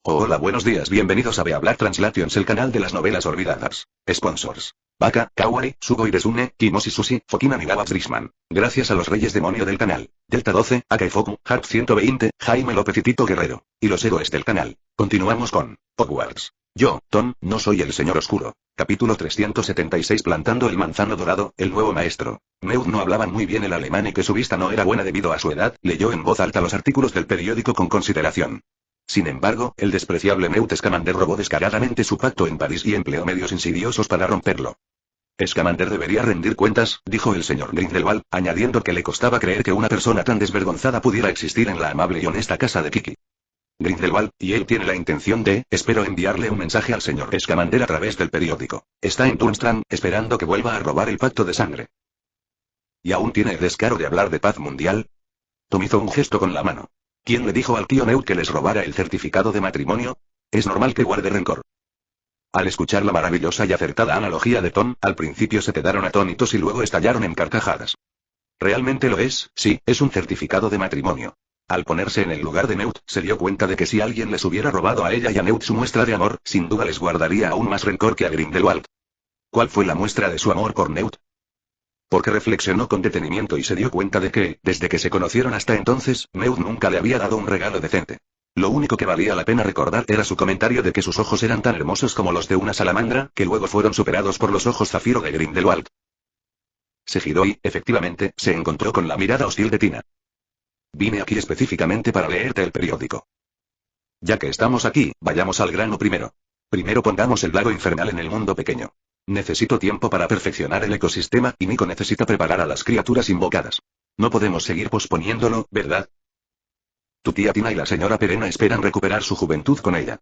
Hola, buenos días, bienvenidos a Beablack Translations, el canal de las novelas olvidadas. Sponsors: Baka, Kawaii, Sugoi Desune, Kimoshi Sushi, Fokina Nigawa Brisman. Gracias a los reyes demonio del canal. Delta 12, Akai Foku, Harp 120, Jaime López y Tito Guerrero. Y los héroes del canal. Continuamos con Hogwarts. Yo, Tom, no soy el señor oscuro. Capítulo 376, plantando el manzano dorado, el nuevo maestro. Meud no hablaba muy bien el alemán y que su vista no era buena debido a su edad, leyó en voz alta los artículos del periódico con consideración. Sin embargo, el despreciable Newt Scamander robó descaradamente su pacto en París y empleó medios insidiosos para romperlo. Scamander debería rendir cuentas, dijo el señor Grindelwald, añadiendo que le costaba creer que una persona tan desvergonzada pudiera existir en la amable y honesta casa de Kiki. Grindelwald, y él tiene la intención de, espero enviarle un mensaje al señor Scamander a través del periódico. Está en Dunstrand, esperando que vuelva a robar el pacto de sangre. ¿Y aún tiene el descaro de hablar de paz mundial? Tom hizo un gesto con la mano. ¿Quién le dijo al tío Newt que les robara el certificado de matrimonio? Es normal que guarde rencor. Al escuchar la maravillosa y acertada analogía de Tom, al principio se quedaron atónitos y luego estallaron en carcajadas. Realmente lo es, sí, es un certificado de matrimonio. Al ponerse en el lugar de Newt, se dio cuenta de que si alguien les hubiera robado a ella y a Newt su muestra de amor, sin duda les guardaría aún más rencor que a Grindelwald. ¿Cuál fue la muestra de su amor por Newt? Porque reflexionó con detenimiento y se dio cuenta de que, desde que se conocieron hasta entonces, Newt nunca le había dado un regalo decente. Lo único que valía la pena recordar era su comentario de que sus ojos eran tan hermosos como los de una salamandra, que luego fueron superados por los ojos zafiro de Grindelwald. Se giró y, efectivamente, se encontró con la mirada hostil de Tina. Vine aquí específicamente para leerte el periódico. Ya que estamos aquí, vayamos al grano primero. Primero pongamos el lago infernal en el mundo pequeño. Necesito tiempo para perfeccionar el ecosistema, y Nico necesita preparar a las criaturas invocadas. No podemos seguir posponiéndolo, ¿verdad? Tu tía Tina y la señora Perena esperan recuperar su juventud con ella.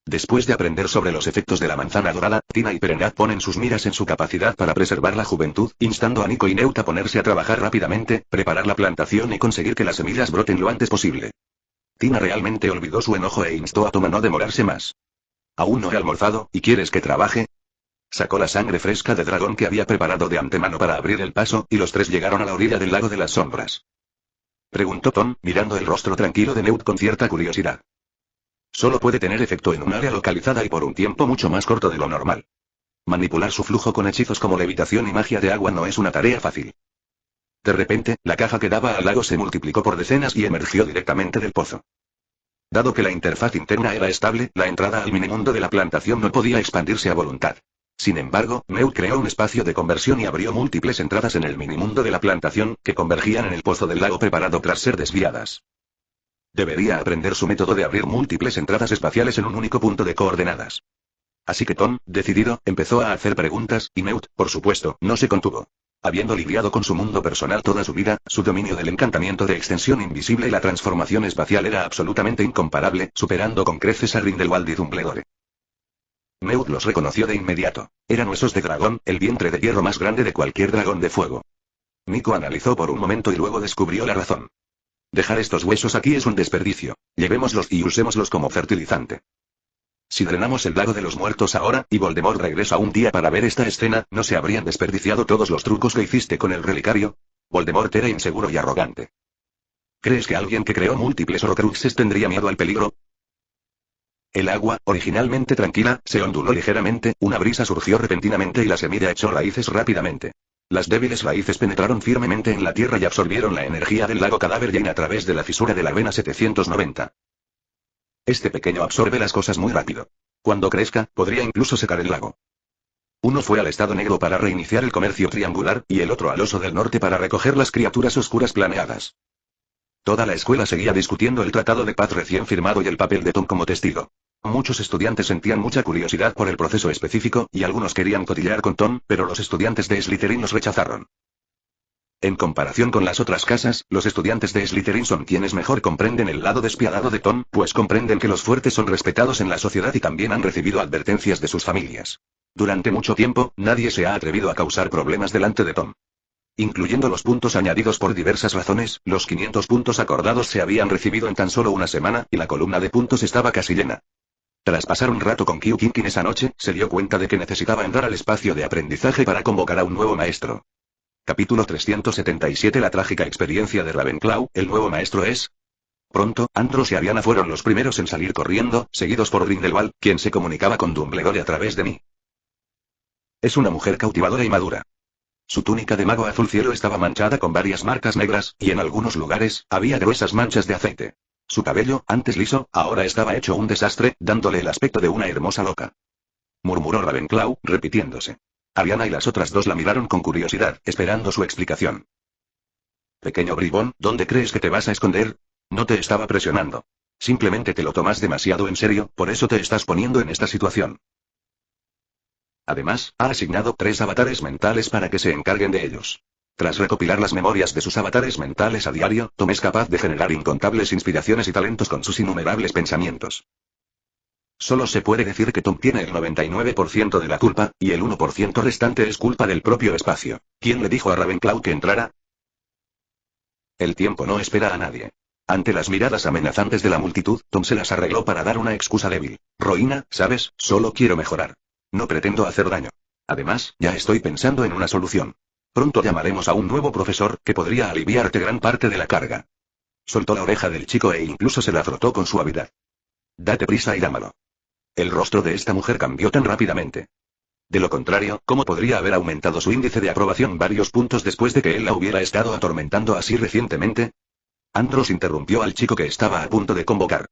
Después de aprender sobre los efectos de la manzana dorada, Tina y Perena ponen sus miras en su capacidad para preservar la juventud, instando a Nico y Newt a ponerse a trabajar rápidamente, preparar la plantación y conseguir que las semillas broten lo antes posible. Tina realmente olvidó su enojo e instó a Tom a no demorarse más. ¿Aún no he almorzado, y quieres que trabaje? Sacó la sangre fresca de dragón que había preparado de antemano para abrir el paso, y los tres llegaron a la orilla del lago de las sombras. Preguntó Tom, mirando el rostro tranquilo de Newt con cierta curiosidad. Solo puede tener efecto en un área localizada y por un tiempo mucho más corto de lo normal. Manipular su flujo con hechizos como levitación y magia de agua no es una tarea fácil. De repente, la caja que daba al lago se multiplicó por decenas y emergió directamente del pozo. Dado que la interfaz interna era estable, la entrada al minimundo de la plantación no podía expandirse a voluntad. Sin embargo, Newt creó un espacio de conversión y abrió múltiples entradas en el minimundo de la plantación, que convergían en el pozo del lago preparado tras ser desviadas. Debería aprender su método de abrir múltiples entradas espaciales en un único punto de coordenadas. Así que Tom, decidido, empezó a hacer preguntas, y Newt, por supuesto, no se contuvo. Habiendo lidiado con su mundo personal toda su vida, su dominio del encantamiento de extensión invisible y la transformación espacial era absolutamente incomparable, superando con creces a Grindelwald y Dumbledore. Newt los reconoció de inmediato. Eran huesos de dragón, el vientre de hierro más grande de cualquier dragón de fuego. Nico analizó por un momento y luego descubrió la razón. Dejar estos huesos aquí es un desperdicio. Llevémoslos y usémoslos como fertilizante. Si drenamos el lago de los muertos ahora, y Voldemort regresa un día para ver esta escena, ¿no se habrían desperdiciado todos los trucos que hiciste con el relicario? Voldemort era inseguro y arrogante. ¿Crees que alguien que creó múltiples Horcruxes tendría miedo al peligro? El agua, originalmente tranquila, se onduló ligeramente, una brisa surgió repentinamente y la semilla echó raíces rápidamente. Las débiles raíces penetraron firmemente en la tierra y absorbieron la energía del lago Cadáver Jane a través de la fisura de la vena 790. Este pequeño absorbe las cosas muy rápido. Cuando crezca, podría incluso secar el lago. Uno fue al Estado Negro para reiniciar el comercio triangular, y el otro al Oso del Norte para recoger las criaturas oscuras planeadas. Toda la escuela seguía discutiendo el tratado de paz recién firmado y el papel de Tom como testigo. Muchos estudiantes sentían mucha curiosidad por el proceso específico, y algunos querían cotillear con Tom, pero los estudiantes de Slytherin los rechazaron. En comparación con las otras casas, los estudiantes de Slytherin son quienes mejor comprenden el lado despiadado de Tom, pues comprenden que los fuertes son respetados en la sociedad y también han recibido advertencias de sus familias. Durante mucho tiempo, nadie se ha atrevido a causar problemas delante de Tom. Incluyendo los puntos añadidos por diversas razones, los 500 puntos acordados se habían recibido en tan solo una semana, y la columna de puntos estaba casi llena. Tras pasar un rato con Kyu Kinkin esa noche, se dio cuenta de que necesitaba entrar al espacio de aprendizaje para convocar a un nuevo maestro. Capítulo 377, la trágica experiencia de Ravenclaw, el nuevo maestro es... Pronto, Andros y Ariana fueron los primeros en salir corriendo, seguidos por Grindelwald, quien se comunicaba con Dumbledore a través de mí. Es una mujer cautivadora y madura. Su túnica de mago azul cielo estaba manchada con varias marcas negras, y en algunos lugares, había gruesas manchas de aceite. Su cabello, antes liso, ahora estaba hecho un desastre, dándole el aspecto de una hermosa loca. Murmuró Ravenclaw, repitiéndose. Ariana y las otras dos la miraron con curiosidad, esperando su explicación. Pequeño bribón, ¿dónde crees que te vas a esconder? No te estaba presionando. Simplemente te lo tomas demasiado en serio, por eso te estás poniendo en esta situación. Además, ha asignado 3 avatares mentales para que se encarguen de ellos. Tras recopilar las memorias de sus avatares mentales a diario, Tom es capaz de generar incontables inspiraciones y talentos con sus innumerables pensamientos. Solo se puede decir que Tom tiene el 99% de la culpa, y el 1% restante es culpa del propio espacio. ¿Quién le dijo a Ravenclaw que entrara? El tiempo no espera a nadie. Ante las miradas amenazantes de la multitud, Tom se las arregló para dar una excusa débil. Roina, ¿sabes? Solo quiero mejorar. No pretendo hacer daño. Además, ya estoy pensando en una solución. Pronto llamaremos a un nuevo profesor, que podría aliviarte gran parte de la carga. Soltó la oreja del chico e incluso se la frotó con suavidad. Date prisa y dámelo. El rostro de esta mujer cambió tan rápidamente. De lo contrario, ¿cómo podría haber aumentado su índice de aprobación varios puntos después de que él la hubiera estado atormentando así recientemente? Andros interrumpió al chico que estaba a punto de convocar.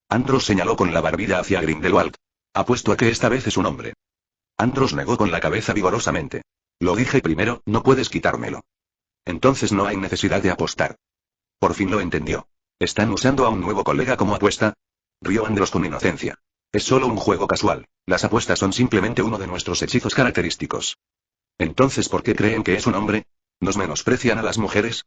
Andros señaló con la barbilla hacia Grindelwald. Apuesto a que esta vez es un hombre. Andros negó con la cabeza vigorosamente. Lo dije primero, no puedes quitármelo. Entonces no hay necesidad de apostar. Por fin lo entendió. ¿Están usando a un nuevo colega como apuesta? Rió Andros con inocencia. Es solo un juego casual. Las apuestas son simplemente uno de nuestros hechizos característicos. Entonces, ¿por qué creen que es un hombre? ¿Nos menosprecian a las mujeres?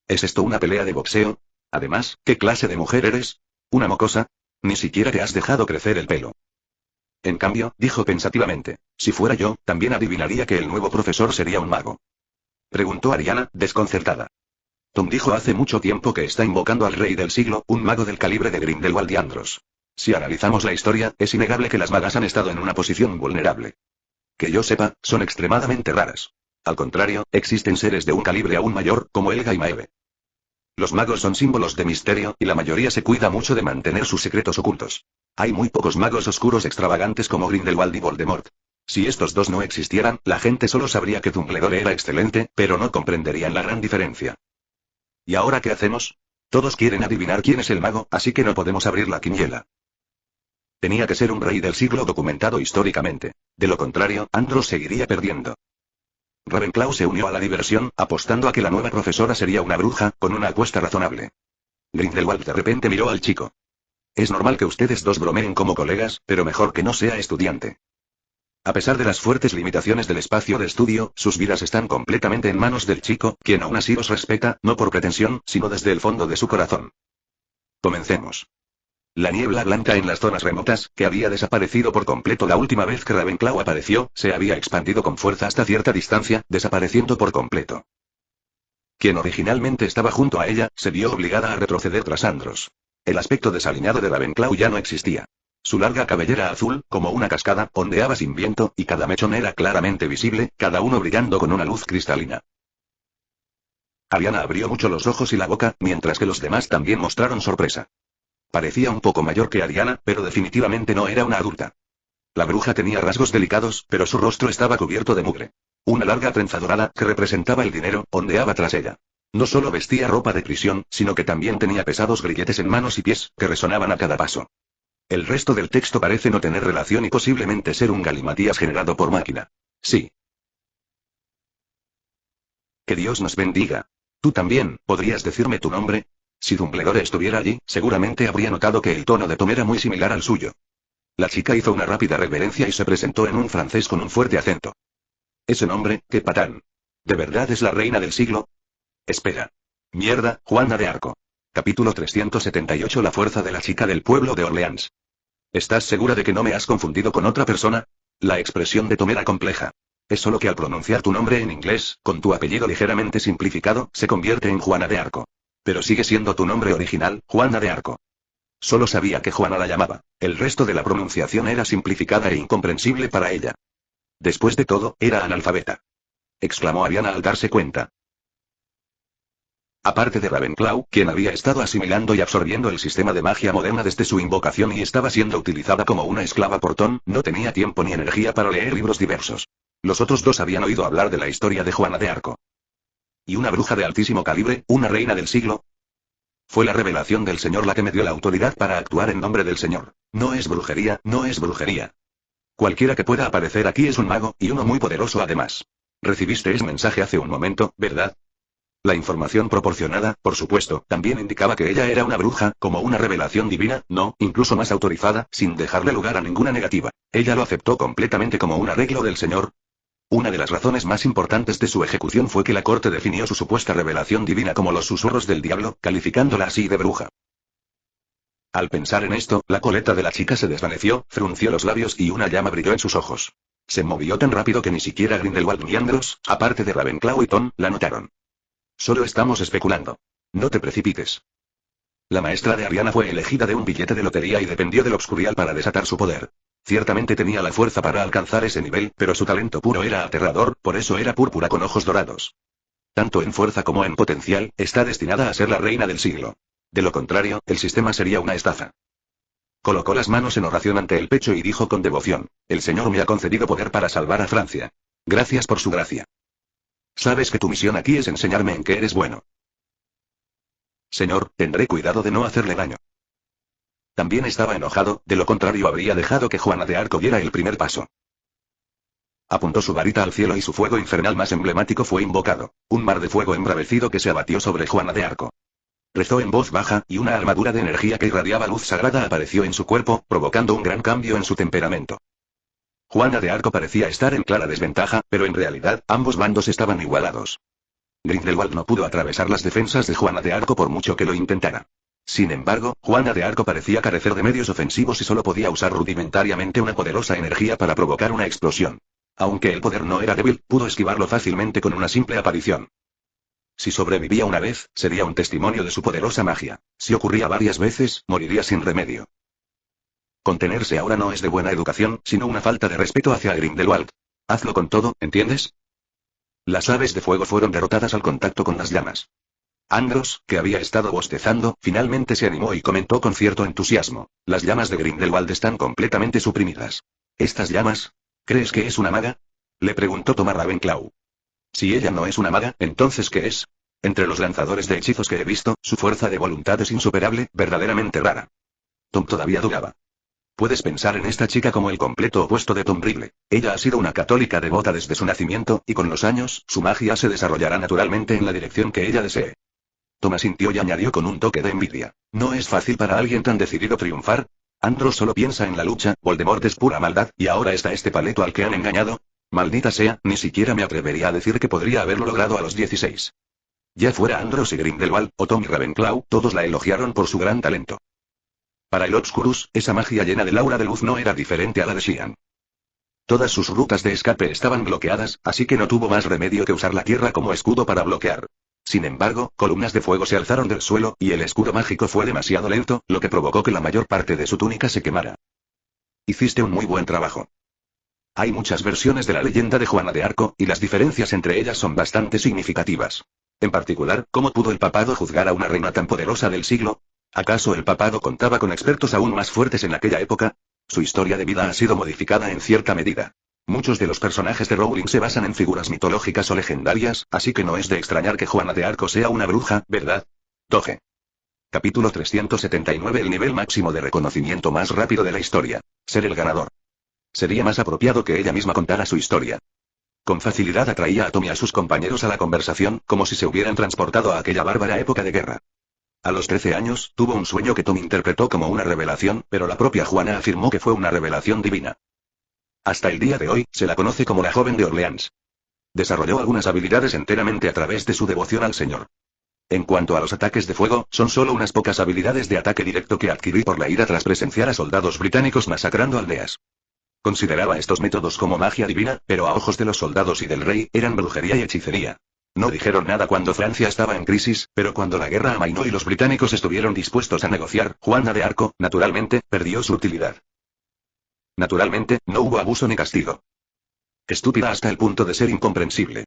¿Es esto una pelea de boxeo? Además, ¿qué clase de mujer eres? ¿Una mocosa? Ni siquiera te has dejado crecer el pelo. En cambio, dijo pensativamente, si fuera yo, también adivinaría que el nuevo profesor sería un mago. Preguntó Ariana, desconcertada. Tom dijo hace mucho tiempo que está invocando al rey del siglo, un mago del calibre de Grindelwald y Andros. Si analizamos la historia, es innegable que las magas han estado en una posición vulnerable. Que yo sepa, son extremadamente raras. Al contrario, existen seres de un calibre aún mayor, como Helga y Maeve. Los magos son símbolos de misterio, y la mayoría se cuida mucho de mantener sus secretos ocultos. Hay muy pocos magos oscuros extravagantes como Grindelwald y Voldemort. Si estos dos no existieran, la gente solo sabría que Dumbledore era excelente, pero no comprenderían la gran diferencia. ¿Y ahora qué hacemos? Todos quieren adivinar quién es el mago, así que no podemos abrir la quiniela. Tenía que ser un rey del siglo documentado históricamente. De lo contrario, Andros seguiría perdiendo. Ravenclaw se unió a la diversión, apostando a que la nueva profesora sería una bruja, con una apuesta razonable. Grindelwald de repente miró al chico. Es normal que ustedes dos bromeen como colegas, pero mejor que no sea estudiante. A pesar de las fuertes limitaciones del espacio de estudio, sus vidas están completamente en manos del chico, quien aún así los respeta, no por pretensión, sino desde el fondo de su corazón. Comencemos. La niebla blanca en las zonas remotas, que había desaparecido por completo la última vez que Ravenclaw apareció, se había expandido con fuerza hasta cierta distancia, desapareciendo por completo. Quien originalmente estaba junto a ella, se vio obligada a retroceder tras Andros. El aspecto desaliñado de Ravenclaw ya no existía. Su larga cabellera azul, como una cascada, ondeaba sin viento, y cada mechón era claramente visible, cada uno brillando con una luz cristalina. Ariana abrió mucho los ojos y la boca, mientras que los demás también mostraron sorpresa. Parecía un poco mayor que Ariana, pero definitivamente no era una adulta. La bruja tenía rasgos delicados, pero su rostro estaba cubierto de mugre. Una larga trenza dorada, que representaba el dinero, ondeaba tras ella. No solo vestía ropa de prisión, sino que también tenía pesados grilletes en manos y pies, que resonaban a cada paso. El resto del texto parece no tener relación y posiblemente ser un galimatías generado por máquina. Sí. Que Dios nos bendiga. Tú también, ¿podrías decirme tu nombre? Si Dumbledore estuviera allí, seguramente habría notado que el tono de Tom era muy similar al suyo. La chica hizo una rápida reverencia y se presentó en un francés con un fuerte acento. Ese nombre, qué patán. ¿De verdad es la reina del siglo? Espera. Mierda, Juana de Arco. Capítulo 378. La fuerza de la chica del pueblo de Orleans. ¿Estás segura de que no me has confundido con otra persona? La expresión de Tom era compleja. Es solo que al pronunciar tu nombre en inglés, con tu apellido ligeramente simplificado, se convierte en Juana de Arco. Pero sigue siendo tu nombre original, Juana de Arco. Solo sabía que Juana la llamaba. El resto de la pronunciación era simplificada e incomprensible para ella. Después de todo, era analfabeta. Exclamó Ariana al darse cuenta. Aparte de Ravenclaw, quien había estado asimilando y absorbiendo el sistema de magia moderna desde su invocación y estaba siendo utilizada como una esclava por Tom, no tenía tiempo ni energía para leer libros diversos. Los otros dos habían oído hablar de la historia de Juana de Arco. ¿Y una bruja de altísimo calibre, una reina del siglo? Fue la revelación del Señor la que me dio la autoridad para actuar en nombre del Señor. No es brujería, no es brujería. Cualquiera que pueda aparecer aquí es un mago, y uno muy poderoso además. Recibiste ese mensaje hace un momento, ¿verdad? La información proporcionada, por supuesto, también indicaba que ella era una bruja, como una revelación divina, no, incluso más autorizada, sin dejarle lugar a ninguna negativa. Ella lo aceptó completamente como un arreglo del Señor. Una de las razones más importantes de su ejecución fue que la corte definió su supuesta revelación divina como los susurros del diablo, calificándola así de bruja. Al pensar en esto, la coleta de la chica se desvaneció, frunció los labios y una llama brilló en sus ojos. Se movió tan rápido que ni siquiera Grindelwald ni Andros, aparte de Ravenclaw y Tom, la notaron. Solo estamos especulando. No te precipites. La maestra de Ariana fue elegida de un billete de lotería y dependió del Obscurial para desatar su poder. Ciertamente tenía la fuerza para alcanzar ese nivel, pero su talento puro era aterrador, por eso era púrpura con ojos dorados. Tanto en fuerza como en potencial, está destinada a ser la reina del siglo. De lo contrario, el sistema sería una estafa. Colocó las manos en oración ante el pecho y dijo con devoción: el Señor me ha concedido poder para salvar a Francia. Gracias por su gracia. Sabes que tu misión aquí es enseñarme en qué eres bueno. Señor, tendré cuidado de no hacerle daño. También estaba enojado, de lo contrario habría dejado que Juana de Arco diera el primer paso. Apuntó su varita al cielo y su fuego infernal más emblemático fue invocado, un mar de fuego embravecido que se abatió sobre Juana de Arco. Rezó en voz baja, y una armadura de energía que irradiaba luz sagrada apareció en su cuerpo, provocando un gran cambio en su temperamento. Juana de Arco parecía estar en clara desventaja, pero en realidad, ambos bandos estaban igualados. Grindelwald no pudo atravesar las defensas de Juana de Arco por mucho que lo intentara. Sin embargo, Juana de Arco parecía carecer de medios ofensivos y solo podía usar rudimentariamente una poderosa energía para provocar una explosión. Aunque el poder no era débil, pudo esquivarlo fácilmente con una simple aparición. Si sobrevivía una vez, sería un testimonio de su poderosa magia. Si ocurría varias veces, moriría sin remedio. Contenerse ahora no es de buena educación, sino una falta de respeto hacia Grindelwald. Hazlo con todo, ¿entiendes? Las aves de fuego fueron derrotadas al contacto con las llamas. Andros, que había estado bostezando, finalmente se animó y comentó con cierto entusiasmo: las llamas de Grindelwald están completamente suprimidas. ¿Estas llamas? ¿Crees que es una maga? Le preguntó Tom a Ravenclaw. Si ella no es una maga, ¿entonces qué es? Entre los lanzadores de hechizos que he visto, su fuerza de voluntad es insuperable, verdaderamente rara. Tom todavía dudaba. Puedes pensar en esta chica como el completo opuesto de Tom Riddle. Ella ha sido una católica devota desde su nacimiento, y con los años, su magia se desarrollará naturalmente en la dirección que ella desee. Tom asintió y añadió con un toque de envidia: ¿no es fácil para alguien tan decidido triunfar? Andros solo piensa en la lucha, Voldemort es pura maldad, y ahora está este paleto al que han engañado. Maldita sea, ni siquiera me atrevería a decir que podría haberlo logrado a los 16. Ya fuera Andros y Grindelwald, o Tom y Ravenclaw, todos la elogiaron por su gran talento. Para el Obscurus, esa magia llena de aura de luz no era diferente a la de Xian. Todas sus rutas de escape estaban bloqueadas, así que no tuvo más remedio que usar la tierra como escudo para bloquear. Sin embargo, columnas de fuego se alzaron del suelo, y el escudo mágico fue demasiado lento, lo que provocó que la mayor parte de su túnica se quemara. Hiciste un muy buen trabajo. Hay muchas versiones de la leyenda de Juana de Arco, y las diferencias entre ellas son bastante significativas. En particular, ¿cómo pudo el papado juzgar a una reina tan poderosa del siglo? ¿Acaso el papado contaba con expertos aún más fuertes en aquella época? Su historia de vida ha sido modificada en cierta medida. Muchos de los personajes de Rowling se basan en figuras mitológicas o legendarias, así que no es de extrañar que Juana de Arco sea una bruja, ¿verdad? Doge. Capítulo 379. El nivel máximo de reconocimiento más rápido de la historia. Ser el ganador. Sería más apropiado que ella misma contara su historia. Con facilidad atraía a Tom y a sus compañeros a la conversación, como si se hubieran transportado a aquella bárbara época de guerra. A los 13 años, tuvo un sueño que Tom interpretó como una revelación, pero la propia Juana afirmó que fue una revelación divina. Hasta el día de hoy, se la conoce como la joven de Orleans. Desarrolló algunas habilidades enteramente a través de su devoción al Señor. En cuanto a los ataques de fuego, son solo unas pocas habilidades de ataque directo que adquirí por la ira tras presenciar a soldados británicos masacrando aldeas. Consideraba estos métodos como magia divina, pero a ojos de los soldados y del rey, eran brujería y hechicería. No dijeron nada cuando Francia estaba en crisis, pero cuando la guerra amainó y los británicos estuvieron dispuestos a negociar, Juana de Arco, naturalmente, perdió su utilidad. Naturalmente, no hubo abuso ni castigo. Estúpida hasta el punto de ser incomprensible.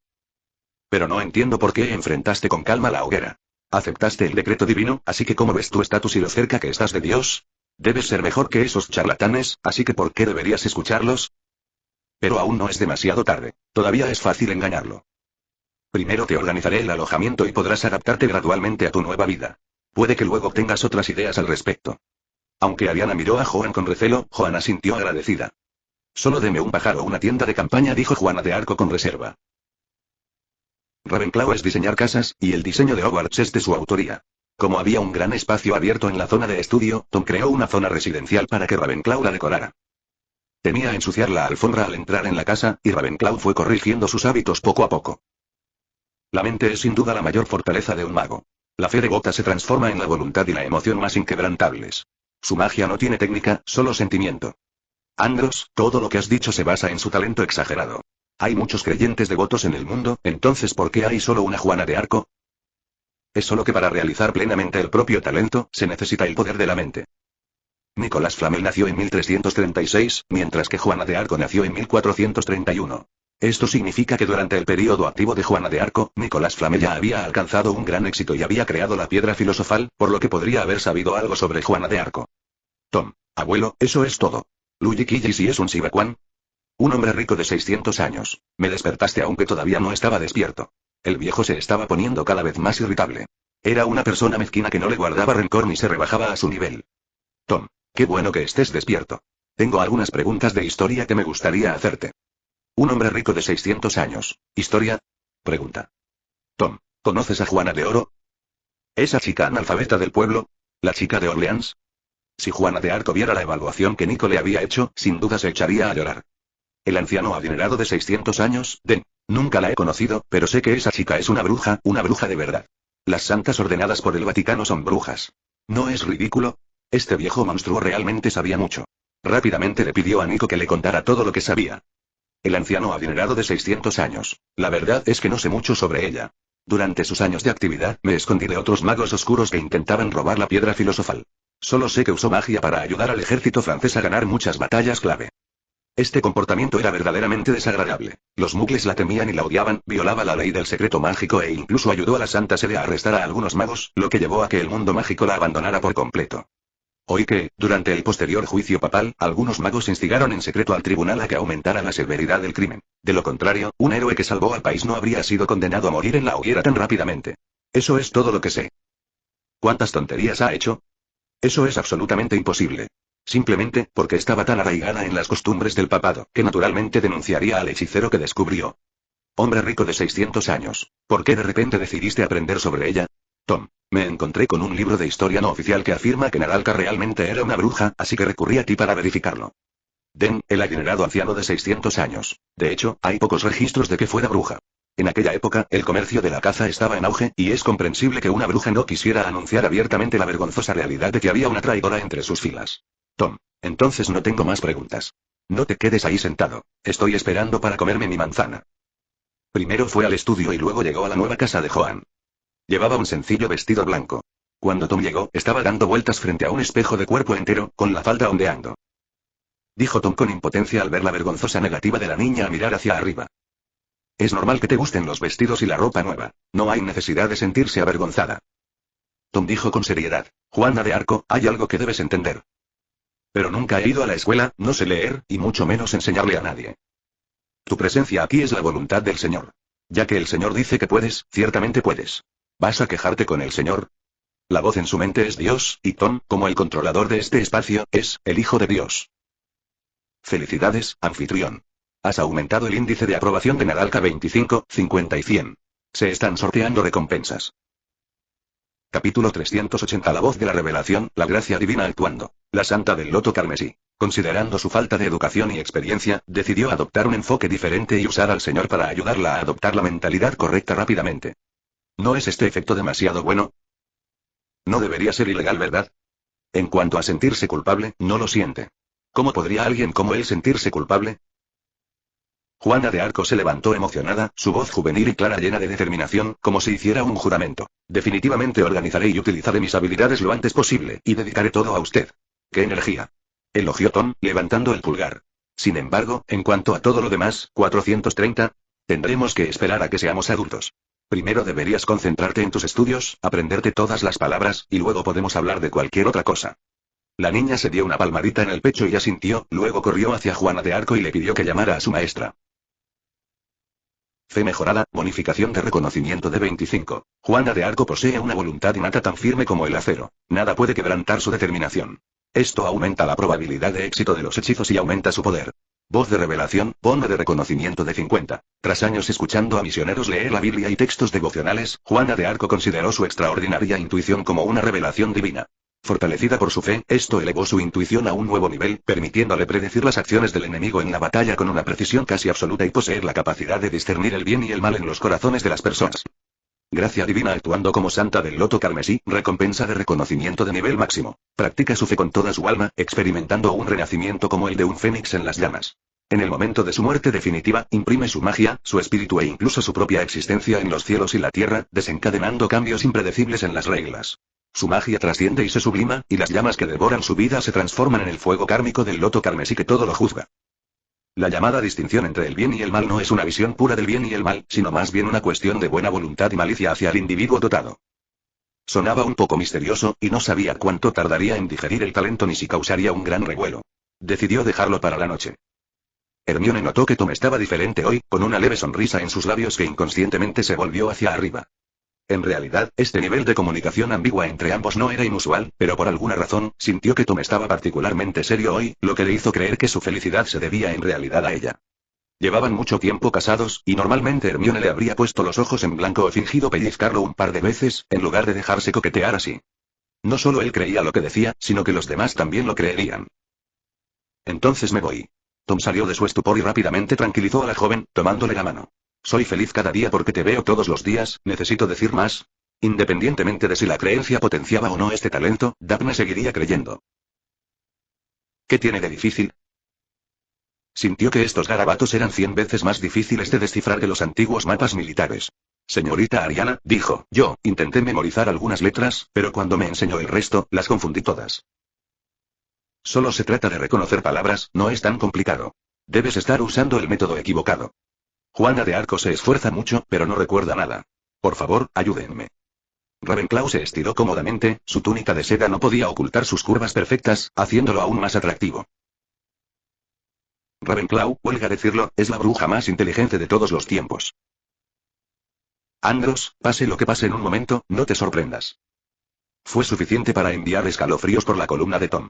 Pero no entiendo por qué enfrentaste con calma la hoguera. Aceptaste el decreto divino, así que ¿cómo ves tu estatus y lo cerca que estás de Dios? Debes ser mejor que esos charlatanes, así que ¿por qué deberías escucharlos? Pero aún no es demasiado tarde. Todavía es fácil engañarlo. Primero te organizaré el alojamiento y podrás adaptarte gradualmente a tu nueva vida. Puede que luego tengas otras ideas al respecto. Aunque Ariana miró a Joan con recelo, Joana sintió agradecida. Solo deme un pajar o una tienda de campaña, dijo Juana de Arco con reserva. Ravenclaw es diseñar casas, y el diseño de Hogwarts es de su autoría. Como había un gran espacio abierto en la zona de estudio, Tom creó una zona residencial para que Ravenclaw la decorara. Temía ensuciar la alfombra al entrar en la casa, y Ravenclaw fue corrigiendo sus hábitos poco a poco. La mente es sin duda la mayor fortaleza de un mago. La fe devota se transforma en la voluntad y la emoción más inquebrantables. Su magia no tiene técnica, solo sentimiento. Andros, todo lo que has dicho se basa en su talento exagerado. Hay muchos creyentes devotos en el mundo, entonces ¿por qué hay solo una Juana de Arco? Es solo que para realizar plenamente el propio talento, se necesita el poder de la mente. Nicolás Flamel nació en 1336, mientras que Juana de Arco nació en 1431. Esto significa que durante el período activo de Juana de Arco, Nicolás Flamel ya había alcanzado un gran éxito y había creado la piedra filosofal, por lo que podría haber sabido algo sobre Juana de Arco. Tom, abuelo, eso es todo. Luigi Quillis es un Sivacuán. Un hombre rico de 600 años. Me despertaste aunque todavía no estaba despierto. El viejo se estaba poniendo cada vez más irritable. Era una persona mezquina que no le guardaba rencor ni se rebajaba a su nivel. Tom, qué bueno que estés despierto. Tengo algunas preguntas de historia que me gustaría hacerte. Un hombre rico de 600 años. ¿Historia? Pregunta. Tom, ¿conoces a Juana de Oro? ¿Esa chica analfabeta del pueblo? ¿La chica de Orleans? Si Juana de Arco viera la evaluación que Nico le había hecho, sin duda se echaría a llorar. El anciano adinerado de 600 años, nunca la he conocido, pero sé que esa chica es una bruja de verdad. Las santas ordenadas por el Vaticano son brujas. ¿No es ridículo? Este viejo monstruo realmente sabía mucho. Rápidamente le pidió a Nico que le contara todo lo que sabía. El anciano adinerado de 600 años. La verdad es que no sé mucho sobre ella. Durante sus años de actividad, me escondí de otros magos oscuros que intentaban robar la piedra filosofal. Solo sé que usó magia para ayudar al ejército francés a ganar muchas batallas clave. Este comportamiento era verdaderamente desagradable. Los mugles la temían y la odiaban, violaba la ley del secreto mágico e incluso ayudó a la Santa Sede a arrestar a algunos magos, lo que llevó a que el mundo mágico la abandonara por completo. Oí que, durante el posterior juicio papal, algunos magos instigaron en secreto al tribunal a que aumentara la severidad del crimen. De lo contrario, un héroe que salvó al país no habría sido condenado a morir en la hoguera tan rápidamente. Eso es todo lo que sé. ¿Cuántas tonterías ha hecho? Eso es absolutamente imposible. Simplemente, porque estaba tan arraigada en las costumbres del papado, que naturalmente denunciaría al hechicero que descubrió. Hombre rico de 600 años. ¿Por qué de repente decidiste aprender sobre ella? Tom, me encontré con un libro de historia no oficial que afirma que Naralka realmente era una bruja, así que recurrí a ti para verificarlo. El adinerado anciano de 600 años. De hecho, hay pocos registros de que fuera bruja. En aquella época, el comercio de la caza estaba en auge, y es comprensible que una bruja no quisiera anunciar abiertamente la vergonzosa realidad de que había una traidora entre sus filas. Tom, entonces no tengo más preguntas. No te quedes ahí sentado. Estoy esperando para comerme mi manzana. Primero fue al estudio y luego llegó a la nueva casa de Joan. Llevaba un sencillo vestido blanco. Cuando Tom llegó, estaba dando vueltas frente a un espejo de cuerpo entero, con la falda ondeando. Dijo Tom con impotencia al ver la vergonzosa negativa de la niña a mirar hacia arriba. Es normal que te gusten los vestidos y la ropa nueva. No hay necesidad de sentirse avergonzada. Tom dijo con seriedad. Juana de Arco, hay algo que debes entender. Pero nunca he ido a la escuela, no sé leer, y mucho menos enseñarle a nadie. Tu presencia aquí es la voluntad del Señor. Ya que el Señor dice que puedes, ciertamente puedes. ¿Vas a quejarte con el Señor? La voz en su mente es Dios, y Tom, como el controlador de este espacio, es el Hijo de Dios. Felicidades, anfitrión. Has aumentado el índice de aprobación de Naralka 25, 50 y 100. Se están sorteando recompensas. Capítulo 380. La voz de la revelación, la gracia divina actuando. La santa del loto carmesí, considerando su falta de educación y experiencia, decidió adoptar un enfoque diferente y usar al Señor para ayudarla a adoptar la mentalidad correcta rápidamente. ¿No es este efecto demasiado bueno? No debería ser ilegal, ¿verdad? En cuanto a sentirse culpable, no lo siente. ¿Cómo podría alguien como él sentirse culpable? Juana de Arco se levantó emocionada, su voz juvenil y clara llena de determinación, como si hiciera un juramento. Definitivamente organizaré y utilizaré mis habilidades lo antes posible, y dedicaré todo a usted. ¡Qué energía! Elogió Tom, levantando el pulgar. Sin embargo, en cuanto a todo lo demás, 430, tendremos que esperar a que seamos adultos. Primero deberías concentrarte en tus estudios, aprenderte todas las palabras, y luego podemos hablar de cualquier otra cosa. La niña se dio una palmadita en el pecho y asintió, luego corrió hacia Juana de Arco y le pidió que llamara a su maestra. Fe mejorada, bonificación de reconocimiento de 25. Juana de Arco posee una voluntad innata tan firme como el acero. Nada puede quebrantar su determinación. Esto aumenta la probabilidad de éxito de los hechizos y aumenta su poder. Voz de revelación, bomba de reconocimiento de 50. Tras años escuchando a misioneros leer la Biblia y textos devocionales, Juana de Arco consideró su extraordinaria intuición como una revelación divina. Fortalecida por su fe, esto elevó su intuición a un nuevo nivel, permitiéndole predecir las acciones del enemigo en la batalla con una precisión casi absoluta y poseer la capacidad de discernir el bien y el mal en los corazones de las personas. Gracia divina actuando como santa del loto carmesí, recompensa de reconocimiento de nivel máximo. Practica su fe con toda su alma, experimentando un renacimiento como el de un fénix en las llamas. En el momento de su muerte definitiva, imprime su magia, su espíritu e incluso su propia existencia en los cielos y la tierra, desencadenando cambios impredecibles en las reglas. Su magia trasciende y se sublima, y las llamas que devoran su vida se transforman en el fuego kármico del loto carmesí que todo lo juzga. La llamada distinción entre el bien y el mal no es una visión pura del bien y el mal, sino más bien una cuestión de buena voluntad y malicia hacia el individuo dotado. Sonaba un poco misterioso, y no sabía cuánto tardaría en digerir el talento ni si causaría un gran revuelo. Decidió dejarlo para la noche. Hermione notó que Tom estaba diferente hoy, con una leve sonrisa en sus labios que inconscientemente se volvió hacia arriba. En realidad, este nivel de comunicación ambigua entre ambos no era inusual, pero por alguna razón, sintió que Tom estaba particularmente serio hoy, lo que le hizo creer que su felicidad se debía en realidad a ella. Llevaban mucho tiempo casados, y normalmente Hermione le habría puesto los ojos en blanco o fingido pellizcarlo un par de veces, en lugar de dejarse coquetear así. No solo él creía lo que decía, sino que los demás también lo creerían. Entonces me voy. Tom salió de su estupor y rápidamente tranquilizó a la joven, tomándole la mano. Soy feliz cada día porque te veo todos los días, ¿necesito decir más? Independientemente de si la creencia potenciaba o no este talento, Daphne seguiría creyendo. ¿Qué tiene de difícil? Sintió que estos garabatos eran 100 veces más difíciles de descifrar que los antiguos mapas militares. Señorita Ariana, dijo, yo, intenté memorizar algunas letras, pero cuando me enseñó el resto, las confundí todas. Solo se trata de reconocer palabras, no es tan complicado. Debes estar usando el método equivocado. Juana de Arco se esfuerza mucho, pero no recuerda nada. Por favor, ayúdenme. Ravenclaw se estiró cómodamente, su túnica de seda no podía ocultar sus curvas perfectas, haciéndolo aún más atractivo. Ravenclaw, huelga decirlo, es la bruja más inteligente de todos los tiempos. Andros, pase lo que pase en un momento, no te sorprendas. Fue suficiente para enviar escalofríos por la columna de Tom.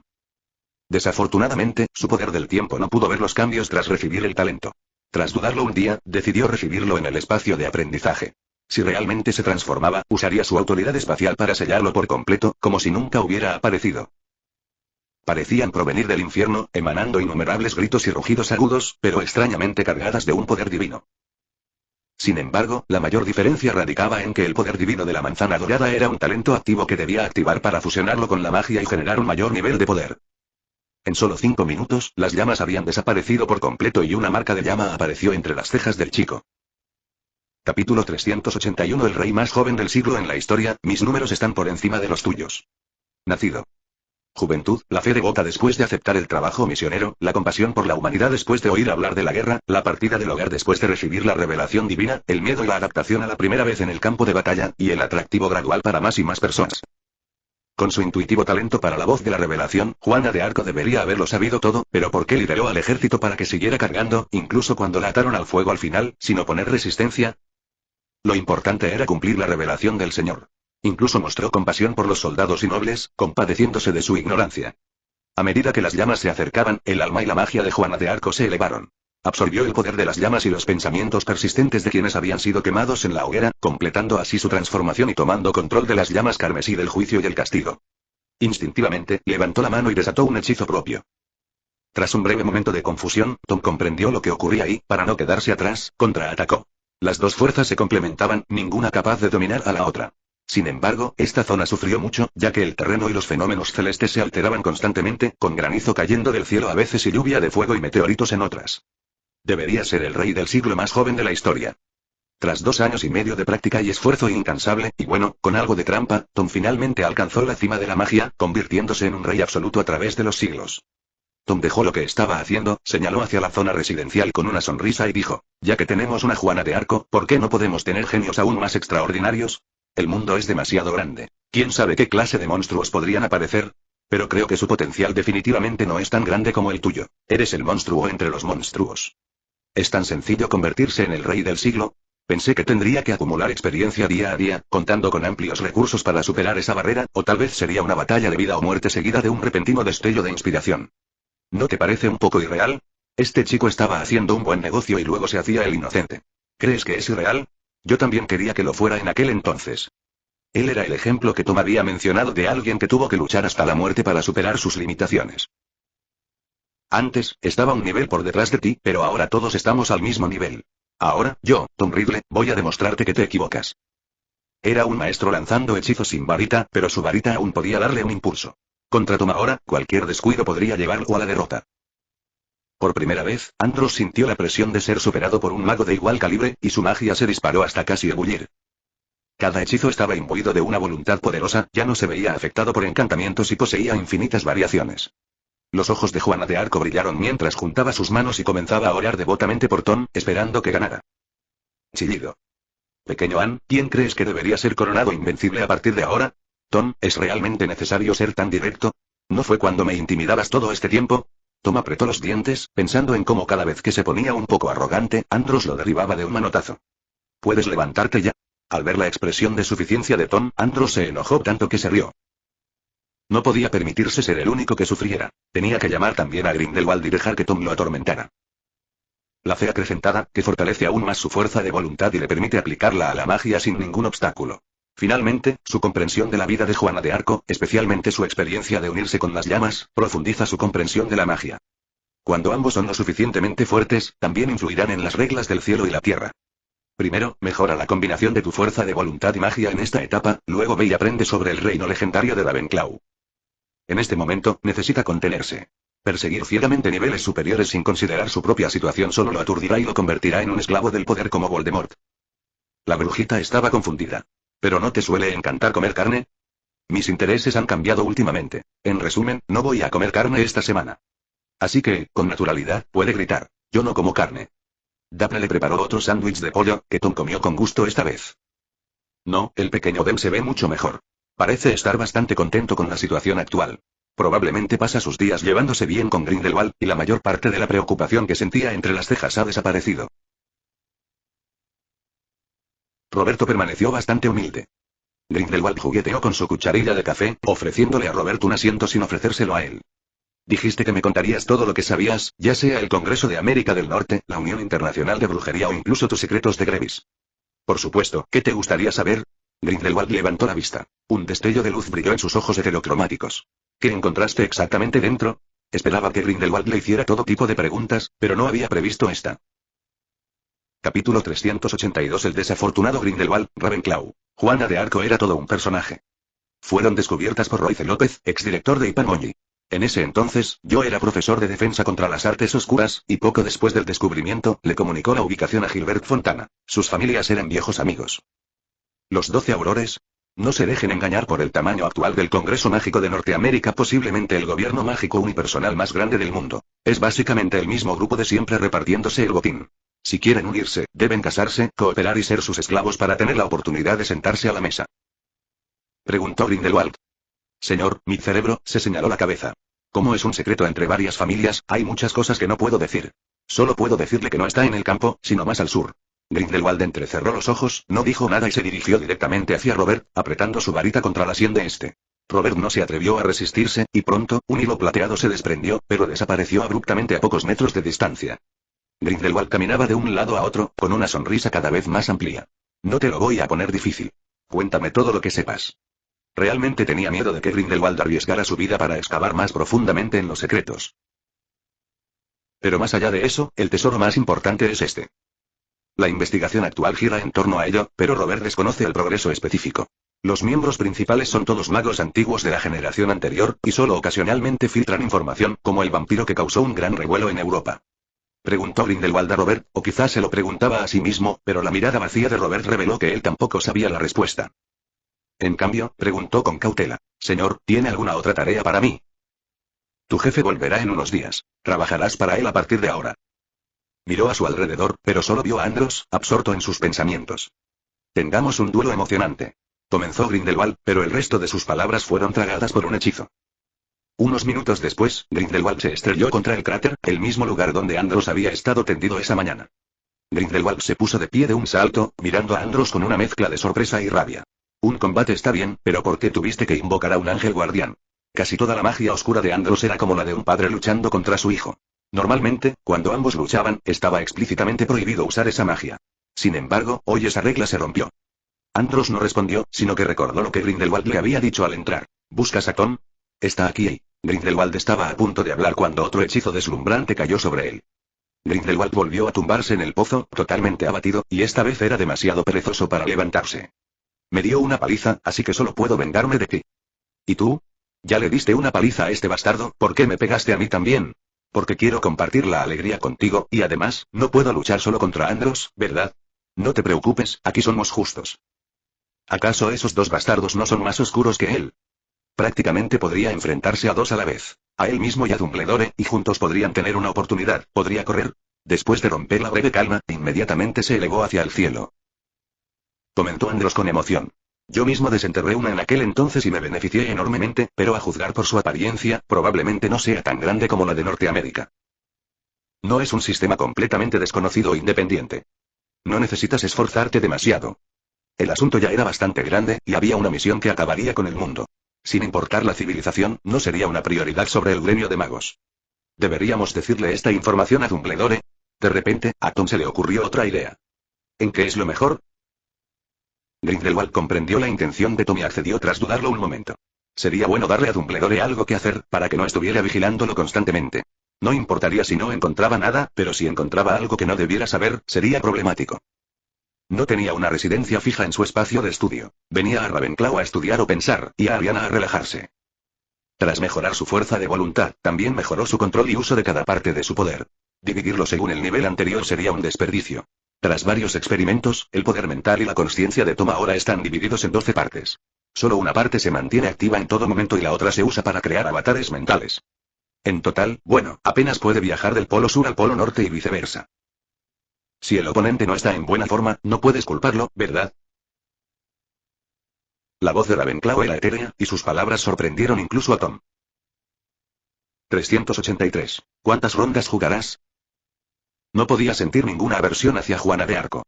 Desafortunadamente, su poder del tiempo no pudo ver los cambios tras recibir el talento. Tras dudarlo un día, decidió recibirlo en el espacio de aprendizaje. Si realmente se transformaba, usaría su autoridad espacial para sellarlo por completo, como si nunca hubiera aparecido. Parecían provenir del infierno, emanando innumerables gritos y rugidos agudos, pero extrañamente cargadas de un poder divino. Sin embargo, la mayor diferencia radicaba en que el poder divino de la manzana dorada era un talento activo que debía activar para fusionarlo con la magia y generar un mayor nivel de poder. En solo 5 minutos, las llamas habían desaparecido por completo y una marca de llama apareció entre las cejas del chico. Capítulo 381. El rey más joven del siglo en la historia, mis números están por encima de los tuyos. Nacido. Juventud, la fe devota después de aceptar el trabajo misionero, la compasión por la humanidad después de oír hablar de la guerra, la partida del hogar después de recibir la revelación divina, el miedo y la adaptación a la primera vez en el campo de batalla, y el atractivo gradual para más y más personas. Con su intuitivo talento para la voz de la revelación, Juana de Arco debería haberlo sabido todo, pero ¿por qué lideró al ejército para que siguiera cargando, incluso cuando la ataron al fuego al final, sin oponer resistencia? Lo importante era cumplir la revelación del Señor. Incluso mostró compasión por los soldados y nobles, compadeciéndose de su ignorancia. A medida que las llamas se acercaban, el alma y la magia de Juana de Arco se elevaron. Absorbió el poder de las llamas y los pensamientos persistentes de quienes habían sido quemados en la hoguera, completando así su transformación y tomando control de las llamas carmesí del juicio y el castigo. Instintivamente, levantó la mano y desató un hechizo propio. Tras un breve momento de confusión, Tom comprendió lo que ocurría y, para no quedarse atrás, contraatacó. Las dos fuerzas se complementaban, ninguna capaz de dominar a la otra. Sin embargo, esta zona sufrió mucho, ya que el terreno y los fenómenos celestes se alteraban constantemente, con granizo cayendo del cielo a veces y lluvia de fuego y meteoritos en otras. Debería ser el rey del siglo más joven de la historia. Tras 2 años y medio de práctica y esfuerzo incansable, y bueno, con algo de trampa, Tom finalmente alcanzó la cima de la magia, convirtiéndose en un rey absoluto a través de los siglos. Tom dejó lo que estaba haciendo, señaló hacia la zona residencial con una sonrisa y dijo, ya que tenemos una Juana de Arco, ¿por qué no podemos tener genios aún más extraordinarios? El mundo es demasiado grande. ¿Quién sabe qué clase de monstruos podrían aparecer? Pero creo que su potencial definitivamente no es tan grande como el tuyo. Eres el monstruo entre los monstruos. ¿Es tan sencillo convertirse en el rey del siglo? Pensé que tendría que acumular experiencia día a día, contando con amplios recursos para superar esa barrera, o tal vez sería una batalla de vida o muerte seguida de un repentino destello de inspiración. ¿No te parece un poco irreal? Este chico estaba haciendo un buen negocio y luego se hacía el inocente. ¿Crees que es irreal? Yo también quería que lo fuera en aquel entonces. Él era el ejemplo que Tom había mencionado de alguien que tuvo que luchar hasta la muerte para superar sus limitaciones. Antes, estaba un nivel por detrás de ti, pero ahora todos estamos al mismo nivel. Ahora, yo, Tom Riddle, voy a demostrarte que te equivocas. Era un maestro lanzando hechizos sin varita, pero su varita aún podía darle un impulso. Contra Tom ahora, cualquier descuido podría llevarlo a la derrota. Por primera vez, Andros sintió la presión de ser superado por un mago de igual calibre, y su magia se disparó hasta casi ebullir. Cada hechizo estaba imbuido de una voluntad poderosa, ya no se veía afectado por encantamientos y poseía infinitas variaciones. Los ojos de Juana de Arco brillaron mientras juntaba sus manos y comenzaba a orar devotamente por Tom, esperando que ganara. Chillido. Pequeño Ann, ¿quién crees que debería ser coronado invencible a partir de ahora? Tom, ¿es realmente necesario ser tan directo? ¿No fue cuando me intimidabas todo este tiempo? Tom apretó los dientes, pensando en cómo cada vez que se ponía un poco arrogante, Andros lo derribaba de un manotazo. ¿Puedes levantarte ya? Al ver la expresión de suficiencia de Tom, Andros se enojó tanto que se rió. No podía permitirse ser el único que sufriera. Tenía que llamar también a Grindelwald y dejar que Tom lo atormentara. La fe acrecentada, que fortalece aún más su fuerza de voluntad y le permite aplicarla a la magia sin ningún obstáculo. Finalmente, su comprensión de la vida de Juana de Arco, especialmente su experiencia de unirse con las llamas, profundiza su comprensión de la magia. Cuando ambos son lo suficientemente fuertes, también influirán en las reglas del cielo y la tierra. Primero, mejora la combinación de tu fuerza de voluntad y magia en esta etapa, luego ve y aprende sobre el reino legendario de Ravenclaw. En este momento, necesita contenerse. Perseguir ciegamente niveles superiores sin considerar su propia situación solo lo aturdirá y lo convertirá en un esclavo del poder como Voldemort. La brujita estaba confundida. ¿Pero no te suele encantar comer carne? Mis intereses han cambiado últimamente. En resumen, no voy a comer carne esta semana. Así que, con naturalidad, puede gritar. Yo no como carne. Daphne le preparó otro sándwich de pollo, que Tom comió con gusto esta vez. No, el pequeño Ben se ve mucho mejor. Parece estar bastante contento con la situación actual. Probablemente pasa sus días llevándose bien con Grindelwald, y la mayor parte de la preocupación que sentía entre las cejas ha desaparecido. Roberto permaneció bastante humilde. Grindelwald jugueteó con su cucharilla de café, ofreciéndole a Robert un asiento sin ofrecérselo a él. Dijiste que me contarías todo lo que sabías, ya sea el Congreso de América del Norte, la Unión Internacional de Brujería o incluso tus secretos de Grevis. Por supuesto, ¿qué te gustaría saber? Grindelwald levantó la vista. Un destello de luz brilló en sus ojos heterocromáticos. ¿Qué encontraste exactamente dentro? Esperaba que Grindelwald le hiciera todo tipo de preguntas, pero no había previsto esta. Capítulo 382. El desafortunado Grindelwald, Ravenclaw. Juana de Arco era todo un personaje. Fueron descubiertas por Royce López, exdirector de Ipanmoyi. En ese entonces, yo era profesor de defensa contra las artes oscuras, y poco después del descubrimiento, le comunicó la ubicación a Gilbert Fontana. Sus familias eran viejos amigos. ¿Los 12 aurores? No se dejen engañar por el tamaño actual del Congreso Mágico de Norteamérica, posiblemente el gobierno mágico unipersonal más grande del mundo. Es básicamente el mismo grupo de siempre repartiéndose el botín. Si quieren unirse, deben casarse, cooperar y ser sus esclavos para tener la oportunidad de sentarse a la mesa. Preguntó Grindelwald. Señor, mi cerebro, se señaló la cabeza. Como es un secreto entre varias familias, hay muchas cosas que no puedo decir. Solo puedo decirle que no está en el campo, sino más al sur. Grindelwald entrecerró los ojos, no dijo nada y se dirigió directamente hacia Robert, apretando su varita contra la sien de este. Robert no se atrevió a resistirse, y pronto, un hilo plateado se desprendió, pero desapareció abruptamente a pocos metros de distancia. Grindelwald caminaba de un lado a otro, con una sonrisa cada vez más amplia. No te lo voy a poner difícil. Cuéntame todo lo que sepas. Realmente tenía miedo de que Grindelwald arriesgara su vida para excavar más profundamente en los secretos. Pero más allá de eso, el tesoro más importante es este. La investigación actual gira en torno a ello, pero Robert desconoce el progreso específico. Los miembros principales son todos magos antiguos de la generación anterior, y solo ocasionalmente filtran información, como el vampiro que causó un gran revuelo en Europa. Preguntó Grindelwald a Robert, o quizás se lo preguntaba a sí mismo, pero la mirada vacía de Robert reveló que él tampoco sabía la respuesta. En cambio, preguntó con cautela. Señor, ¿tiene alguna otra tarea para mí? Tu jefe volverá en unos días. Trabajarás para él a partir de ahora. Miró a su alrededor, pero solo vio a Andros, absorto en sus pensamientos. Tengamos un duelo emocionante. Comenzó Grindelwald, pero el resto de sus palabras fueron tragadas por un hechizo. Unos minutos después, Grindelwald se estrelló contra el cráter, el mismo lugar donde Andros había estado tendido esa mañana. Grindelwald se puso de pie de un salto, mirando a Andros con una mezcla de sorpresa y rabia. Un combate está bien, pero ¿por qué tuviste que invocar a un ángel guardián? Casi toda la magia oscura de Andros era como la de un padre luchando contra su hijo. Normalmente, cuando ambos luchaban, estaba explícitamente prohibido usar esa magia. Sin embargo, hoy esa regla se rompió. Andros no respondió, sino que recordó lo que Grindelwald le había dicho al entrar. ¿Buscas a Tom? Está aquí. Grindelwald estaba a punto de hablar cuando otro hechizo deslumbrante cayó sobre él. Grindelwald volvió a tumbarse en el pozo, totalmente abatido, y esta vez era demasiado perezoso para levantarse. Me dio una paliza, así que solo puedo vengarme de ti. ¿Y tú? Ya le diste una paliza a este bastardo, ¿por qué me pegaste a mí también? Porque quiero compartir la alegría contigo, y además, no puedo luchar solo contra Andros, ¿verdad? No te preocupes, aquí somos justos. ¿Acaso esos dos bastardos no son más oscuros que él? Prácticamente podría enfrentarse a dos a la vez. A él mismo y a Dumbledore, y juntos podrían tener una oportunidad, podría correr. Después de romper la breve calma, inmediatamente se elevó hacia el cielo. Comentó Andros con emoción. Yo mismo desenterré una en aquel entonces y me beneficié enormemente, pero a juzgar por su apariencia, probablemente no sea tan grande como la de Norteamérica. No es un sistema completamente desconocido o independiente. No necesitas esforzarte demasiado. El asunto ya era bastante grande, y había una misión que acabaría con el mundo. Sin importar la civilización, no sería una prioridad sobre el gremio de magos. ¿Deberíamos decirle esta información a Dumbledore? De repente, a Tom se le ocurrió otra idea. ¿En qué es lo mejor? Grindelwald comprendió la intención de Tom y accedió tras dudarlo un momento. Sería bueno darle a Dumbledore algo que hacer, para que no estuviera vigilándolo constantemente. No importaría si no encontraba nada, pero si encontraba algo que no debiera saber, sería problemático. No tenía una residencia fija en su espacio de estudio. Venía a Ravenclaw a estudiar o pensar, y a Ariana a relajarse. Tras mejorar su fuerza de voluntad, también mejoró su control y uso de cada parte de su poder. Dividirlo según el nivel anterior sería un desperdicio. Tras varios experimentos, el poder mental y la consciencia de Tom ahora están divididos en 12 partes. Solo una parte se mantiene activa en todo momento y la otra se usa para crear avatares mentales. En total, bueno, apenas puede viajar del polo sur al polo norte y viceversa. Si el oponente no está en buena forma, no puedes culparlo, ¿verdad? La voz de Ravenclaw era etérea, y sus palabras sorprendieron incluso a Tom. 383. ¿Cuántas rondas jugarás? No podía sentir ninguna aversión hacia Juana de Arco.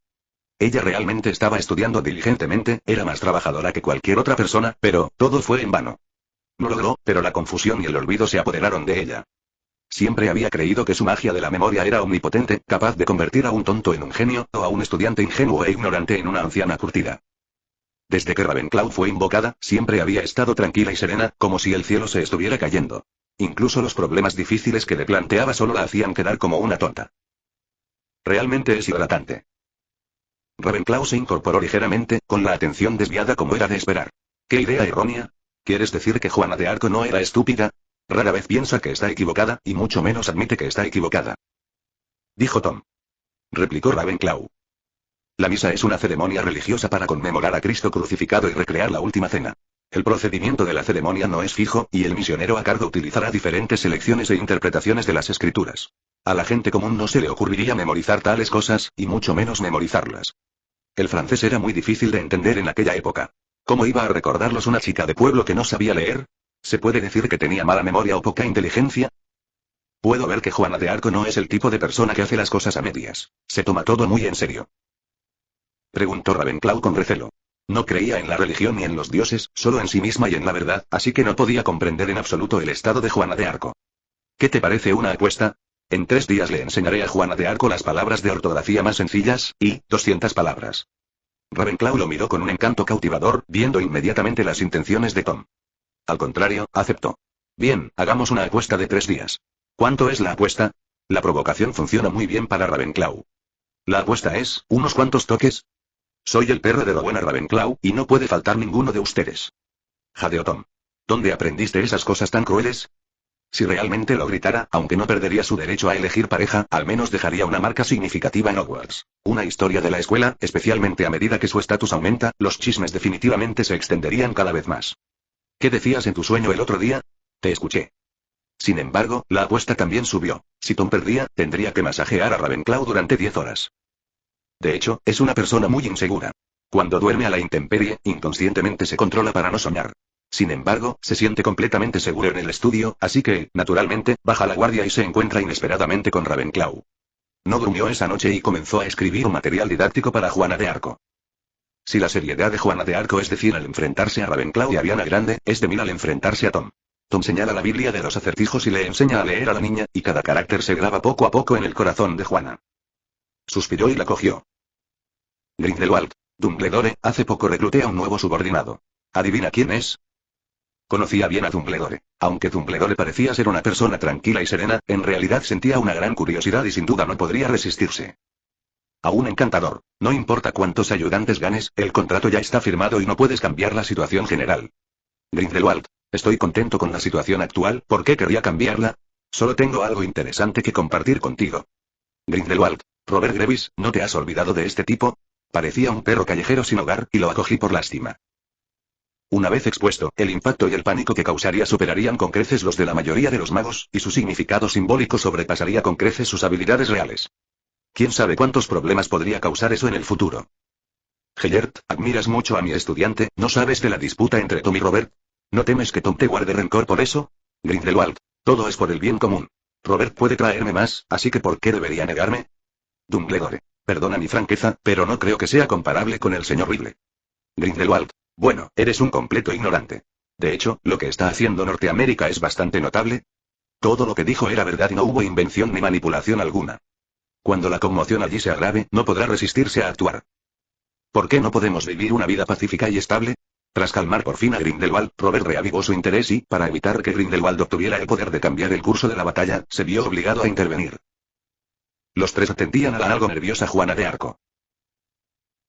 Ella realmente estaba estudiando diligentemente, era más trabajadora que cualquier otra persona, pero todo fue en vano. Lo logró, pero la confusión y el olvido se apoderaron de ella. Siempre había creído que su magia de la memoria era omnipotente, capaz de convertir a un tonto en un genio, o a un estudiante ingenuo e ignorante en una anciana curtida. Desde que Ravenclaw fue invocada, siempre había estado tranquila y serena, como si el cielo se estuviera cayendo. Incluso los problemas difíciles que le planteaba solo la hacían quedar como una tonta. Realmente es hidratante. Ravenclaw se incorporó ligeramente, con la atención desviada como era de esperar. ¿Qué idea errónea? ¿Quieres decir que Juana de Arco no era estúpida? Rara vez piensa que está equivocada, y mucho menos admite que está equivocada. Dijo Tom. Replicó Ravenclaw. La misa es una ceremonia religiosa para conmemorar a Cristo crucificado y recrear la última cena. El procedimiento de la ceremonia no es fijo, y el misionero a cargo utilizará diferentes selecciones e interpretaciones de las escrituras. A la gente común no se le ocurriría memorizar tales cosas, y mucho menos memorizarlas. El francés era muy difícil de entender en aquella época. ¿Cómo iba a recordarlos una chica de pueblo que no sabía leer? ¿Se puede decir que tenía mala memoria o poca inteligencia? Puedo ver que Juana de Arco no es el tipo de persona que hace las cosas a medias. Se toma todo muy en serio. Preguntó Ravenclaw con recelo. No creía en la religión ni en los dioses, solo en sí misma y en la verdad, así que no podía comprender en absoluto el estado de Juana de Arco. ¿Qué te parece una apuesta? En 3 días le enseñaré a Juana de Arco las palabras de ortografía más sencillas, y 200 palabras. Ravenclaw lo miró con un encanto cautivador, viendo inmediatamente las intenciones de Tom. Al contrario, aceptó. Bien, hagamos una apuesta de 3 días. ¿Cuánto es la apuesta? La provocación funciona muy bien para Ravenclaw. La apuesta es, ¿unos cuantos toques? Soy el perro de Rowena Ravenclaw, y no puede faltar ninguno de ustedes. Jadeó Tom. ¿Dónde aprendiste esas cosas tan crueles? Si realmente lo gritara, aunque no perdería su derecho a elegir pareja, al menos dejaría una marca significativa en Hogwarts. Una historia de la escuela, especialmente a medida que su estatus aumenta, los chismes definitivamente se extenderían cada vez más. ¿Qué decías en tu sueño el otro día? Te escuché. Sin embargo, la apuesta también subió. Si Tom perdía, tendría que masajear a Ravenclaw durante 10 horas. De hecho, es una persona muy insegura. Cuando duerme a la intemperie, inconscientemente se controla para no soñar. Sin embargo, se siente completamente seguro en el estudio, así que, naturalmente, baja la guardia y se encuentra inesperadamente con Ravenclaw. No durmió esa noche y comenzó a escribir un material didáctico para Juana de Arco. Si la seriedad de Juana de Arco es decir al enfrentarse a Ravenclaw y Ariana Grande, es de 1000 al enfrentarse a Tom. Tom señala la Biblia de los acertijos y le enseña a leer a la niña, y cada carácter se graba poco a poco en el corazón de Juana. Suspiró y la cogió. Grindelwald. Dumbledore, hace poco recluté a un nuevo subordinado. ¿Adivina quién es? Conocía bien a Dumbledore. Aunque Dumbledore parecía ser una persona tranquila y serena, en realidad sentía una gran curiosidad y sin duda no podría resistirse. A un encantador. No importa cuántos ayudantes ganes, el contrato ya está firmado y no puedes cambiar la situación general. Grindelwald. Estoy contento con la situación actual, ¿por qué querría cambiarla? Solo tengo algo interesante que compartir contigo. Grindelwald. Robert Graves, ¿no te has olvidado de este tipo? Parecía un perro callejero sin hogar, y lo acogí por lástima. Una vez expuesto, el impacto y el pánico que causaría superarían con creces los de la mayoría de los magos, y su significado simbólico sobrepasaría con creces sus habilidades reales. ¿Quién sabe cuántos problemas podría causar eso en el futuro? Gellert, admiras mucho a mi estudiante, ¿no sabes de la disputa entre Tom y Robert? ¿No temes que Tom te guarde rencor por eso? Grindelwald. Todo es por el bien común. Robert puede traerme más, así que ¿por qué debería negarme? Dumbledore. Perdona mi franqueza, pero no creo que sea comparable con el señor Riddle. Grindelwald. Bueno, eres un completo ignorante. De hecho, lo que está haciendo Norteamérica es bastante notable. Todo lo que dijo era verdad y no hubo invención ni manipulación alguna. Cuando la conmoción allí se agrave, no podrá resistirse a actuar. ¿Por qué no podemos vivir una vida pacífica y estable? Tras calmar por fin a Grindelwald, Robert reavivó su interés y, para evitar que Grindelwald obtuviera el poder de cambiar el curso de la batalla, se vio obligado a intervenir. Los tres atendían a la algo nerviosa Juana de Arco.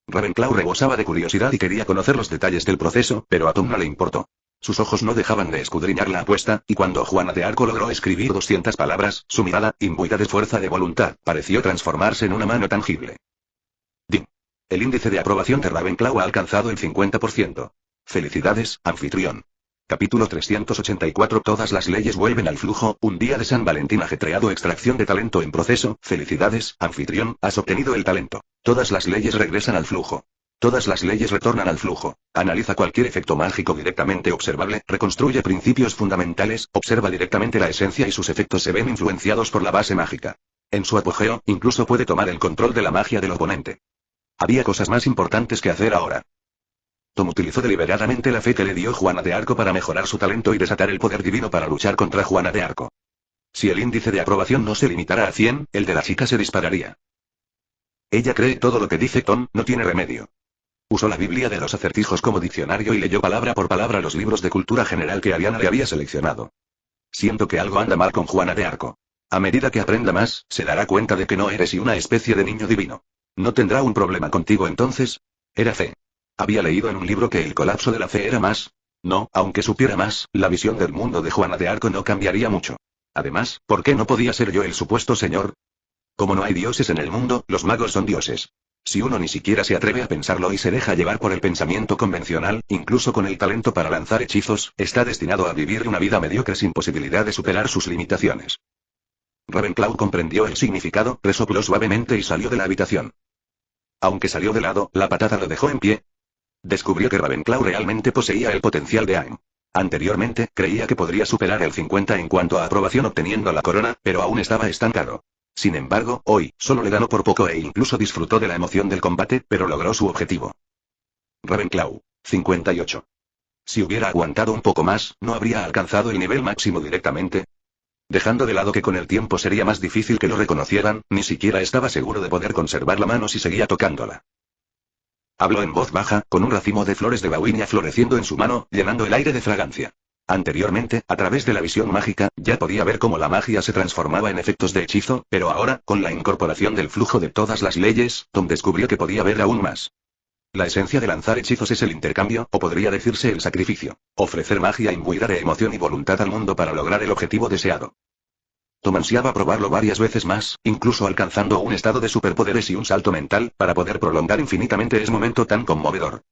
Ravenclaw rebosaba de curiosidad y quería conocer los detalles del proceso, pero a Tom no le importó. Sus ojos no dejaban de escudriñar la apuesta, y cuando Juana de Arco logró escribir 200 palabras, su mirada, imbuida de fuerza de voluntad, pareció transformarse en una mano tangible. Dim. El índice de aprobación de Ravenclaw ha alcanzado el 50%. Felicidades, anfitrión. Capítulo 384. Todas las leyes vuelven al flujo. Un día de San Valentín ajetreado. Extracción de talento en proceso. Felicidades, anfitrión, has obtenido el talento. Todas las leyes regresan al flujo. Todas las leyes retornan al flujo. Analiza cualquier efecto mágico directamente observable. Reconstruye principios fundamentales. Observa directamente la esencia y sus efectos se ven influenciados por la base mágica. En su apogeo, incluso puede tomar el control de la magia del oponente. Había cosas más importantes que hacer ahora. Tom utilizó deliberadamente la fe que le dio Juana de Arco para mejorar su talento y desatar el poder divino para luchar contra Juana de Arco. Si el índice de aprobación no se limitara a 100, el de la chica se dispararía. Ella cree todo lo que dice Tom, no tiene remedio. Usó la Biblia de los acertijos como diccionario y leyó palabra por palabra los libros de cultura general que Ariana le había seleccionado. Siento que algo anda mal con Juana de Arco. A medida que aprenda más, se dará cuenta de que no eres y una especie de niño divino. ¿No tendrá un problema contigo entonces? Era fe. Había leído en un libro que el colapso de la fe era más. No, aunque supiera más, la visión del mundo de Juana de Arco no cambiaría mucho. Además, ¿por qué no podía ser yo el supuesto señor? Como no hay dioses en el mundo, los magos son dioses. Si uno ni siquiera se atreve a pensarlo y se deja llevar por el pensamiento convencional, incluso con el talento para lanzar hechizos, está destinado a vivir una vida mediocre sin posibilidad de superar sus limitaciones. Ravenclaw comprendió el significado, resopló suavemente y salió de la habitación. Aunque salió de lado, la patada lo dejó en pie. Descubrió que Ravenclaw realmente poseía el potencial de Aang. Anteriormente, creía que podría superar el 50 en cuanto a aprobación obteniendo la corona, pero aún estaba estancado. Sin embargo, hoy, solo le ganó por poco e incluso disfrutó de la emoción del combate, pero logró su objetivo. Ravenclaw. 58. Si hubiera aguantado un poco más, ¿no habría alcanzado el nivel máximo directamente? Dejando de lado que con el tiempo sería más difícil que lo reconocieran, ni siquiera estaba seguro de poder conservar la mano si seguía tocándola. Habló en voz baja, con un racimo de flores de bauhinia floreciendo en su mano, llenando el aire de fragancia. Anteriormente, a través de la visión mágica, ya podía ver cómo la magia se transformaba en efectos de hechizo, pero ahora, con la incorporación del flujo de todas las leyes, Tom descubrió que podía ver aún más. La esencia de lanzar hechizos es el intercambio, o podría decirse el sacrificio. Ofrecer magia imbuida de emoción y voluntad al mundo para lograr el objetivo deseado. Tom ansiaba probarlo varias veces más, incluso alcanzando un estado de superpoderes y un salto mental, para poder prolongar infinitamente ese momento tan conmovedor.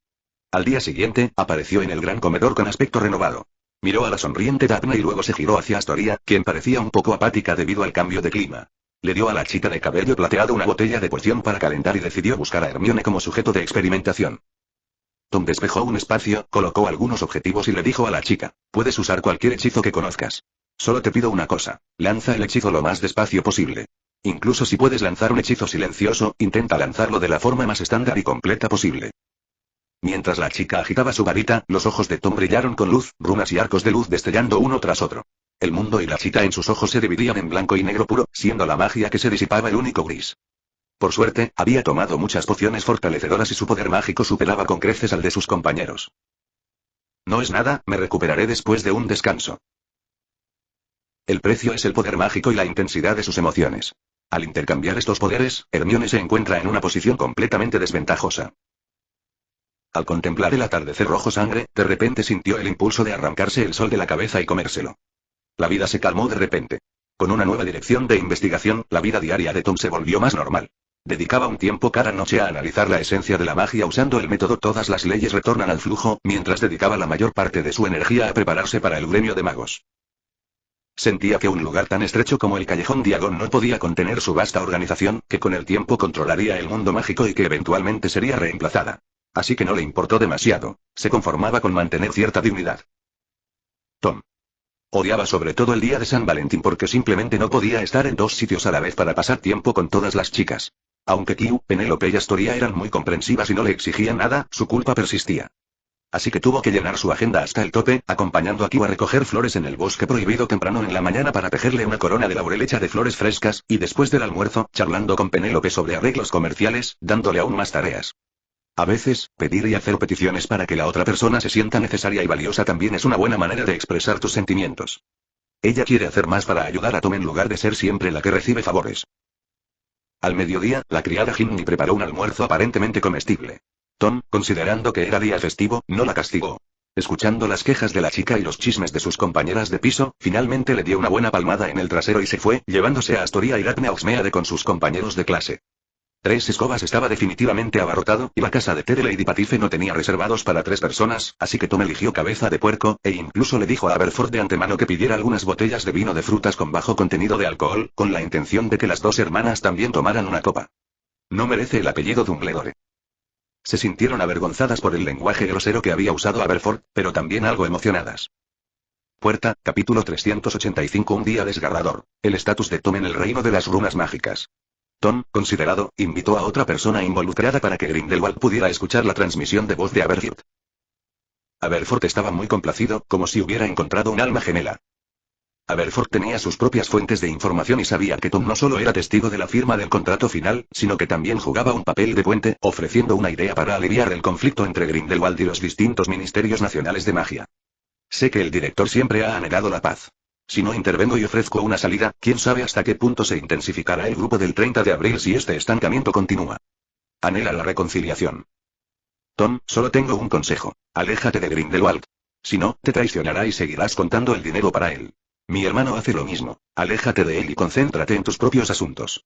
Al día siguiente, apareció en el gran comedor con aspecto renovado. Miró a la sonriente Daphne y luego se giró hacia Astoria, quien parecía un poco apática debido al cambio de clima. Le dio a la chica de cabello plateado una botella de poción para calentar y decidió buscar a Hermione como sujeto de experimentación. Tom despejó un espacio, colocó algunos objetivos y le dijo a la chica: puedes usar cualquier hechizo que conozcas. Solo te pido una cosa, lanza el hechizo lo más despacio posible. Incluso si puedes lanzar un hechizo silencioso, intenta lanzarlo de la forma más estándar y completa posible. Mientras la chica agitaba su varita, los ojos de Tom brillaron con luz, runas y arcos de luz destellando uno tras otro. El mundo y la chica en sus ojos se dividían en blanco y negro puro, siendo la magia que se disipaba el único gris. Por suerte, había tomado muchas pociones fortalecedoras y su poder mágico superaba con creces al de sus compañeros. No es nada, me recuperaré después de un descanso. El precio es el poder mágico y la intensidad de sus emociones. Al intercambiar estos poderes, Hermione se encuentra en una posición completamente desventajosa. Al contemplar el atardecer rojo sangre, de repente sintió el impulso de arrancarse el sol de la cabeza y comérselo. La vida se calmó de repente. Con una nueva dirección de investigación, la vida diaria de Tom se volvió más normal. Dedicaba un tiempo cada noche a analizar la esencia de la magia usando el método Todas las leyes retornan al flujo, mientras dedicaba la mayor parte de su energía a prepararse para el gremio de magos. Sentía que un lugar tan estrecho como el Callejón Diagon no podía contener su vasta organización, que con el tiempo controlaría el mundo mágico y que eventualmente sería reemplazada. Así que no le importó demasiado, se conformaba con mantener cierta dignidad. Tom odiaba sobre todo el día de San Valentín porque simplemente no podía estar en dos sitios a la vez para pasar tiempo con todas las chicas. Aunque Q, Penélope y Astoria eran muy comprensivas y no le exigían nada, su culpa persistía. Así que tuvo que llenar su agenda hasta el tope, acompañando a Q a recoger flores en el bosque prohibido temprano en la mañana para tejerle una corona de laurel hecha de flores frescas, y después del almuerzo, charlando con Penélope sobre arreglos comerciales, dándole aún más tareas. A veces, pedir y hacer peticiones para que la otra persona se sienta necesaria y valiosa también es una buena manera de expresar tus sentimientos. Ella quiere hacer más para ayudar a Tom en lugar de ser siempre la que recibe favores. Al mediodía, la criada Ginny preparó un almuerzo aparentemente comestible. Tom, considerando que era día festivo, no la castigó. Escuchando las quejas de la chica y los chismes de sus compañeras de piso, finalmente le dio una buena palmada en el trasero y se fue, llevándose a Astoria y Daphne a Oxmeade con sus compañeros de clase. Tres Escobas estaba definitivamente abarrotado, y la casa de Ted y Lady Patife no tenía reservados para 3 personas, así que Tom eligió Cabeza de Puerco, e incluso le dijo a Aberforth de antemano que pidiera algunas botellas de vino de frutas con bajo contenido de alcohol, con la intención de que las 2 hermanas también tomaran una copa. No merece el apellido Dumbledore. Se sintieron avergonzadas por el lenguaje grosero que había usado Aberforth, pero también algo emocionadas. Puerta, capítulo 385. Un día desgarrador. El estatus de Tom en el reino de las runas mágicas. Tom, considerado, invitó a otra persona involucrada para que Grindelwald pudiera escuchar la transmisión de voz de Aberforth. Aberforth estaba muy complacido, como si hubiera encontrado un alma gemela. Aberforth tenía sus propias fuentes de información y sabía que Tom no solo era testigo de la firma del contrato final, sino que también jugaba un papel de puente, ofreciendo una idea para aliviar el conflicto entre Grindelwald y los distintos ministerios nacionales de magia. Sé que el director siempre ha anhelado la paz. Si no intervengo y ofrezco una salida, quién sabe hasta qué punto se intensificará el grupo del 30 de abril si este estancamiento continúa. Anhela la reconciliación. Tom, solo tengo un consejo. Aléjate de Grindelwald. Si no, te traicionará y seguirás contando el dinero para él. Mi hermano hace lo mismo. Aléjate de él y concéntrate en tus propios asuntos.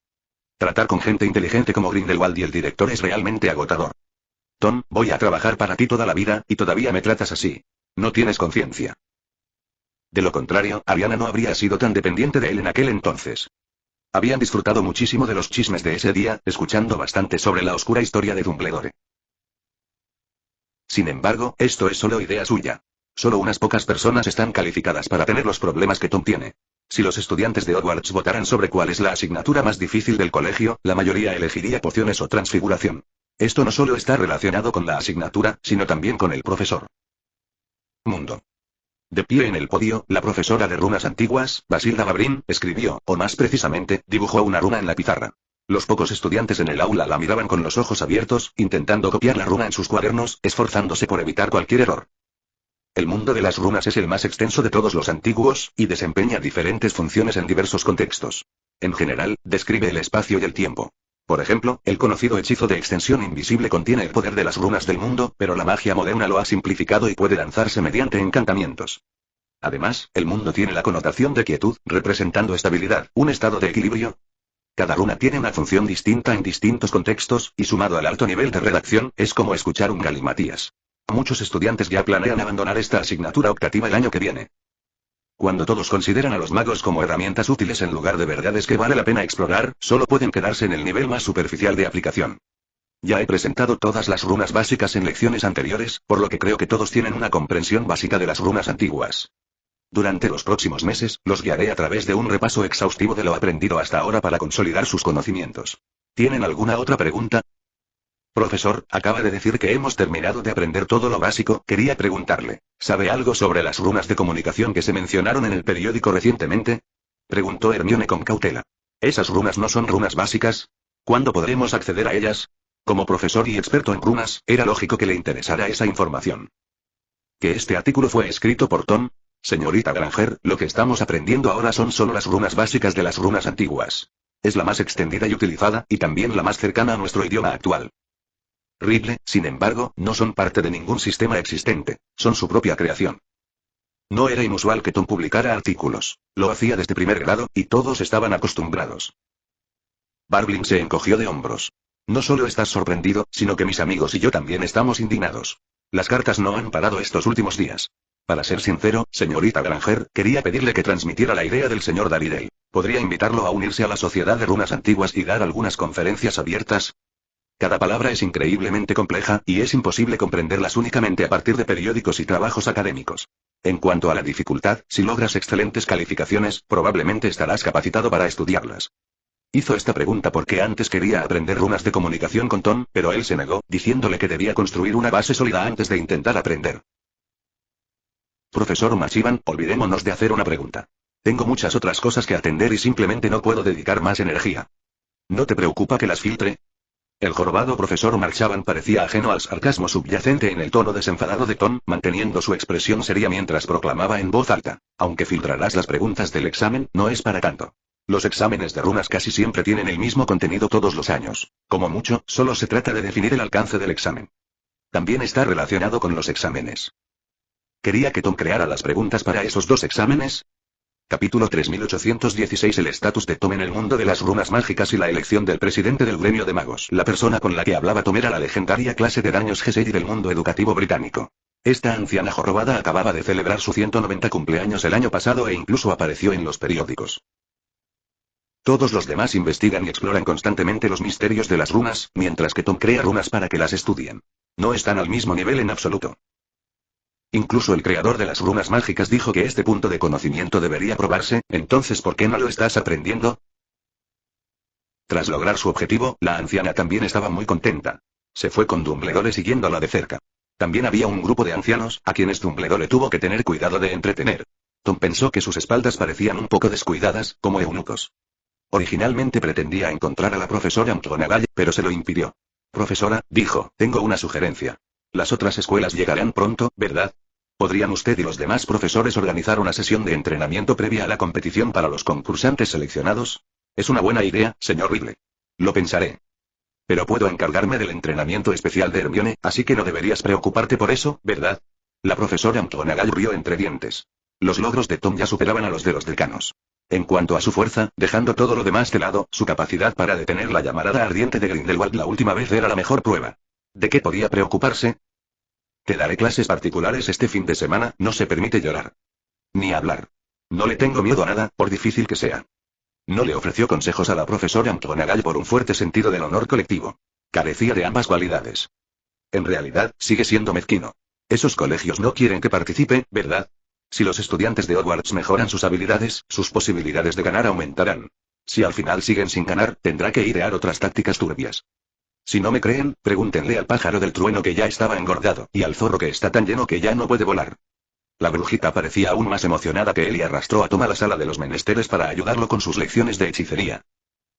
Tratar con gente inteligente como Grindelwald y el director es realmente agotador. Tom, voy a trabajar para ti toda la vida, y todavía me tratas así. No tienes conciencia. De lo contrario, Ariana no habría sido tan dependiente de él en aquel entonces. Habían disfrutado muchísimo de los chismes de ese día, escuchando bastante sobre la oscura historia de Dumbledore. Sin embargo, esto es solo idea suya. Solo unas pocas personas están calificadas para tener los problemas que Tom tiene. Si los estudiantes de Hogwarts votaran sobre cuál es la asignatura más difícil del colegio, la mayoría elegiría pociones o transfiguración. Esto no solo está relacionado con la asignatura, sino también con el profesor. Mundo. De pie en el podio, la profesora de runas antiguas, Basilda Babrin, escribió, o más precisamente, dibujó una runa en la pizarra. Los pocos estudiantes en el aula la miraban con los ojos abiertos, intentando copiar la runa en sus cuadernos, esforzándose por evitar cualquier error. El mundo de las runas es el más extenso de todos los antiguos, y desempeña diferentes funciones en diversos contextos. En general, describe el espacio y el tiempo. Por ejemplo, el conocido hechizo de extensión invisible contiene el poder de las runas del mundo, pero la magia moderna lo ha simplificado y puede lanzarse mediante encantamientos. Además, el mundo tiene la connotación de quietud, representando estabilidad, un estado de equilibrio. Cada runa tiene una función distinta en distintos contextos, y sumado al alto nivel de redacción, es como escuchar un galimatías. Muchos estudiantes ya planean abandonar esta asignatura optativa el año que viene. Cuando todos consideran a los magos como herramientas útiles en lugar de verdades que vale la pena explorar, solo pueden quedarse en el nivel más superficial de aplicación. Ya he presentado todas las runas básicas en lecciones anteriores, por lo que creo que todos tienen una comprensión básica de las runas antiguas. Durante los próximos meses, los guiaré a través de un repaso exhaustivo de lo aprendido hasta ahora para consolidar sus conocimientos. ¿Tienen alguna otra pregunta? Profesor, acaba de decir que hemos terminado de aprender todo lo básico, quería preguntarle, ¿sabe algo sobre las runas de comunicación que se mencionaron en el periódico recientemente? Preguntó Hermione con cautela. ¿Esas runas no son runas básicas? ¿Cuándo podremos acceder a ellas? Como profesor y experto en runas, era lógico que le interesara esa información. ¿Que este artículo fue escrito por Tom? Señorita Granger, lo que estamos aprendiendo ahora son solo las runas básicas de las runas antiguas. Es la más extendida y utilizada, y también la más cercana a nuestro idioma actual. Ridley, sin embargo, no son parte de ningún sistema existente, son su propia creación. No era inusual que Tom publicara artículos. Lo hacía desde primer grado, y todos estaban acostumbrados. Barbling se encogió de hombros. No solo estás sorprendido, sino que mis amigos y yo también estamos indignados. Las cartas no han parado estos últimos días. Para ser sincero, señorita Granger, quería pedirle que transmitiera la idea del señor Dalrymple. ¿Podría invitarlo a unirse a la Sociedad de Runas Antiguas y dar algunas conferencias abiertas? Cada palabra es increíblemente compleja, y es imposible comprenderlas únicamente a partir de periódicos y trabajos académicos. En cuanto a la dificultad, si logras excelentes calificaciones, probablemente estarás capacitado para estudiarlas. Hizo esta pregunta porque antes quería aprender runas de comunicación con Tom, pero él se negó, diciéndole que debía construir una base sólida antes de intentar aprender. Profesor Machivan, olvidémonos de hacer una pregunta. Tengo muchas otras cosas que atender y simplemente no puedo dedicar más energía. ¿No te preocupa que las filtre? El jorobado profesor Marchaban parecía ajeno al sarcasmo subyacente en el tono desenfadado de Tom, manteniendo su expresión seria mientras proclamaba en voz alta. Aunque filtrarás las preguntas del examen, no es para tanto. Los exámenes de runas casi siempre tienen el mismo contenido todos los años. Como mucho, solo se trata de definir el alcance del examen. También está relacionado con los exámenes. ¿Quería que Tom creara las preguntas para esos dos exámenes? Capítulo 3816. El estatus de Tom en el mundo de las runas mágicas y la elección del presidente del gremio de magos. La persona con la que hablaba Tom era la legendaria clase de daños Gesseid del mundo educativo británico. Esta anciana jorobada acababa de celebrar su 190 cumpleaños el año pasado e incluso apareció en los periódicos. Todos los demás investigan y exploran constantemente los misterios de las runas, mientras que Tom crea runas para que las estudien. No están al mismo nivel en absoluto. Incluso el creador de las runas mágicas dijo que este punto de conocimiento debería probarse, entonces ¿por qué no lo estás aprendiendo? Tras lograr su objetivo, la anciana también estaba muy contenta. Se fue con Dumbledore siguiéndola de cerca. También había un grupo de ancianos, a quienes Dumbledore tuvo que tener cuidado de entretener. Tom pensó que sus espaldas parecían un poco descuidadas, como eunucos. Originalmente pretendía encontrar a la profesora McGonagall, pero se lo impidió. Profesora, dijo, tengo una sugerencia. Las otras escuelas llegarán pronto, ¿verdad? ¿Podrían usted y los demás profesores organizar una sesión de entrenamiento previa a la competición para los concursantes seleccionados? Es una buena idea, señor Ridley. Lo pensaré. Pero puedo encargarme del entrenamiento especial de Hermione, así que no deberías preocuparte por eso, ¿verdad? La profesora McGonagall rió entre dientes. Los logros de Tom ya superaban a los de los decanos. En cuanto a su fuerza, dejando todo lo demás de lado, su capacidad para detener la llamarada ardiente de Grindelwald la última vez era la mejor prueba. ¿De qué podía preocuparse? Te daré clases particulares este fin de semana, no se permite llorar. Ni hablar. No le tengo miedo a nada, por difícil que sea. No le ofreció consejos a la profesora McGonagall por un fuerte sentido del honor colectivo. Carecía de ambas cualidades. En realidad, sigue siendo mezquino. Esos colegios no quieren que participe, ¿verdad? Si los estudiantes de Hogwarts mejoran sus habilidades, sus posibilidades de ganar aumentarán. Si al final siguen sin ganar, tendrá que idear otras tácticas turbias. Si no me creen, pregúntenle al pájaro del trueno que ya estaba engordado, y al zorro que está tan lleno que ya no puede volar. La brujita parecía aún más emocionada que él y arrastró a Tom a la sala de los menesteres para ayudarlo con sus lecciones de hechicería.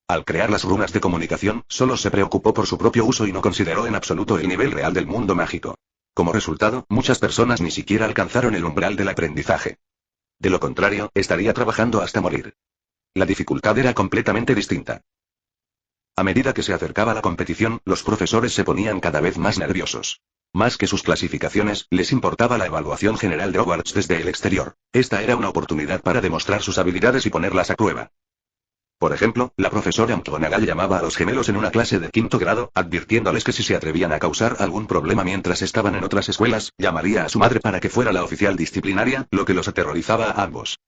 Al crear las runas de comunicación, solo se preocupó por su propio uso y no consideró en absoluto el nivel real del mundo mágico. Como resultado, muchas personas ni siquiera alcanzaron el umbral del aprendizaje. De lo contrario, estaría trabajando hasta morir. La dificultad era completamente distinta. A medida que se acercaba la competición, los profesores se ponían cada vez más nerviosos. Más que sus clasificaciones, les importaba la evaluación general de Hogwarts desde el exterior. Esta era una oportunidad para demostrar sus habilidades y ponerlas a prueba. Por ejemplo, la profesora McGonagall llamaba a los gemelos en una clase de quinto grado, advirtiéndoles que si se atrevían a causar algún problema mientras estaban en otras escuelas, llamaría a su madre para que fuera la oficial disciplinaria, lo que los aterrorizaba a ambos.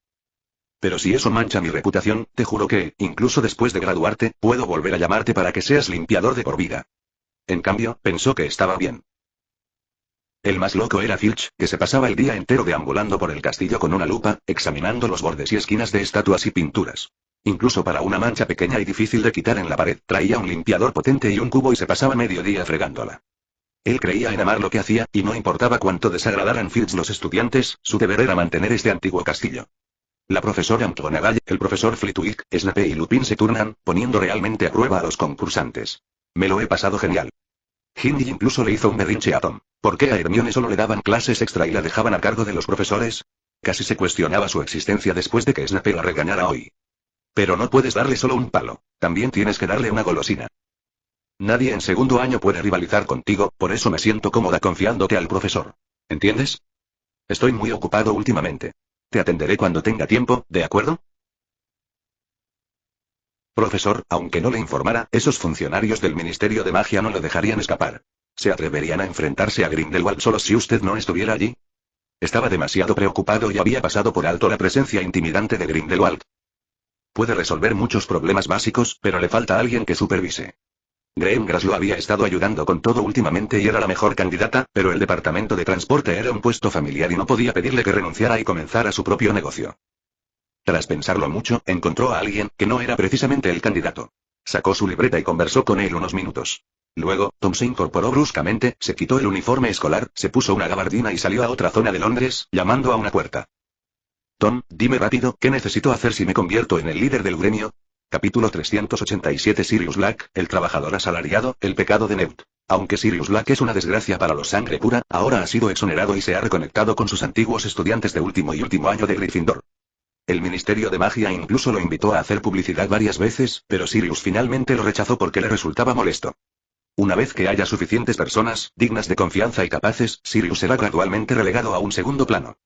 Pero si eso mancha mi reputación, te juro que, incluso después de graduarte, puedo volver a llamarte para que seas limpiador de por vida. En cambio, pensó que estaba bien. El más loco era Filch, que se pasaba el día entero deambulando por el castillo con una lupa, examinando los bordes y esquinas de estatuas y pinturas. Incluso para una mancha pequeña y difícil de quitar en la pared, traía un limpiador potente y un cubo y se pasaba medio día fregándola. Él creía en amar lo que hacía, y no importaba cuánto desagradaran Filch los estudiantes, su deber era mantener este antiguo castillo. La profesora McGonagall, el profesor Flitwick, Snape y Lupin se turnan, poniendo realmente a prueba a los concursantes. Me lo he pasado genial. Ginny incluso le hizo un berrinche a Tom. ¿Por qué a Hermione solo le daban clases extra y la dejaban a cargo de los profesores? Casi se cuestionaba su existencia después de que Snape la regañara hoy. Pero no puedes darle solo un palo, también tienes que darle una golosina. Nadie en segundo año puede rivalizar contigo, por eso me siento cómoda confiándote al profesor. ¿Entiendes? Estoy muy ocupado últimamente. Te atenderé cuando tenga tiempo, ¿de acuerdo? Profesor, aunque no le informara, esos funcionarios del Ministerio de Magia no lo dejarían escapar. ¿Se atreverían a enfrentarse a Grindelwald solo si usted no estuviera allí? Estaba demasiado preocupado y había pasado por alto la presencia intimidante de Grindelwald. Puede resolver muchos problemas básicos, pero le falta alguien que supervise. Graham lo había estado ayudando con todo últimamente y era la mejor candidata, pero el departamento de transporte era un puesto familiar y no podía pedirle que renunciara y comenzara su propio negocio. Tras pensarlo mucho, encontró a alguien, que no era precisamente el candidato. Sacó su libreta y conversó con él unos minutos. Luego, Tom se incorporó bruscamente, se quitó el uniforme escolar, se puso una gabardina y salió a otra zona de Londres, llamando a una puerta. Tom, dime rápido, ¿qué necesito hacer si me convierto en el líder del gremio? Capítulo 387 Sirius Black, el trabajador asalariado, el pecado de Newt. Aunque Sirius Black es una desgracia para los sangre pura, ahora ha sido exonerado y se ha reconectado con sus antiguos estudiantes de último año de Gryffindor. El Ministerio de Magia incluso lo invitó a hacer publicidad varias veces, pero Sirius finalmente lo rechazó porque le resultaba molesto. Una vez que haya suficientes personas, dignas de confianza y capaces, Sirius será gradualmente relegado a un segundo plano.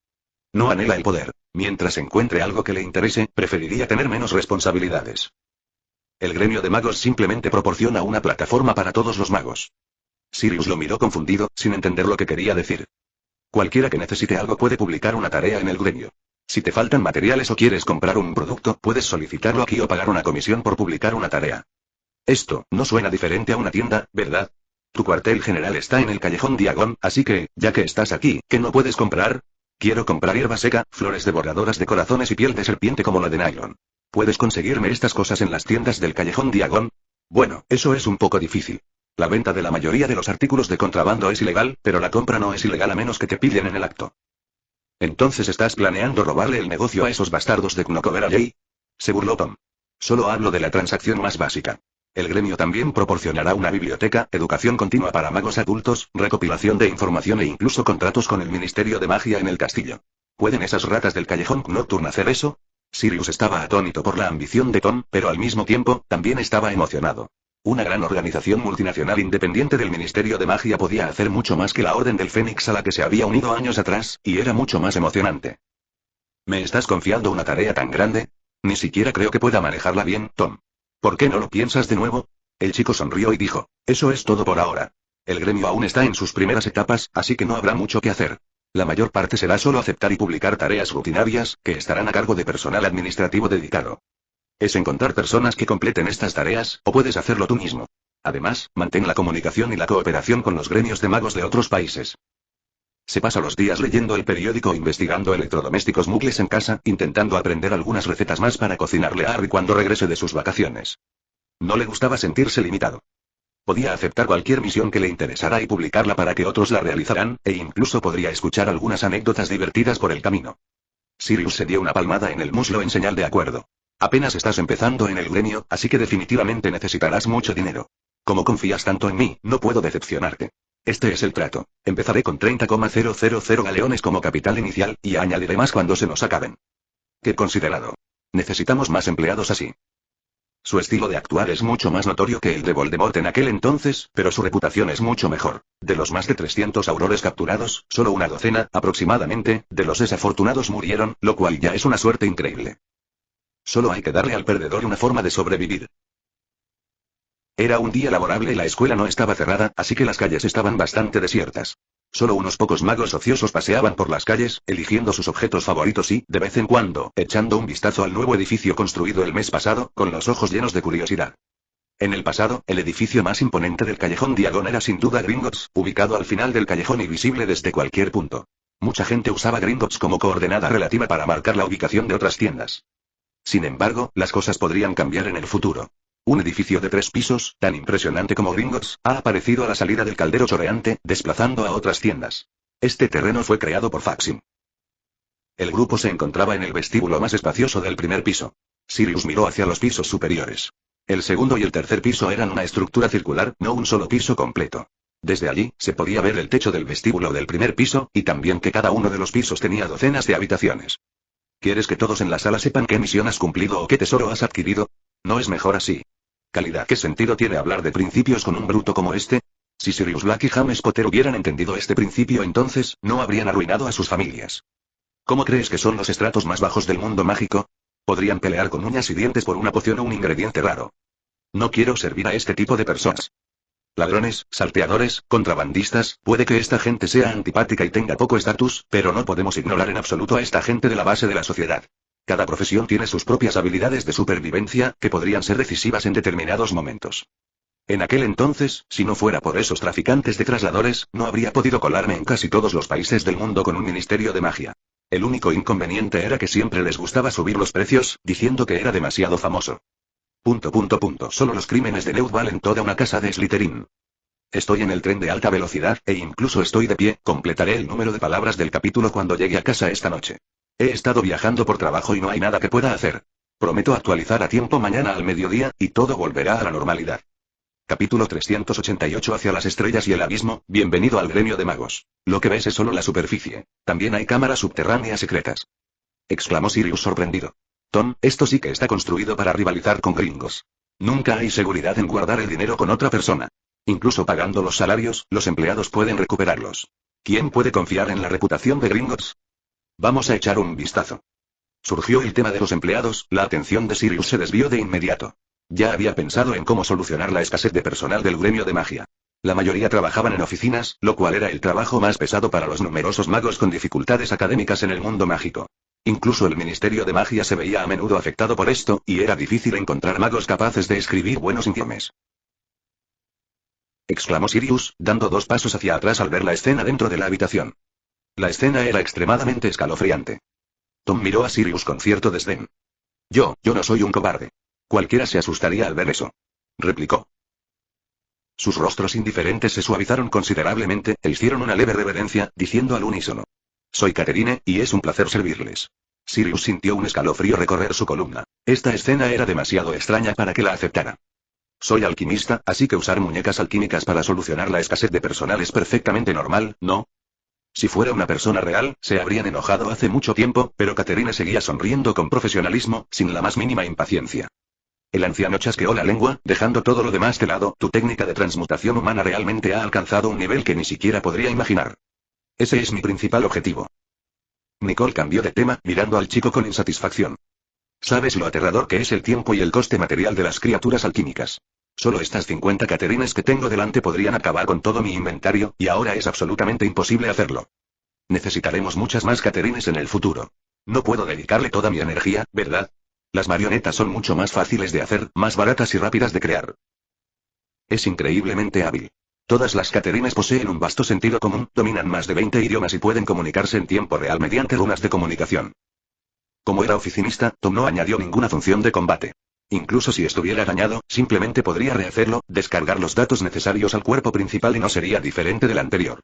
No anhela el poder. Mientras encuentre algo que le interese, preferiría tener menos responsabilidades. El gremio de magos simplemente proporciona una plataforma para todos los magos. Sirius lo miró confundido, sin entender lo que quería decir. Cualquiera que necesite algo puede publicar una tarea en el gremio. Si te faltan materiales o quieres comprar un producto, puedes solicitarlo aquí o pagar una comisión por publicar una tarea. Esto no suena diferente a una tienda, ¿verdad? Tu cuartel general está en el callejón Diagon, así que, ya que estás aquí, ¿qué no puedes comprar? Quiero comprar hierba seca, flores devoradoras de corazones y piel de serpiente como la de nylon. ¿Puedes conseguirme estas cosas en las tiendas del callejón Diagon? Bueno, eso es un poco difícil. La venta de la mayoría de los artículos de contrabando es ilegal, pero la compra no es ilegal a menos que te pillen en el acto. ¿Entonces estás planeando robarle el negocio a esos bastardos de Knockveralley? Se burló Tom. Solo hablo de la transacción más básica. El gremio también proporcionará una biblioteca, educación continua para magos adultos, recopilación de información e incluso contratos con el Ministerio de Magia en el castillo. ¿Pueden esas ratas del callejón Nocturne hacer eso? Sirius estaba atónito por la ambición de Tom, pero al mismo tiempo, también estaba emocionado. Una gran organización multinacional independiente del Ministerio de Magia podía hacer mucho más que la Orden del Fénix a la que se había unido años atrás, y era mucho más emocionante. ¿Me estás confiando una tarea tan grande? Ni siquiera creo que pueda manejarla bien, Tom. ¿Por qué no lo piensas de nuevo? El chico sonrió y dijo, eso es todo por ahora. El gremio aún está en sus primeras etapas, así que no habrá mucho que hacer. La mayor parte será solo aceptar y publicar tareas rutinarias, que estarán a cargo de personal administrativo dedicado. Es encontrar personas que completen estas tareas, o puedes hacerlo tú mismo. Además, mantén la comunicación y la cooperación con los gremios de magos de otros países. Se pasa los días leyendo el periódico o investigando electrodomésticos muggles en casa, intentando aprender algunas recetas más para cocinarle a Harry cuando regrese de sus vacaciones. No le gustaba sentirse limitado. Podía aceptar cualquier misión que le interesara y publicarla para que otros la realizaran, e incluso podría escuchar algunas anécdotas divertidas por el camino. Sirius se dio una palmada en el muslo en señal de acuerdo. Apenas estás empezando en el gremio, así que definitivamente necesitarás mucho dinero. Como confías tanto en mí, no puedo decepcionarte. Este es el trato. Empezaré con 30,000 galeones como capital inicial, y añadiré más cuando se nos acaben. Qué considerado. Necesitamos más empleados así. Su estilo de actuar es mucho más notorio que el de Voldemort en aquel entonces, pero su reputación es mucho mejor. De los más de 300 aurores capturados, solo una docena, aproximadamente, de los desafortunados murieron, lo cual ya es una suerte increíble. Solo hay que darle al perdedor una forma de sobrevivir. Era un día laborable y la escuela no estaba cerrada, así que las calles estaban bastante desiertas. Solo unos pocos magos ociosos paseaban por las calles, eligiendo sus objetos favoritos y, de vez en cuando, echando un vistazo al nuevo edificio construido el mes pasado, con los ojos llenos de curiosidad. En el pasado, el edificio más imponente del callejón Diagon era sin duda Gringotts, ubicado al final del callejón y visible desde cualquier punto. Mucha gente usaba Gringotts como coordenada relativa para marcar la ubicación de otras tiendas. Sin embargo, las cosas podrían cambiar en el futuro. Un edificio de 3 pisos, tan impresionante como Gringotts, ha aparecido a la salida del caldero chorreante, desplazando a otras tiendas. Este terreno fue creado por Faxim. El grupo se encontraba en el vestíbulo más espacioso del primer piso. Sirius miró hacia los pisos superiores. El segundo y el tercer piso eran una estructura circular, no un solo piso completo. Desde allí, se podía ver el techo del vestíbulo del primer piso, y también que cada uno de los pisos tenía docenas de habitaciones. ¿Quieres que todos en la sala sepan qué misión has cumplido o qué tesoro has adquirido? ¿No es mejor así? Calidad. ¿Qué sentido tiene hablar de principios con un bruto como este? Si Sirius Black y James Potter hubieran entendido este principio, entonces, no habrían arruinado a sus familias. ¿Cómo crees que son los estratos más bajos del mundo mágico? Podrían pelear con uñas y dientes por una poción o un ingrediente raro. No quiero servir a este tipo de personas. Ladrones, salteadores, contrabandistas, puede que esta gente sea antipática y tenga poco estatus, pero no podemos ignorar en absoluto a esta gente de la base de la sociedad. Cada profesión tiene sus propias habilidades de supervivencia, que podrían ser decisivas en determinados momentos. En aquel entonces, si no fuera por esos traficantes de trasladores, no habría podido colarme en casi todos los países del mundo con un ministerio de magia. El único inconveniente era que siempre les gustaba subir los precios, diciendo que era demasiado famoso. Solo los crímenes de Newt valen toda una casa de Slytherin. Estoy en el tren de alta velocidad, e incluso estoy de pie, completaré el número de palabras del capítulo cuando llegue a casa esta noche. He estado viajando por trabajo y no hay nada que pueda hacer. Prometo actualizar a tiempo mañana al mediodía, y todo volverá a la normalidad. Capítulo 388 Hacia las estrellas y el abismo, bienvenido al gremio de magos. Lo que ves es solo la superficie. También hay cámaras subterráneas secretas. Exclamó Sirius sorprendido. Tom, esto sí que está construido para rivalizar con Gringos. Nunca hay seguridad en guardar el dinero con otra persona. Incluso pagando los salarios, los empleados pueden recuperarlos. ¿Quién puede confiar en la reputación de Gringotts? Vamos a echar un vistazo. Surgió el tema de los empleados, la atención de Sirius se desvió de inmediato. Ya había pensado en cómo solucionar la escasez de personal del gremio de magia. La mayoría trabajaban en oficinas, lo cual era el trabajo más pesado para los numerosos magos con dificultades académicas en el mundo mágico. Incluso el Ministerio de Magia se veía a menudo afectado por esto, y era difícil encontrar magos capaces de escribir buenos informes. Exclamó Sirius, dando 2 pasos hacia atrás al ver la escena dentro de la habitación. La escena era extremadamente escalofriante. Tom miró a Sirius con cierto desdén. Yo no soy un cobarde. Cualquiera se asustaría al ver eso. Replicó. Sus rostros indiferentes se suavizaron considerablemente, e hicieron una leve reverencia, diciendo al unísono. Soy Catherine, y es un placer servirles. Sirius sintió un escalofrío recorrer su columna. Esta escena era demasiado extraña para que la aceptara. Soy alquimista, así que usar muñecas alquímicas para solucionar la escasez de personal es perfectamente normal, ¿no? Si fuera una persona real, se habrían enojado hace mucho tiempo, pero Catherine seguía sonriendo con profesionalismo, sin la más mínima impaciencia. El anciano chasqueó la lengua, dejando todo lo demás de lado. Tu técnica de transmutación humana realmente ha alcanzado un nivel que ni siquiera podría imaginar. Ese es mi principal objetivo. Nicole cambió de tema, mirando al chico con insatisfacción. ¿Sabes lo aterrador que es el tiempo y el coste material de las criaturas alquímicas? Solo estas 50 Catherines que tengo delante podrían acabar con todo mi inventario, y ahora es absolutamente imposible hacerlo. Necesitaremos muchas más Catherines en el futuro. No puedo dedicarle toda mi energía, ¿verdad? Las marionetas son mucho más fáciles de hacer, más baratas y rápidas de crear. Es increíblemente hábil. Todas las Catherines poseen un vasto sentido común, dominan más de 20 idiomas y pueden comunicarse en tiempo real mediante runas de comunicación. Como era oficinista, Tom no añadió ninguna función de combate. Incluso si estuviera dañado, simplemente podría rehacerlo, descargar los datos necesarios al cuerpo principal y no sería diferente del anterior.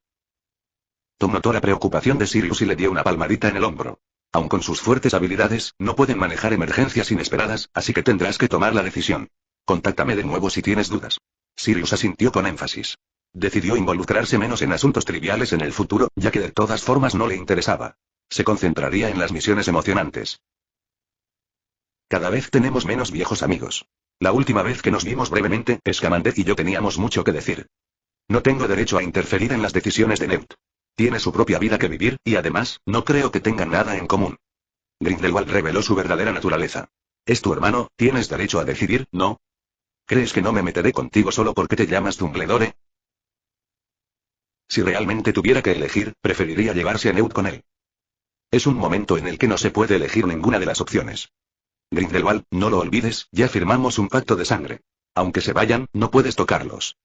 Tom notó la preocupación de Sirius y le dio una palmadita en el hombro. Aun con sus fuertes habilidades, no pueden manejar emergencias inesperadas, así que tendrás que tomar la decisión. Contáctame de nuevo si tienes dudas. Sirius asintió con énfasis. Decidió involucrarse menos en asuntos triviales en el futuro, ya que de todas formas no le interesaba. Se concentraría en las misiones emocionantes. Cada vez tenemos menos viejos amigos. La última vez que nos vimos brevemente, Scamander y yo teníamos mucho que decir. No tengo derecho a interferir en las decisiones de Newt. Tiene su propia vida que vivir, y además, no creo que tengan nada en común. Grindelwald reveló su verdadera naturaleza. Es tu hermano, tienes derecho a decidir, ¿no? ¿Crees que no me meteré contigo solo porque te llamas Dumbledore? Si realmente tuviera que elegir, preferiría llevarse a Newt con él. Es un momento en el que no se puede elegir ninguna de las opciones. Grindelwald, no lo olvides, ya firmamos un pacto de sangre. Aunque se vayan, no puedes tocarlos.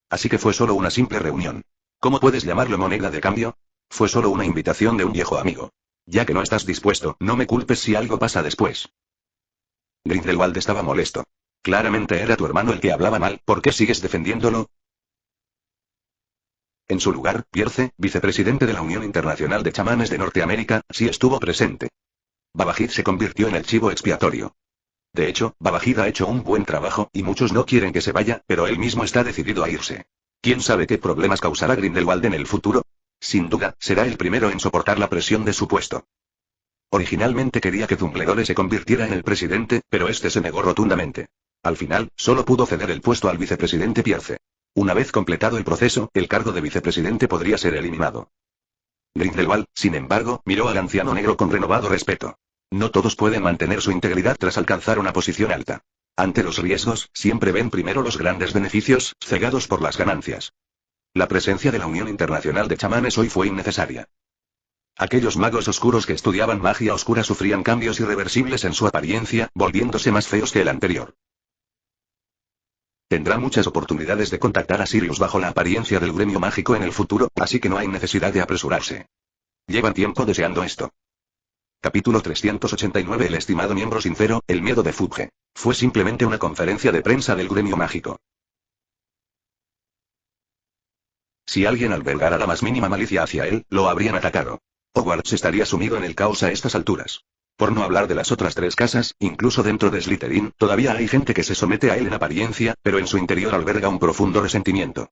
Así que fue solo una simple reunión. ¿Cómo puedes llamarlo moneda de cambio? Fue solo una invitación de un viejo amigo. Ya que no estás dispuesto, no me culpes si algo pasa después. Grindelwald estaba molesto. Claramente era tu hermano el que hablaba mal, ¿por qué sigues defendiéndolo? En su lugar, Pierce, vicepresidente de la Unión Internacional de Chamanes de Norteamérica, sí estuvo presente. Babajid se convirtió en el chivo expiatorio. De hecho, Babajid ha hecho un buen trabajo, y muchos no quieren que se vaya, pero él mismo está decidido a irse. ¿Quién sabe qué problemas causará Grindelwald en el futuro? Sin duda, será el primero en soportar la presión de su puesto. Originalmente quería que Dumbledore se convirtiera en el presidente, pero este se negó rotundamente. Al final, solo pudo ceder el puesto al vicepresidente Pierce. Una vez completado el proceso, el cargo de vicepresidente podría ser eliminado. Grindelwald, sin embargo, miró al anciano negro con renovado respeto. No todos pueden mantener su integridad tras alcanzar una posición alta. Ante los riesgos, siempre ven primero los grandes beneficios, cegados por las ganancias. La presencia de la Unión Internacional de Chamanes hoy fue innecesaria. Aquellos magos oscuros que estudiaban magia oscura sufrían cambios irreversibles en su apariencia, volviéndose más feos que el anterior. Tendrá muchas oportunidades de contactar a Sirius bajo la apariencia del gremio mágico en el futuro, así que no hay necesidad de apresurarse. Llevan tiempo deseando esto. Capítulo 389. El estimado miembro sincero, el miedo de Fudge. Fue simplemente una conferencia de prensa del gremio mágico. Si alguien albergara la más mínima malicia hacia él, lo habrían atacado. Hogwarts estaría sumido en el caos a estas alturas. Por no hablar de las otras 3 casas, incluso dentro de Slytherin, todavía hay gente que se somete a él en apariencia, pero en su interior alberga un profundo resentimiento.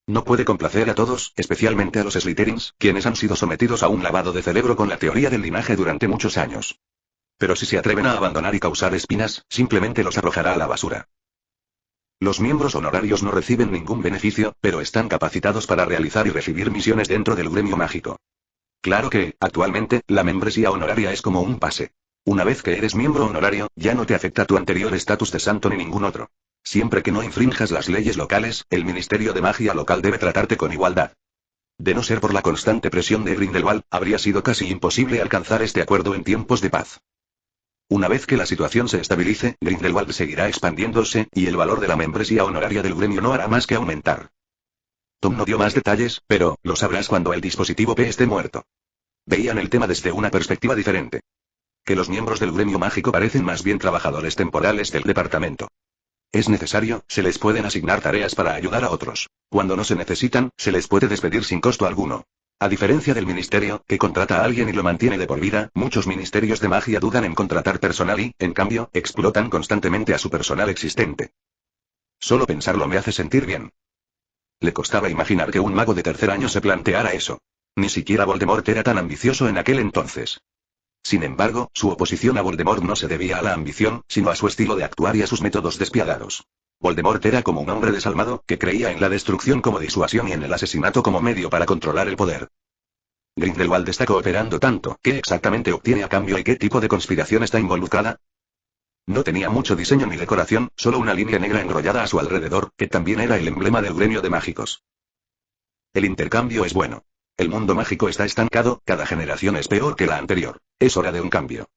No puede complacer a todos, especialmente a los Slytherins, quienes han sido sometidos a un lavado de cerebro con la teoría del linaje durante muchos años. Pero si se atreven a abandonar y causar espinas, simplemente los arrojará a la basura. Los miembros honorarios no reciben ningún beneficio, pero están capacitados para realizar y recibir misiones dentro del gremio mágico. Claro que, actualmente, la membresía honoraria es como un pase. Una vez que eres miembro honorario, ya no te afecta tu anterior estatus de santo ni ningún otro. Siempre que no infrinjas las leyes locales, el Ministerio de Magia local debe tratarte con igualdad. De no ser por la constante presión de Grindelwald, habría sido casi imposible alcanzar este acuerdo en tiempos de paz. Una vez que la situación se estabilice, Grindelwald seguirá expandiéndose, y el valor de la membresía honoraria del gremio no hará más que aumentar. Tom no dio más detalles, pero lo sabrás cuando el dispositivo P esté muerto. Veían el tema desde una perspectiva diferente. Que los miembros del gremio mágico parecen más bien trabajadores temporales del departamento. Es necesario, se les pueden asignar tareas para ayudar a otros. Cuando no se necesitan, se les puede despedir sin costo alguno. A diferencia del ministerio, que contrata a alguien y lo mantiene de por vida, muchos ministerios de magia dudan en contratar personal y, en cambio, explotan constantemente a su personal existente. Solo pensarlo me hace sentir bien. Le costaba imaginar que un mago de tercer año se planteara eso. Ni siquiera Voldemort era tan ambicioso en aquel entonces. Sin embargo, su oposición a Voldemort no se debía a la ambición, sino a su estilo de actuar y a sus métodos despiadados. Voldemort era como un hombre desalmado, que creía en la destrucción como disuasión y en el asesinato como medio para controlar el poder. Grindelwald está cooperando tanto, ¿qué exactamente obtiene a cambio y qué tipo de conspiración está involucrada? No tenía mucho diseño ni decoración, solo una línea negra enrollada a su alrededor, que también era el emblema del gremio de mágicos. El intercambio es bueno. El mundo mágico está estancado, cada generación es peor que la anterior. Es hora de un cambio.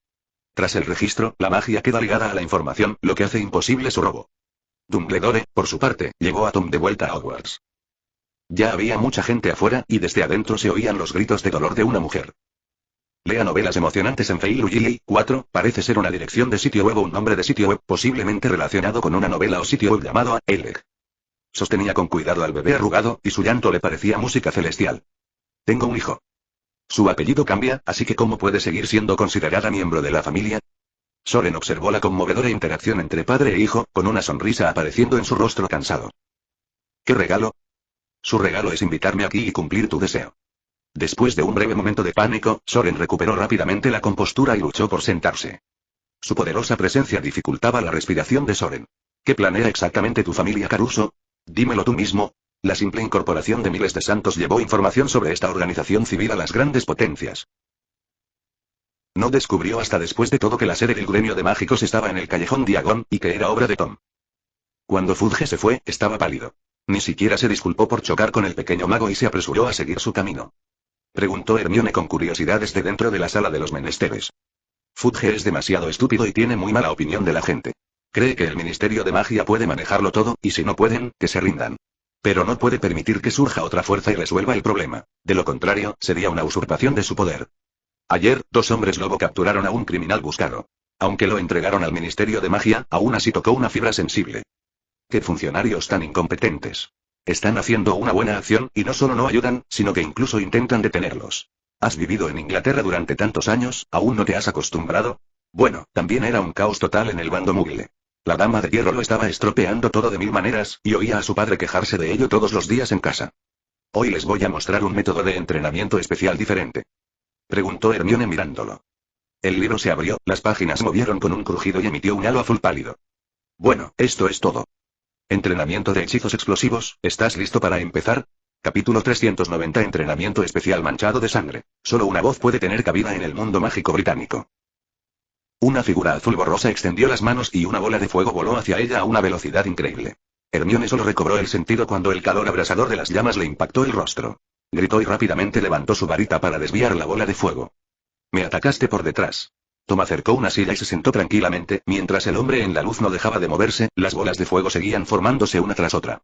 Tras el registro, la magia queda ligada a la información, lo que hace imposible su robo. Dumbledore, por su parte, llevó a Tom de vuelta a Hogwarts. Ya había mucha gente afuera, y desde adentro se oían los gritos de dolor de una mujer. Lea novelas emocionantes en Failugi 4, parece ser una dirección de sitio web o un nombre de sitio web, posiblemente relacionado con una novela o sitio web llamado Aeleg. Sostenía con cuidado al bebé arrugado, y su llanto le parecía música celestial. Tengo un hijo. Su apellido cambia, así que ¿cómo puede seguir siendo considerada miembro de la familia? Soren observó la conmovedora interacción entre padre e hijo, con una sonrisa apareciendo en su rostro cansado. ¿Qué regalo? Su regalo es invitarme aquí y cumplir tu deseo. Después de un breve momento de pánico, Soren recuperó rápidamente la compostura y luchó por sentarse. Su poderosa presencia dificultaba la respiración de Soren. ¿Qué planea exactamente tu familia, Caruso? Dímelo tú mismo. La simple incorporación de miles de santos llevó información sobre esta organización civil a las grandes potencias. No descubrió hasta después de todo que la sede del gremio de mágicos estaba en el callejón Diagon, y que era obra de Tom. Cuando Fudge se fue, estaba pálido. Ni siquiera se disculpó por chocar con el pequeño mago y se apresuró a seguir su camino. Preguntó Hermione con curiosidad desde dentro de la sala de los menesteres. Fudge es demasiado estúpido y tiene muy mala opinión de la gente. Cree que el Ministerio de Magia puede manejarlo todo, y si no pueden, que se rindan. Pero no puede permitir que surja otra fuerza y resuelva el problema. De lo contrario, sería una usurpación de su poder. Ayer, 2 hombres lobo capturaron a un criminal buscado. Aunque lo entregaron al Ministerio de Magia, aún así tocó una fibra sensible. ¡Qué funcionarios tan incompetentes! Están haciendo una buena acción, y no solo no ayudan, sino que incluso intentan detenerlos. ¿Has vivido en Inglaterra durante tantos años, aún no te has acostumbrado? Bueno, también era un caos total en el bando Muggle. La dama de hierro lo estaba estropeando todo de 1000 maneras, y oía a su padre quejarse de ello todos los días en casa. Hoy les voy a mostrar un método de entrenamiento especial diferente. Preguntó Hermione mirándolo. El libro se abrió, las páginas movieron con un crujido y emitió un halo azul pálido. Bueno, esto es todo. Entrenamiento de hechizos explosivos, ¿estás listo para empezar? Capítulo 390 Entrenamiento especial manchado de sangre. Solo una voz puede tener cabida en el mundo mágico británico. Una figura azul borrosa extendió las manos y una bola de fuego voló hacia ella a una velocidad increíble. Hermione solo recobró el sentido cuando el calor abrasador de las llamas le impactó el rostro. Gritó y rápidamente levantó su varita para desviar la bola de fuego. Me atacaste por detrás. Tom acercó una silla y se sentó tranquilamente, mientras el hombre en la luz no dejaba de moverse, las bolas de fuego seguían formándose una tras otra.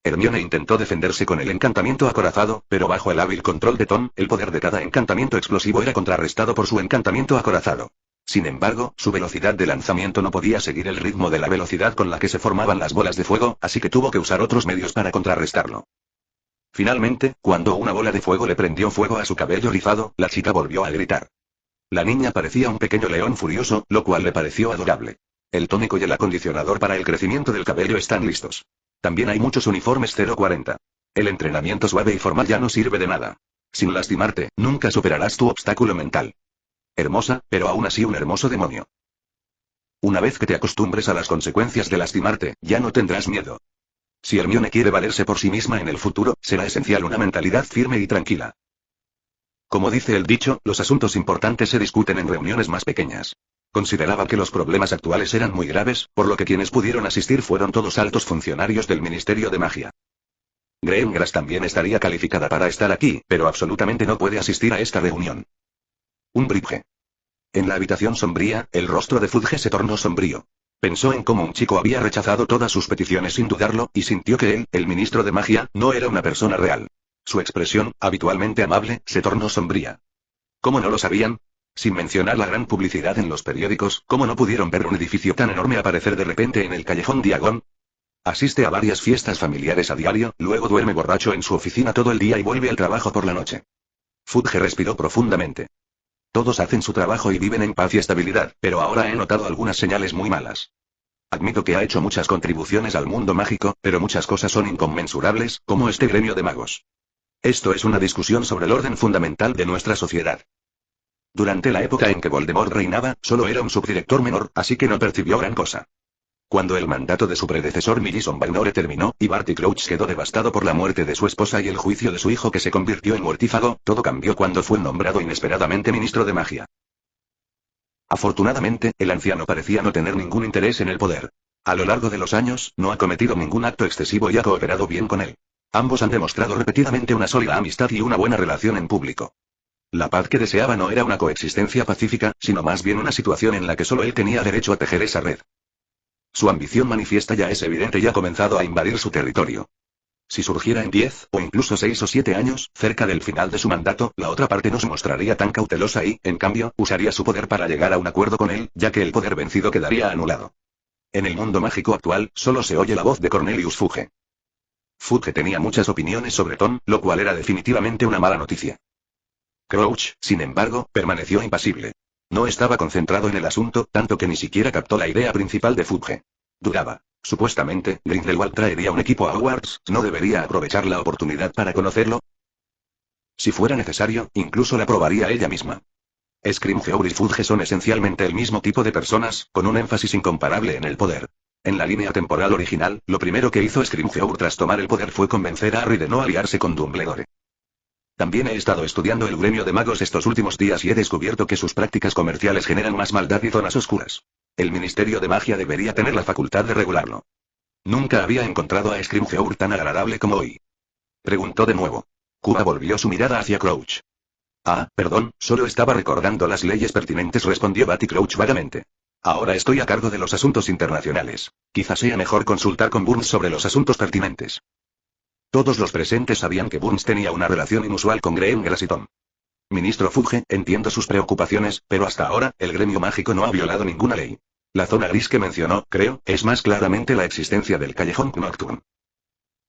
Hermione intentó defenderse con el encantamiento acorazado, pero bajo el hábil control de Tom, el poder de cada encantamiento explosivo era contrarrestado por su encantamiento acorazado. Sin embargo, su velocidad de lanzamiento no podía seguir el ritmo de la velocidad con la que se formaban las bolas de fuego, así que tuvo que usar otros medios para contrarrestarlo. Finalmente, cuando una bola de fuego le prendió fuego a su cabello rizado, la chica volvió a gritar. La niña parecía un pequeño león furioso, lo cual le pareció adorable. El tónico y el acondicionador para el crecimiento del cabello están listos. También hay muchos uniformes 040. El entrenamiento suave y formal ya no sirve de nada. Sin lastimarte, nunca superarás tu obstáculo mental. Hermosa, pero aún así un hermoso demonio. Una vez que te acostumbres a las consecuencias de lastimarte, ya no tendrás miedo. Si Hermione quiere valerse por sí misma en el futuro, será esencial una mentalidad firme y tranquila. Como dice el dicho, los asuntos importantes se discuten en reuniones más pequeñas. Consideraba que los problemas actuales eran muy graves, por lo que quienes pudieron asistir fueron todos altos funcionarios del Ministerio de Magia. Grace también estaría calificada para estar aquí, pero absolutamente no puede asistir a esta reunión. Un Bridge. En la habitación sombría, el rostro de Fudge se tornó sombrío. Pensó en cómo un chico había rechazado todas sus peticiones sin dudarlo, y sintió que él, el ministro de magia, no era una persona real. Su expresión, habitualmente amable, se tornó sombría. ¿Cómo no lo sabían? Sin mencionar la gran publicidad en los periódicos, ¿cómo no pudieron ver un edificio tan enorme aparecer de repente en el callejón Diagon? Asiste a varias fiestas familiares a diario, luego duerme borracho en su oficina todo el día y vuelve al trabajo por la noche. Fudge respiró profundamente. Todos hacen su trabajo y viven en paz y estabilidad, pero ahora he notado algunas señales muy malas. Admito que ha hecho muchas contribuciones al mundo mágico, pero muchas cosas son inconmensurables, como este gremio de magos. Esto es una discusión sobre el orden fundamental de nuestra sociedad. Durante la época en que Voldemort reinaba, solo era un subdirector menor, así que no percibió gran cosa. Cuando el mandato de su predecesor Millie Songbird terminó, y Barty Crouch quedó devastado por la muerte de su esposa y el juicio de su hijo que se convirtió en mortífago, todo cambió cuando fue nombrado inesperadamente ministro de magia. Afortunadamente, el anciano parecía no tener ningún interés en el poder. A lo largo de los años, no ha cometido ningún acto excesivo y ha cooperado bien con él. Ambos han demostrado repetidamente una sólida amistad y una buena relación en público. La paz que deseaba no era una coexistencia pacífica, sino más bien una situación en la que solo él tenía derecho a tejer esa red. Su ambición manifiesta ya es evidente y ha comenzado a invadir su territorio. Si surgiera en 10, o incluso 6 o 7 años, cerca del final de su mandato, la otra parte no se mostraría tan cautelosa y, en cambio, usaría su poder para llegar a un acuerdo con él, ya que el poder vencido quedaría anulado. En el mundo mágico actual, solo se oye la voz de Cornelius Fudge. Fudge tenía muchas opiniones sobre Tom, lo cual era definitivamente una mala noticia. Crouch, sin embargo, permaneció impasible. No estaba concentrado en el asunto, tanto que ni siquiera captó la idea principal de Fudge. Dudaba. Supuestamente, Grindelwald traería un equipo a Hogwarts, ¿no debería aprovechar la oportunidad para conocerlo? Si fuera necesario, incluso la probaría ella misma. Scrimgeour y Fudge son esencialmente el mismo tipo de personas, con un énfasis incomparable en el poder. En la línea temporal original, lo primero que hizo Scrimgeour tras tomar el poder fue convencer a Harry de no aliarse con Dumbledore. También he estado estudiando el gremio de magos estos últimos días y he descubierto que sus prácticas comerciales generan más maldad y zonas oscuras. El Ministerio de Magia debería tener la facultad de regularlo. Nunca había encontrado a Scrimgeour tan agradable como hoy. Preguntó de nuevo. Cuba volvió su mirada hacia Crouch. Ah, perdón, solo estaba recordando las leyes pertinentes, respondió Batty Crouch vagamente. Ahora estoy a cargo de los asuntos internacionales. Quizás sea mejor consultar con Burns sobre los asuntos pertinentes. Todos los presentes sabían que Burns tenía una relación inusual con Graham Grass y Tom. Ministro Fudge, entiendo sus preocupaciones, pero hasta ahora, el gremio mágico no ha violado ninguna ley. La zona gris que mencionó, creo, es más claramente la existencia del callejón Nocturne.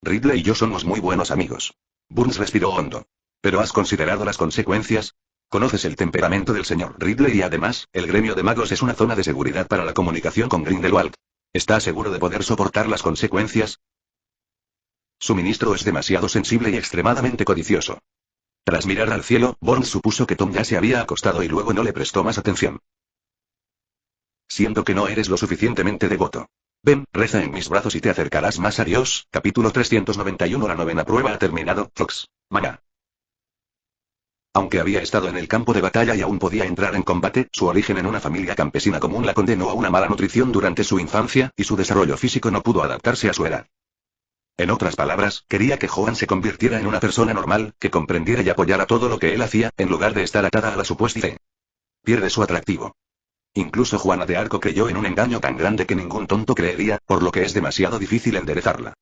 Ridley y yo somos muy buenos amigos. Burns respiró hondo. ¿Pero has considerado las consecuencias? Conoces el temperamento del señor Ridley y además, el gremio de magos es una zona de seguridad para la comunicación con Grindelwald. ¿Está seguro de poder soportar las consecuencias? Su ministro es demasiado sensible y extremadamente codicioso. Tras mirar al cielo, Burns supuso que Tom ya se había acostado y luego no le prestó más atención. Siento que no eres lo suficientemente devoto. Ven, reza en mis brazos y te acercarás más a Dios. Capítulo 391. La novena prueba ha terminado. Fox. Mañana. Aunque había estado en el campo de batalla y aún podía entrar en combate, su origen en una familia campesina común la condenó a una mala nutrición durante su infancia, y su desarrollo físico no pudo adaptarse a su edad. En otras palabras, quería que Joan se convirtiera en una persona normal, que comprendiera y apoyara todo lo que él hacía, en lugar de estar atada a la supuesta fe. Pierde su atractivo. Incluso Juana de Arco creyó en un engaño tan grande que ningún tonto creería, por lo que es demasiado difícil enderezarla.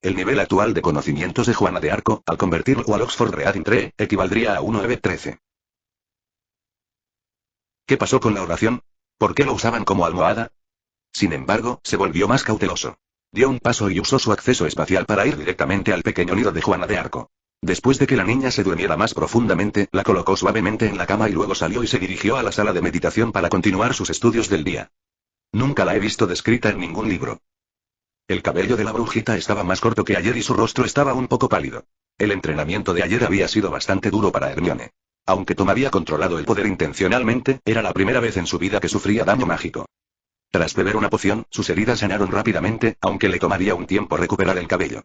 El nivel actual de conocimientos de Juana de Arco, al convertirlo al Oxford Reading Tree, equivaldría a 1/13. ¿Qué pasó con la oración? ¿Por qué lo usaban como almohada? Sin embargo, se volvió más cauteloso. Dio un paso y usó su acceso espacial para ir directamente al pequeño nido de Juana de Arco. Después de que la niña se durmiera más profundamente, la colocó suavemente en la cama y luego salió y se dirigió a la sala de meditación para continuar sus estudios del día. Nunca la he visto descrita en ningún libro. El cabello de la brujita estaba más corto que ayer y su rostro estaba un poco pálido. El entrenamiento de ayer había sido bastante duro para Hermione. Aunque Tom había controlado el poder intencionalmente, era la primera vez en su vida que sufría daño mágico. Tras beber una poción, sus heridas sanaron rápidamente, aunque le tomaría un tiempo recuperar el cabello.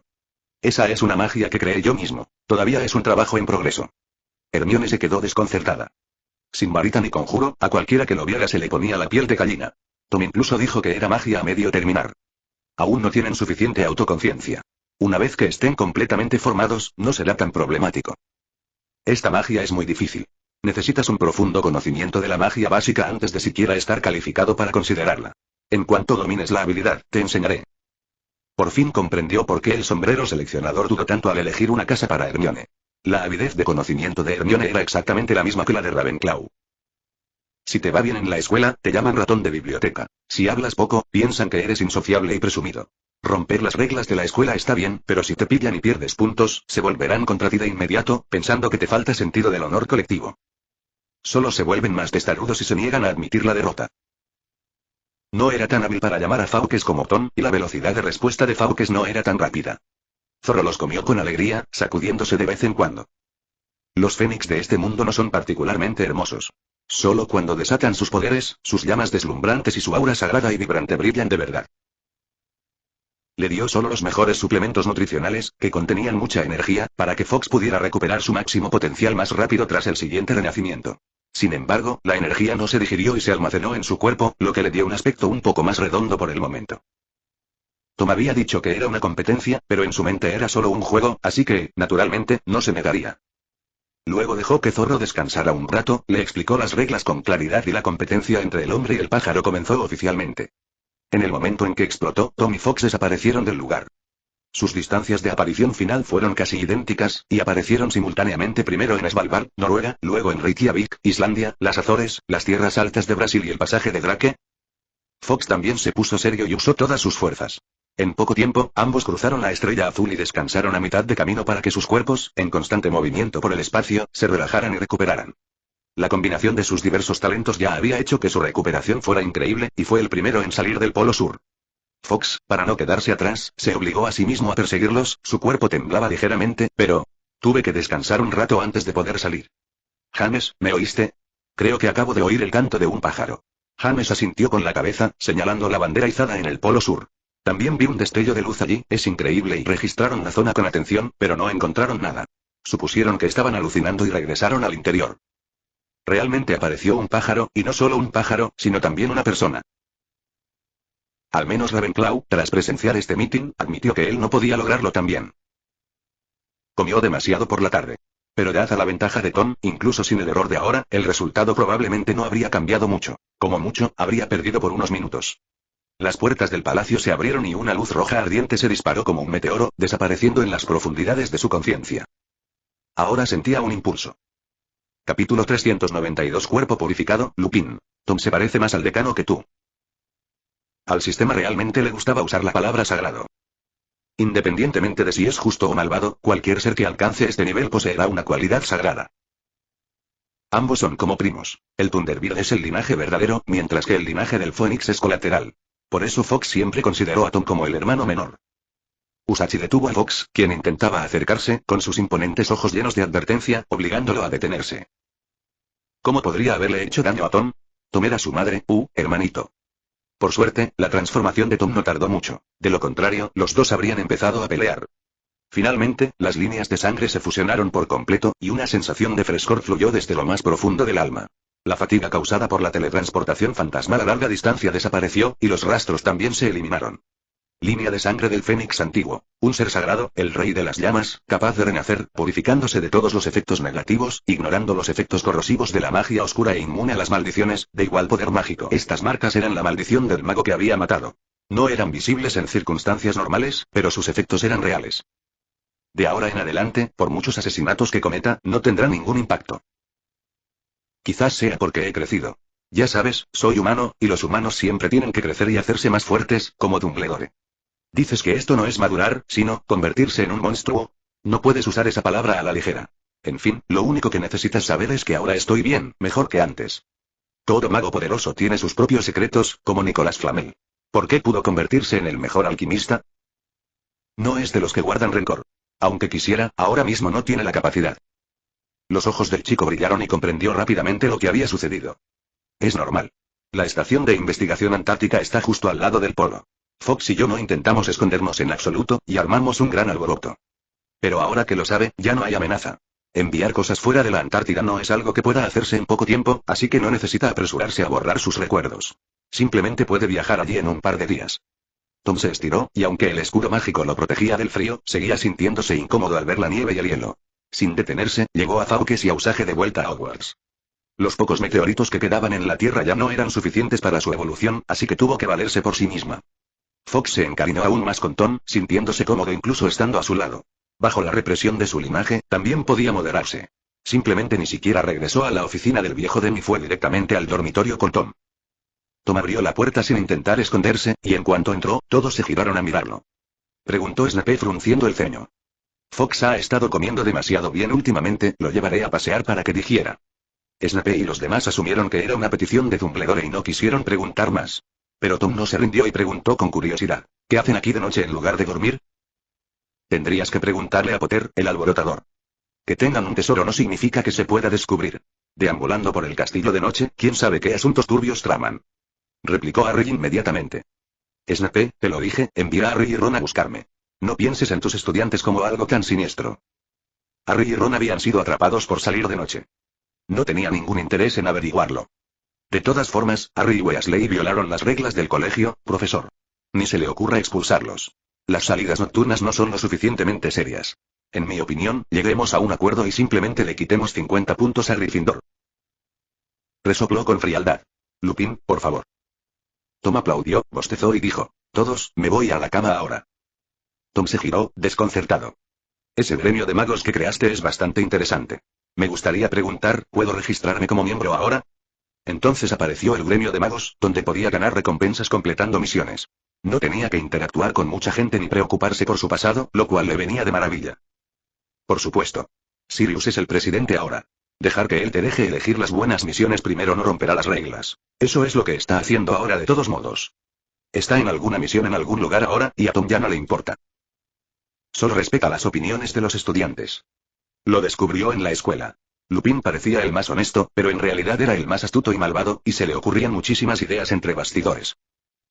Esa es una magia que creé yo mismo. Todavía es un trabajo en progreso. Hermione se quedó desconcertada. Sin varita ni conjuro, a cualquiera que lo viera se le ponía la piel de gallina. Tom incluso dijo que era magia a medio terminar. Aún no tienen suficiente autoconciencia. Una vez que estén completamente formados, no será tan problemático. Esta magia es muy difícil. Necesitas un profundo conocimiento de la magia básica antes de siquiera estar calificado para considerarla. En cuanto domines la habilidad, te enseñaré. Por fin comprendió por qué el sombrero seleccionador dudó tanto al elegir una casa para Hermione. La avidez de conocimiento de Hermione era exactamente la misma que la de Ravenclaw. Si te va bien en la escuela, te llaman ratón de biblioteca. Si hablas poco, piensan que eres insociable y presumido. Romper las reglas de la escuela está bien, pero si te pillan y pierdes puntos, se volverán contra ti de inmediato, pensando que te falta sentido del honor colectivo. Solo se vuelven más testarudos y se niegan a admitir la derrota. No era tan hábil para llamar a Fawkes como Tom, y la velocidad de respuesta de Fawkes no era tan rápida. Zorro los comió con alegría, sacudiéndose de vez en cuando. Los fénix de este mundo no son particularmente hermosos. Solo cuando desatan sus poderes, sus llamas deslumbrantes y su aura sagrada y vibrante brillan de verdad. Le dio solo los mejores suplementos nutricionales, que contenían mucha energía, para que Fox pudiera recuperar su máximo potencial más rápido tras el siguiente renacimiento. Sin embargo, la energía no se digirió y se almacenó en su cuerpo, lo que le dio un aspecto un poco más redondo por el momento. Tom había dicho que era una competencia, pero en su mente era solo un juego, así que, naturalmente, no se negaría. Luego dejó que Zorro descansara un rato, le explicó las reglas con claridad y la competencia entre el hombre y el pájaro comenzó oficialmente. En el momento en que explotó, Tom y Fox desaparecieron del lugar. Sus distancias de aparición final fueron casi idénticas, y aparecieron simultáneamente primero en Svalbard, Noruega, luego en Reykjavik, Islandia, las Azores, las tierras altas de Brasil y el pasaje de Drake. Fox también se puso serio y usó todas sus fuerzas. En poco tiempo, ambos cruzaron la estrella azul y descansaron a mitad de camino para que sus cuerpos, en constante movimiento por el espacio, se relajaran y recuperaran. La combinación de sus diversos talentos ya había hecho que su recuperación fuera increíble, y fue el primero en salir del Polo Sur. Fox, para no quedarse atrás, se obligó a sí mismo a perseguirlos, su cuerpo temblaba ligeramente, pero... tuve que descansar un rato antes de poder salir. James, ¿me oíste? Creo que acabo de oír el canto de un pájaro. James asintió con la cabeza, señalando la bandera izada en el Polo Sur. También vi un destello de luz allí, es increíble y registraron la zona con atención, pero no encontraron nada. Supusieron que estaban alucinando y regresaron al interior. Realmente apareció un pájaro, y no solo un pájaro, sino también una persona. Al menos Ravenclaw, tras presenciar este meeting, admitió que él no podía lograrlo también. Comió demasiado por la tarde. Pero dada la ventaja de Tom, incluso sin el error de ahora, el resultado probablemente no habría cambiado mucho. Como mucho, habría perdido por unos minutos. Las puertas del palacio se abrieron y una luz roja ardiente se disparó como un meteoro, desapareciendo en las profundidades de su conciencia. Ahora sentía un impulso. Capítulo 392. Cuerpo purificado, Lupin. Tom se parece más al decano que tú. Al sistema realmente le gustaba usar la palabra sagrado. Independientemente de si es justo o malvado, cualquier ser que alcance este nivel poseerá una cualidad sagrada. Ambos son como primos. El Thunderbird es el linaje verdadero, mientras que el linaje del Fénix es colateral. Por eso Fox siempre consideró a Tom como el hermano menor. Usachi detuvo a Fox, quien intentaba acercarse, con sus imponentes ojos llenos de advertencia, obligándolo a detenerse. ¿Cómo podría haberle hecho daño a Tom? Tom era su madre, hermanito. Por suerte, la transformación de Tom no tardó mucho. De lo contrario, los dos habrían empezado a pelear. Finalmente, las líneas de sangre se fusionaron por completo, y una sensación de frescor fluyó desde lo más profundo del alma. La fatiga causada por la teletransportación fantasmal a larga distancia desapareció, y los rastros también se eliminaron. Línea de sangre del Fénix antiguo. Un ser sagrado, el rey de las llamas, capaz de renacer, purificándose de todos los efectos negativos, ignorando los efectos corrosivos de la magia oscura e inmune a las maldiciones, de igual poder mágico. Estas marcas eran la maldición del mago que había matado. No eran visibles en circunstancias normales, pero sus efectos eran reales. De ahora en adelante, por muchos asesinatos que cometa, no tendrá ningún impacto. Quizás sea porque he crecido. Ya sabes, soy humano, y los humanos siempre tienen que crecer y hacerse más fuertes, como Dumbledore. ¿Dices que esto no es madurar, sino convertirse en un monstruo? No puedes usar esa palabra a la ligera. En fin, lo único que necesitas saber es que ahora estoy bien, mejor que antes. Todo mago poderoso tiene sus propios secretos, como Nicolas Flamel. ¿Por qué pudo convertirse en el mejor alquimista? No es de los que guardan rencor. Aunque quisiera, ahora mismo no tiene la capacidad. Los ojos del chico brillaron y comprendió rápidamente lo que había sucedido. Es normal. La estación de investigación antártica está justo al lado del polo. Fox y yo no intentamos escondernos en absoluto, y armamos un gran alboroto. Pero ahora que lo sabe, ya no hay amenaza. Enviar cosas fuera de la Antártida no es algo que pueda hacerse en poco tiempo, así que no necesita apresurarse a borrar sus recuerdos. Simplemente puede viajar allí en un par de días. Tom se estiró, y aunque el escudo mágico lo protegía del frío, seguía sintiéndose incómodo al ver la nieve y el hielo. Sin detenerse, llegó a Fawkes y a Usage de vuelta a Hogwarts. Los pocos meteoritos que quedaban en la Tierra ya no eran suficientes para su evolución, así que tuvo que valerse por sí misma. Fox se encariñó aún más con Tom, sintiéndose cómodo incluso estando a su lado. Bajo la represión de su linaje, también podía moderarse. Simplemente ni siquiera regresó a la oficina del viejo Dem y fue directamente al dormitorio con Tom. Tom abrió la puerta sin intentar esconderse, y en cuanto entró, todos se giraron a mirarlo. Preguntó Snape frunciendo el ceño. Fox ha estado comiendo demasiado bien últimamente, lo llevaré a pasear para que digiera. Snape y los demás asumieron que era una petición de Dumbledore y no quisieron preguntar más. Pero Tom no se rindió y preguntó con curiosidad, ¿qué hacen aquí de noche en lugar de dormir? Tendrías que preguntarle a Potter, el alborotador. Que tengan un tesoro no significa que se pueda descubrir. Deambulando por el castillo de noche, quién sabe qué asuntos turbios traman. Replicó Harry inmediatamente. Snape, te lo dije, envía a Harry y Ron a buscarme. No pienses en tus estudiantes como algo tan siniestro. Harry y Ron habían sido atrapados por salir de noche. No tenía ningún interés en averiguarlo. De todas formas, Harry y Weasley violaron las reglas del colegio, profesor. Ni se le ocurra expulsarlos. Las salidas nocturnas no son lo suficientemente serias. En mi opinión, lleguemos a un acuerdo y simplemente le quitemos 50 puntos a Gryffindor. Resopló con frialdad. Lupin, por favor. Tom aplaudió, bostezó y dijo, todos, me voy a la cama ahora. Tom se giró, desconcertado. Ese gremio de magos que creaste es bastante interesante. Me gustaría preguntar, ¿puedo registrarme como miembro ahora? Entonces apareció el gremio de magos, donde podía ganar recompensas completando misiones. No tenía que interactuar con mucha gente ni preocuparse por su pasado, lo cual le venía de maravilla. Por supuesto. Sirius es el presidente ahora. Dejar que él te deje elegir las buenas misiones primero no romperá las reglas. Eso es lo que está haciendo ahora de todos modos. Está en alguna misión en algún lugar ahora, y a Tom ya no le importa. Solo respeta las opiniones de los estudiantes. Lo descubrió en la escuela. Lupin parecía el más honesto, pero en realidad era el más astuto y malvado, y se le ocurrían muchísimas ideas entre bastidores.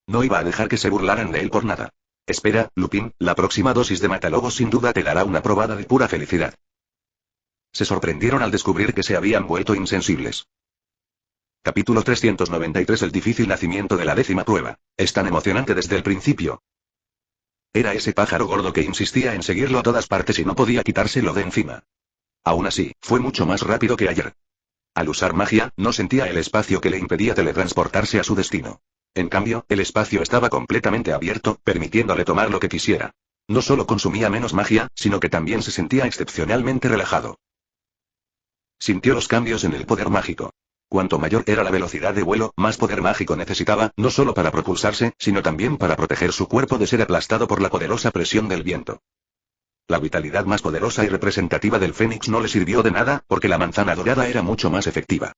No iba a dejar que se burlaran de él por nada. Espera, Lupin, la próxima dosis de matalobos sin duda te dará una probada de pura felicidad. Se sorprendieron al descubrir que se habían vuelto insensibles. Capítulo 393. El difícil nacimiento de la 10ª prueba. Es tan emocionante desde el principio. Era ese pájaro gordo que insistía en seguirlo a todas partes y no podía quitárselo de encima. Aún así, fue mucho más rápido que ayer. Al usar magia, no sentía el espacio que le impedía teletransportarse a su destino. En cambio, el espacio estaba completamente abierto, permitiéndole tomar lo que quisiera. No solo consumía menos magia, sino que también se sentía excepcionalmente relajado. Sintió los cambios en el poder mágico. Cuanto mayor era la velocidad de vuelo, más poder mágico necesitaba, no solo para propulsarse, sino también para proteger su cuerpo de ser aplastado por la poderosa presión del viento. La vitalidad más poderosa y representativa del Fénix no le sirvió de nada, porque la manzana dorada era mucho más efectiva.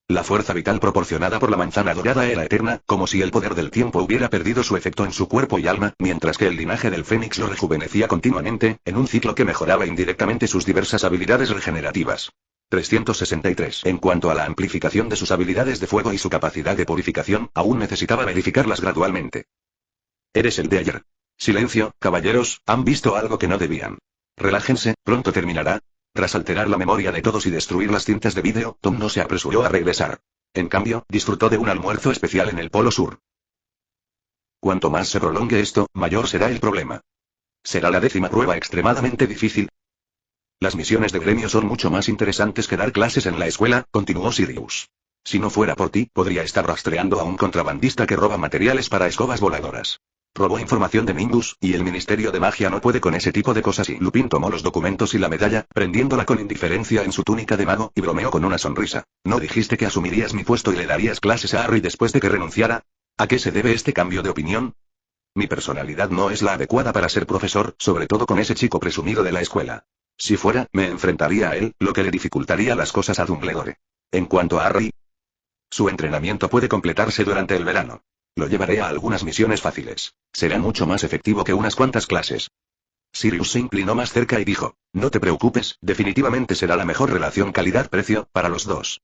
La fuerza vital proporcionada por la manzana dorada era eterna, como si el poder del tiempo hubiera perdido su efecto en su cuerpo y alma, mientras que el linaje del Fénix lo rejuvenecía continuamente, en un ciclo que mejoraba indirectamente sus diversas habilidades regenerativas. 363. En cuanto a la amplificación de sus habilidades de fuego y su capacidad de purificación, aún necesitaba verificarlas gradualmente. Eres el de ayer. Silencio, caballeros, han visto algo que no debían. Relájense, pronto terminará. Tras alterar la memoria de todos y destruir las cintas de vídeo, Tom no se apresuró a regresar. En cambio, disfrutó de un almuerzo especial en el Polo Sur. Cuanto más se prolongue esto, mayor será el problema. ¿Será la 10ª prueba extremadamente difícil? Las misiones de gremio son mucho más interesantes que dar clases en la escuela, continuó Sirius. Si no fuera por ti, podría estar rastreando a un contrabandista que roba materiales para escobas voladoras. Robó información de Nimbus, y el Ministerio de Magia no puede con ese tipo de cosas. Y Lupin tomó los documentos y la medalla, prendiéndola con indiferencia en su túnica de mago, y bromeó con una sonrisa. ¿No dijiste que asumirías mi puesto y le darías clases a Harry después de que renunciara? ¿A qué se debe este cambio de opinión? Mi personalidad no es la adecuada para ser profesor, sobre todo con ese chico presumido de la escuela. Si fuera, me enfrentaría a él, lo que le dificultaría las cosas a Dumbledore. En cuanto a Harry, su entrenamiento puede completarse durante el verano. Lo llevaré a algunas misiones fáciles. Será mucho más efectivo que unas cuantas clases. Sirius se inclinó más cerca y dijo, no te preocupes, definitivamente será la mejor relación calidad-precio, para los dos.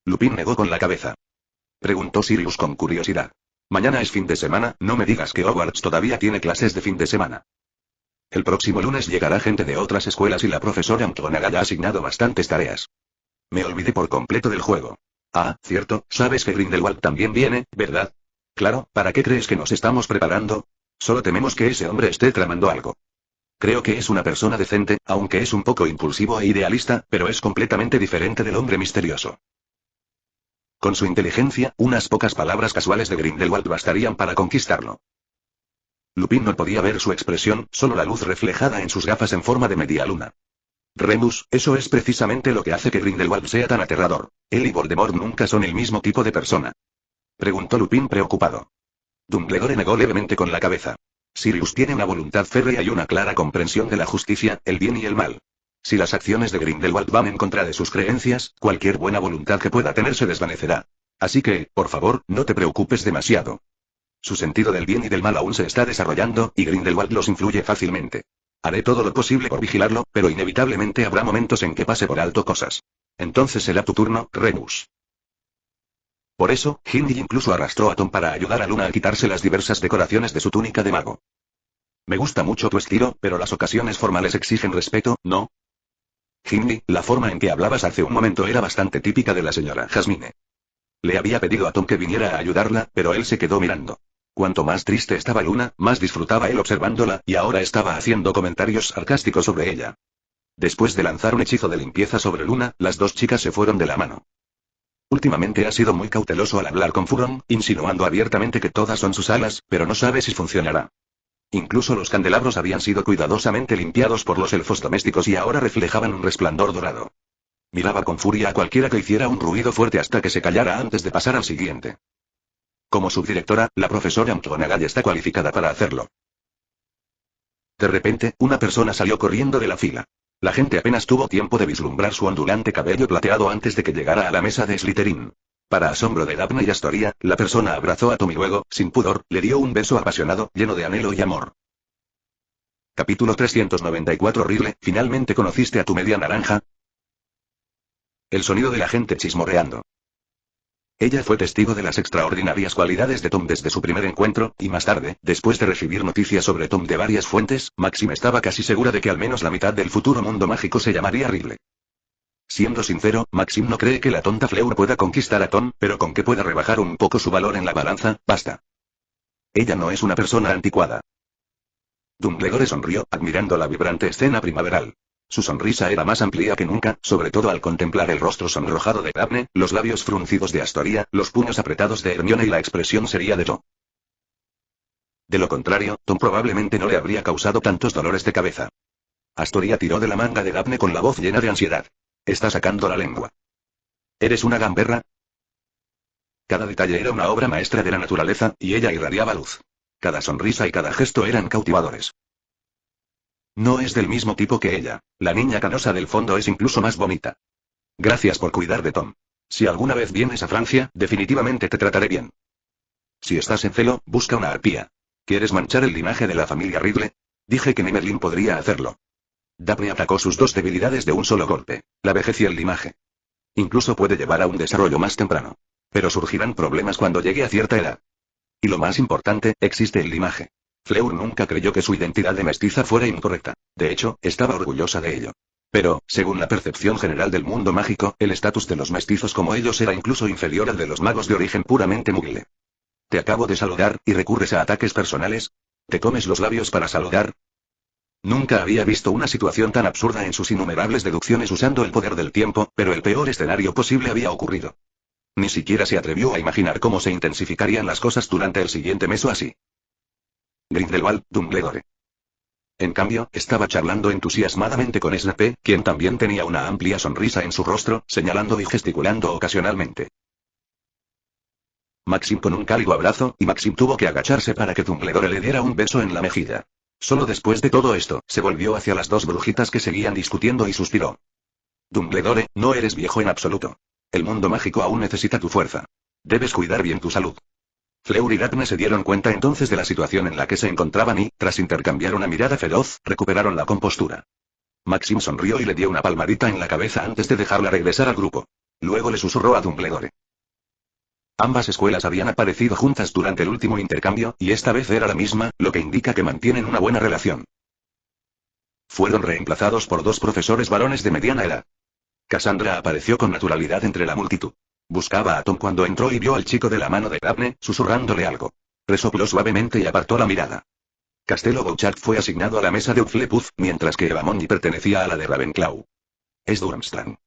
Lupin negó con la cabeza. Preguntó Sirius con curiosidad. Mañana es fin de semana, no me digas que Hogwarts todavía tiene clases de fin de semana. El próximo lunes llegará gente de otras escuelas y la profesora McGonagall ha asignado bastantes tareas. Me olvidé por completo del juego. Ah, cierto, sabes que Grindelwald también viene, ¿verdad? Claro, ¿para qué crees que nos estamos preparando? Solo tememos que ese hombre esté tramando algo. Creo que es una persona decente, aunque es un poco impulsivo e idealista, pero es completamente diferente del hombre misterioso. Con su inteligencia, unas pocas palabras casuales de Grindelwald bastarían para conquistarlo. Lupin no podía ver su expresión, solo la luz reflejada en sus gafas en forma de media luna. Remus, eso es precisamente lo que hace que Grindelwald sea tan aterrador. Él y Voldemort nunca son el mismo tipo de persona. Preguntó Lupin preocupado. Dumbledore negó levemente con la cabeza. Sirius tiene una voluntad férrea y una clara comprensión de la justicia, el bien y el mal. Si las acciones de Grindelwald van en contra de sus creencias, cualquier buena voluntad que pueda tener se desvanecerá. Así que, por favor, no te preocupes demasiado. Su sentido del bien y del mal aún se está desarrollando, y Grindelwald los influye fácilmente. Haré todo lo posible por vigilarlo, pero inevitablemente habrá momentos en que pase por alto cosas. Entonces será tu turno, Remus. Por eso, Ginny incluso arrastró a Tom para ayudar a Luna a quitarse las diversas decoraciones de su túnica de mago. Me gusta mucho tu estilo, pero las ocasiones formales exigen respeto, ¿no? Ginny, la forma en que hablabas hace un momento era bastante típica de la señora Jasmine. Le había pedido a Tom que viniera a ayudarla, pero él se quedó mirando. Cuanto más triste estaba Luna, más disfrutaba él observándola, y ahora estaba haciendo comentarios sarcásticos sobre ella. Después de lanzar un hechizo de limpieza sobre Luna, las dos chicas se fueron de la mano. Últimamente ha sido muy cauteloso al hablar con Furon, insinuando abiertamente que todas son sus alas, pero no sabe si funcionará. Incluso los candelabros habían sido cuidadosamente limpiados por los elfos domésticos y ahora reflejaban un resplandor dorado. Miraba con furia a cualquiera que hiciera un ruido fuerte hasta que se callara antes de pasar al siguiente. Como subdirectora, la profesora McGonagall está cualificada para hacerlo. De repente, una persona salió corriendo de la fila. La gente apenas tuvo tiempo de vislumbrar su ondulante cabello plateado antes de que llegara a la mesa de Slytherin. Para asombro de Daphne y Astoria, la persona abrazó a Tom y luego, sin pudor, le dio un beso apasionado, lleno de anhelo y amor. Capítulo 394. Horrible, ¿finalmente conociste a tu media naranja? El sonido de la gente chismorreando. Ella fue testigo de las extraordinarias cualidades de Tom desde su primer encuentro, y más tarde, después de recibir noticias sobre Tom de varias fuentes, Maxim estaba casi segura de que al menos la mitad del futuro mundo mágico se llamaría Riddle. Siendo sincero, Maxim no cree que la tonta Fleur pueda conquistar a Tom, pero con que pueda rebajar un poco su valor en la balanza, basta. Ella no es una persona anticuada. Dumbledore sonrió, admirando la vibrante escena primaveral. Su sonrisa era más amplia que nunca, sobre todo al contemplar el rostro sonrojado de Daphne, los labios fruncidos de Astoria, los puños apretados de Hermione y la expresión seria de Tom. De lo contrario, Tom probablemente no le habría causado tantos dolores de cabeza. Astoria tiró de la manga de Daphne con la voz llena de ansiedad. Está sacando la lengua. ¿Eres una gamberra? Cada detalle era una obra maestra de la naturaleza, y ella irradiaba luz. Cada sonrisa y cada gesto eran cautivadores. No es del mismo tipo que ella. La niña canosa del fondo es incluso más bonita. Gracias por cuidar de Tom. Si alguna vez vienes a Francia, definitivamente te trataré bien. Si estás en celo, busca una arpía. ¿Quieres manchar el linaje de la familia Ridley? Dije que ni Merlin podría hacerlo. Daphne atacó sus dos debilidades de un solo golpe, la vejez y el linaje. Incluso puede llevar a un desarrollo más temprano. Pero surgirán problemas cuando llegue a cierta edad. Y lo más importante, existe el linaje. Fleur nunca creyó que su identidad de mestiza fuera incorrecta. De hecho, estaba orgullosa de ello. Pero, según la percepción general del mundo mágico, el estatus de los mestizos como ellos era incluso inferior al de los magos de origen puramente mugle. Te acabo de saludar, y recurres a ataques personales. ¿Te comes los labios para saludar? Nunca había visto una situación tan absurda en sus innumerables deducciones usando el poder del tiempo, pero el peor escenario posible había ocurrido. Ni siquiera se atrevió a imaginar cómo se intensificarían las cosas durante el siguiente mes o así. Grindelwald, Dumbledore. En cambio, estaba charlando entusiasmadamente con Snape, quien también tenía una amplia sonrisa en su rostro, señalando y gesticulando ocasionalmente. Maxim con un cálido abrazo, y Maxim tuvo que agacharse para que Dumbledore le diera un beso en la mejilla. Solo después de todo esto, se volvió hacia las dos brujitas que seguían discutiendo y suspiró. Dumbledore, no eres viejo en absoluto. El mundo mágico aún necesita tu fuerza. Debes cuidar bien tu salud. Fleur y Daphne se dieron cuenta entonces de la situación en la que se encontraban y, tras intercambiar una mirada feroz, recuperaron la compostura. Maxim sonrió y le dio una palmadita en la cabeza antes de dejarla regresar al grupo. Luego le susurró a Dumbledore. Ambas escuelas habían aparecido juntas durante el último intercambio, y esta vez era la misma, lo que indica que mantienen una buena relación. Fueron reemplazados por dos profesores varones de mediana edad. Cassandra apareció con naturalidad entre la multitud. Buscaba a Tom cuando entró y vio al chico de la mano de Daphne, susurrándole algo. Resopló suavemente y apartó la mirada. Castello Bouchard fue asignado a la mesa de Hufflepuff, mientras que Evamonde pertenecía a la de Ravenclaw. Es Durmstrang.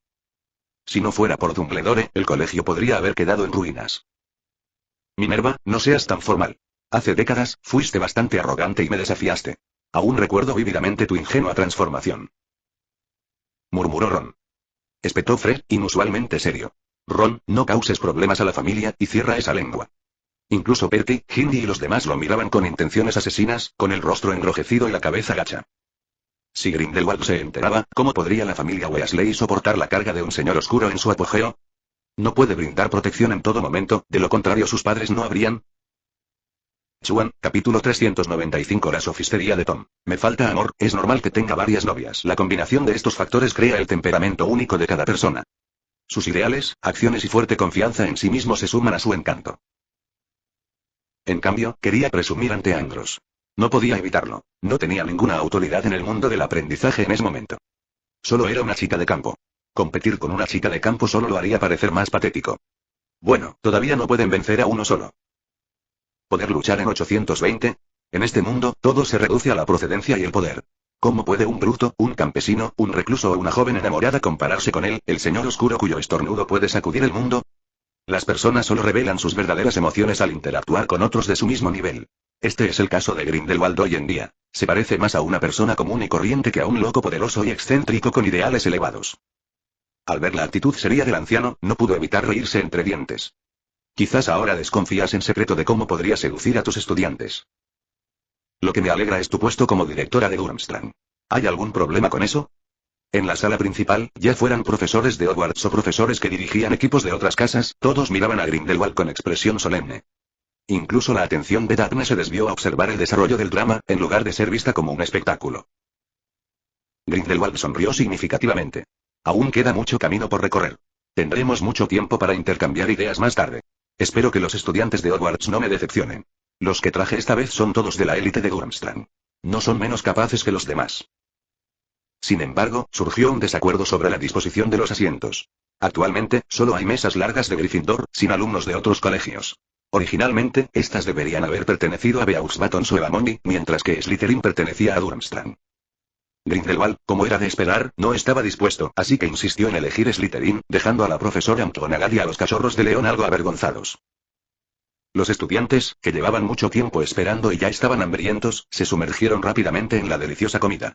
Si no fuera por Dumbledore, el colegio podría haber quedado en ruinas. Minerva, no seas tan formal. Hace décadas, fuiste bastante arrogante y me desafiaste. Aún recuerdo vívidamente tu ingenua transformación. Murmuró Ron. Espetó Fred, inusualmente serio. Ron, no causes problemas a la familia, y cierra esa lengua. Incluso Percy, Ginny y los demás lo miraban con intenciones asesinas, con el rostro enrojecido y la cabeza gacha. Si Grindelwald se enteraba, ¿cómo podría la familia Weasley soportar la carga de un señor oscuro en su apogeo? No puede brindar protección en todo momento, de lo contrario sus padres no habrían... Chuan, capítulo 395. La sofistería de Tom. Me falta amor, es normal que tenga varias novias. La combinación de estos factores crea el temperamento único de cada persona. Sus ideales, acciones y fuerte confianza en sí mismo se suman a su encanto. En cambio, quería presumir ante Andros. No podía evitarlo. No tenía ninguna autoridad en el mundo del aprendizaje en ese momento. Solo era una chica de campo. Competir con una chica de campo solo lo haría parecer más patético. Bueno, todavía no pueden vencer a uno solo. ¿Poder luchar en 820? En este mundo, todo se reduce a la procedencia y el poder. ¿Cómo puede un bruto, un campesino, un recluso o una joven enamorada compararse con él, el señor oscuro cuyo estornudo puede sacudir el mundo? Las personas solo revelan sus verdaderas emociones al interactuar con otros de su mismo nivel. Este es el caso de Grindelwald hoy en día. Se parece más a una persona común y corriente que a un loco poderoso y excéntrico con ideales elevados. Al ver la actitud seria del anciano, no pudo evitar reírse entre dientes. Quizás ahora desconfías en secreto de cómo podría seducir a tus estudiantes. Lo que me alegra es tu puesto como directora de Durmstrang. ¿Hay algún problema con eso? En la sala principal, ya fueran profesores de Hogwarts o profesores que dirigían equipos de otras casas, todos miraban a Grindelwald con expresión solemne. Incluso la atención de Daphne se desvió a observar el desarrollo del drama, en lugar de ser vista como un espectáculo. Grindelwald sonrió significativamente. Aún queda mucho camino por recorrer. Tendremos mucho tiempo para intercambiar ideas más tarde. Espero que los estudiantes de Hogwarts no me decepcionen. Los que traje esta vez son todos de la élite de Durmstrang. No son menos capaces que los demás. Sin embargo, surgió un desacuerdo sobre la disposición de los asientos. Actualmente, solo hay mesas largas de Gryffindor, sin alumnos de otros colegios. Originalmente, estas deberían haber pertenecido a Beauxbatons o a Mondi, mientras que Slytherin pertenecía a Durmstrang. Grindelwald, como era de esperar, no estaba dispuesto, así que insistió en elegir Slytherin, dejando a la profesora McGonagall y a los cachorros de león algo avergonzados. Los estudiantes, que llevaban mucho tiempo esperando y ya estaban hambrientos, se sumergieron rápidamente en la deliciosa comida.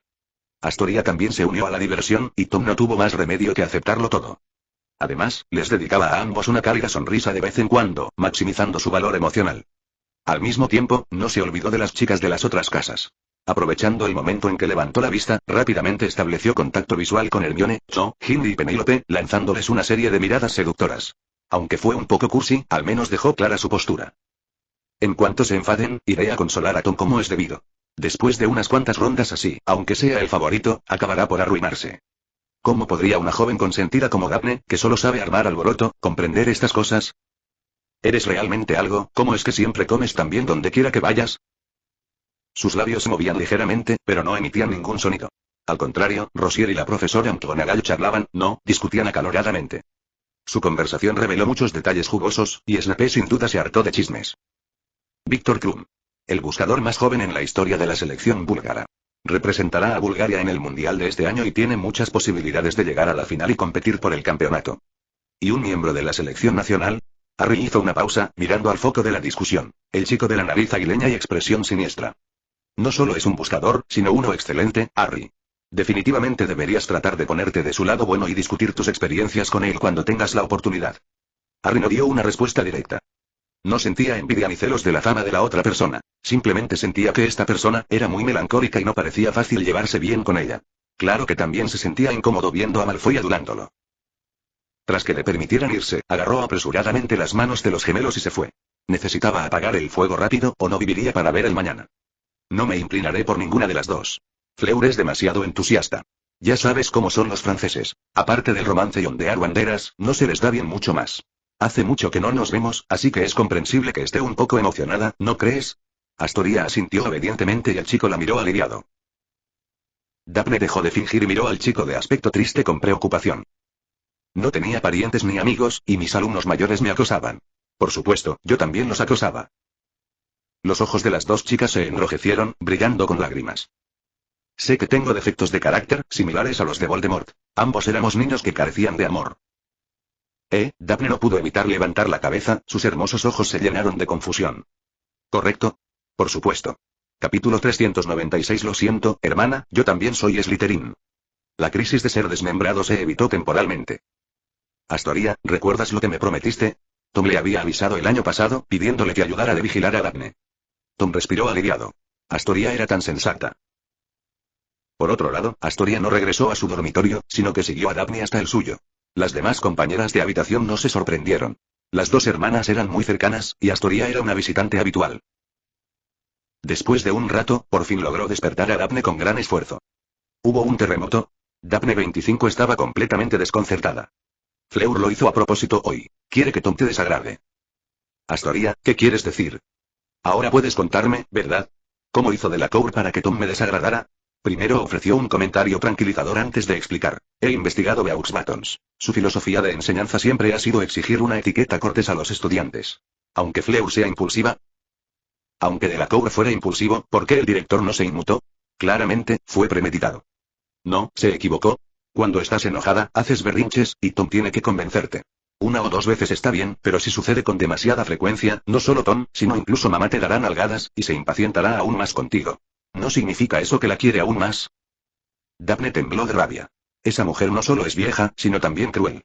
Astoria también se unió a la diversión, y Tom no tuvo más remedio que aceptarlo todo. Además, les dedicaba a ambos una cálida sonrisa de vez en cuando, maximizando su valor emocional. Al mismo tiempo, no se olvidó de las chicas de las otras casas. Aprovechando el momento en que levantó la vista, rápidamente estableció contacto visual con Hermione, Cho, Ginny y Penélope, lanzándoles una serie de miradas seductoras. Aunque fue un poco cursi, al menos dejó clara su postura. En cuanto se enfaden, iré a consolar a Tom como es debido. Después de unas cuantas rondas así, aunque sea el favorito, acabará por arruinarse. ¿Cómo podría una joven consentida como Daphne, que solo sabe armar alboroto, comprender estas cosas? ¿Eres realmente algo? ¿Cómo es que siempre comes tan bien donde quiera que vayas? Sus labios se movían ligeramente, pero no emitían ningún sonido. Al contrario, Rosier y la profesora McGonagall charlaban, no, discutían acaloradamente. Su conversación reveló muchos detalles jugosos, y Snape sin duda se hartó de chismes. Víctor Krum. El buscador más joven en la historia de la selección búlgara. Representará a Bulgaria en el Mundial de este año y tiene muchas posibilidades de llegar a la final y competir por el campeonato. ¿Y un miembro de la selección nacional? Harry hizo una pausa, mirando al foco de la discusión, el chico de la nariz aguileña y expresión siniestra. No solo es un buscador, sino uno excelente, Harry. Definitivamente deberías tratar de ponerte de su lado bueno y discutir tus experiencias con él cuando tengas la oportunidad. Harry no dio una respuesta directa. No sentía envidia ni celos de la fama de la otra persona, simplemente sentía que esta persona era muy melancólica y no parecía fácil llevarse bien con ella. Claro que también se sentía incómodo viendo a Malfoy adulándolo. Tras que le permitieran irse, agarró apresuradamente las manos de los gemelos y se fue. Necesitaba apagar el fuego rápido o no viviría para ver el mañana. No me inclinaré por ninguna de las dos. Fleur es demasiado entusiasta. Ya sabes cómo son los franceses. Aparte del romance y ondear banderas, no se les da bien mucho más. Hace mucho que no nos vemos, así que es comprensible que esté un poco emocionada, ¿no crees? Astoria asintió obedientemente y el chico la miró aliviado. Daphne dejó de fingir y miró al chico de aspecto triste con preocupación. No tenía parientes ni amigos, y mis alumnos mayores me acosaban. Por supuesto, yo también los acosaba. Los ojos de las dos chicas se enrojecieron, brillando con lágrimas. Sé que tengo defectos de carácter, similares a los de Voldemort. Ambos éramos niños que carecían de amor. Daphne no pudo evitar levantar la cabeza, sus hermosos ojos se llenaron de confusión. ¿Correcto? Por supuesto. Capítulo 396. Lo siento, hermana, yo también soy Slytherin. La crisis de ser desmembrado se evitó temporalmente. Astoria, ¿recuerdas lo que me prometiste? Tom le había avisado el año pasado, pidiéndole que ayudara a vigilar a Daphne. Tom respiró aliviado. Astoria era tan sensata. Por otro lado, Astoria no regresó a su dormitorio, sino que siguió a Daphne hasta el suyo. Las demás compañeras de habitación no se sorprendieron. Las dos hermanas eran muy cercanas, y Astoria era una visitante habitual. Después de un rato, por fin logró despertar a Daphne con gran esfuerzo. ¿Hubo un terremoto? Daphne 25 estaba completamente desconcertada. Fleur lo hizo a propósito hoy. Quiere que Tom te desagrade. Astoria, ¿qué quieres decir? Ahora puedes contarme, ¿verdad? ¿Cómo hizo Delacour para que Tom me desagradara? Primero ofreció un comentario tranquilizador antes de explicar. He investigado Beauxbatons. Su filosofía de enseñanza siempre ha sido exigir una etiqueta cortés a los estudiantes. Aunque Fleur sea impulsiva. Aunque Delacour fuera impulsivo, ¿por qué el director no se inmutó? Claramente, fue premeditado. No, se equivocó. Cuando estás enojada, haces berrinches, y Tom tiene que convencerte. Una o dos veces está bien, pero si sucede con demasiada frecuencia, no solo Tom, sino incluso mamá te dará nalgadas, y se impacientará aún más contigo. ¿No significa eso que la quiere aún más? Daphne tembló de rabia. Esa mujer no solo es vieja, sino también cruel.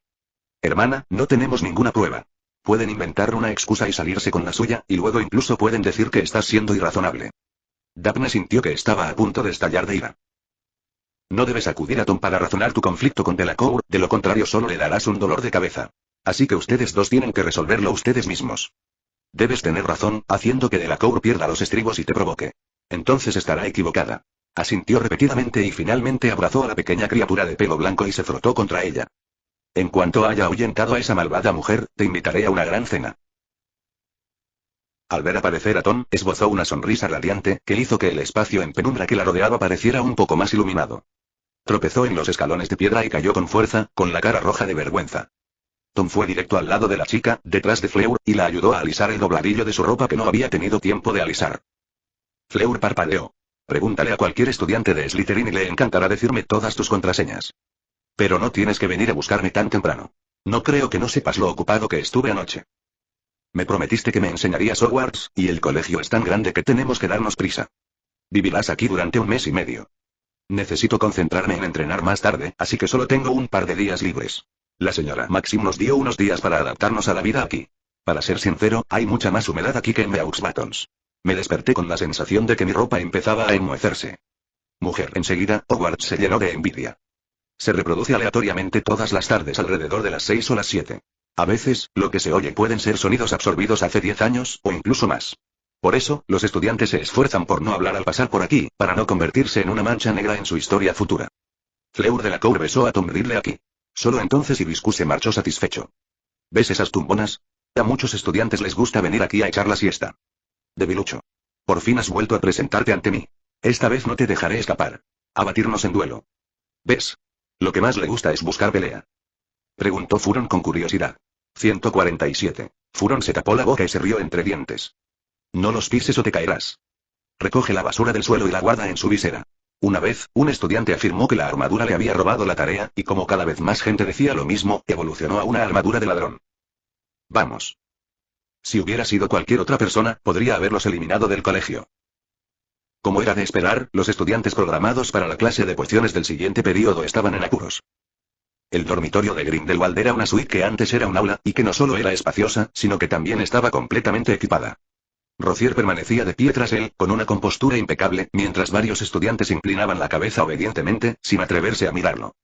Hermana, no tenemos ninguna prueba. Pueden inventar una excusa y salirse con la suya, y luego incluso pueden decir que estás siendo irrazonable. Daphne sintió que estaba a punto de estallar de ira. No debes acudir a Tom para razonar tu conflicto con Delacour, de lo contrario solo le darás un dolor de cabeza. Así que ustedes dos tienen que resolverlo ustedes mismos. Debes tener razón, haciendo que Delacour pierda los estribos y te provoque. Entonces estará equivocada. Asintió repetidamente y finalmente abrazó a la pequeña criatura de pelo blanco y se frotó contra ella. En cuanto haya ahuyentado a esa malvada mujer, te invitaré a una gran cena. Al ver aparecer a Tom, esbozó una sonrisa radiante, que hizo que el espacio en penumbra que la rodeaba pareciera un poco más iluminado. Tropezó en los escalones de piedra y cayó con fuerza, con la cara roja de vergüenza. Tom fue directo al lado de la chica, detrás de Fleur, y la ayudó a alisar el dobladillo de su ropa que no había tenido tiempo de alisar. Fleur parpadeó. Pregúntale a cualquier estudiante de Slytherin y le encantará decirme todas tus contraseñas. Pero no tienes que venir a buscarme tan temprano. No creo que no sepas lo ocupado que estuve anoche. Me prometiste que me enseñarías Hogwarts, y el colegio es tan grande que tenemos que darnos prisa. Vivirás aquí durante 1 mes y medio. Necesito concentrarme en entrenar más tarde, así que solo tengo un par de días libres. La señora Maxim nos dio unos días para adaptarnos a la vida aquí. Para ser sincero, hay mucha más humedad aquí que en Beauxbatons. Me desperté con la sensación de que mi ropa empezaba a enmohecerse. Mujer, enseguida, Hogwarts se llenó de envidia. Se reproduce aleatoriamente todas las tardes alrededor de las 6 o las 7. A veces, lo que se oye pueden ser sonidos absorbidos hace 10 años, o incluso más. Por eso, los estudiantes se esfuerzan por no hablar al pasar por aquí, para no convertirse en una mancha negra en su historia futura. Fleur de la Cour besó a Tom Riddle aquí. Solo entonces Hibiscus se marchó satisfecho. ¿Ves esas tumbonas? A muchos estudiantes les gusta venir aquí a echar la siesta. Debilucho. Por fin has vuelto a presentarte ante mí. Esta vez no te dejaré escapar. A batirnos en duelo. ¿Ves? Lo que más le gusta es buscar pelea. Preguntó Furon con curiosidad. 147. Furon se tapó la boca y se rió entre dientes. No los pises o te caerás. Recoge la basura del suelo y la guarda en su visera. Una vez, un estudiante afirmó que la armadura le había robado la tarea, y como cada vez más gente decía lo mismo, evolucionó a una armadura de ladrón. Vamos. Si hubiera sido cualquier otra persona, podría haberlos eliminado del colegio. Como era de esperar, los estudiantes programados para la clase de cuestiones del siguiente período estaban en apuros. El dormitorio de Grindelwald era una suite que antes era un aula, y que no solo era espaciosa, sino que también estaba completamente equipada. Rocier permanecía de pie tras él, con una compostura impecable, mientras varios estudiantes inclinaban la cabeza obedientemente, sin atreverse a mirarlo.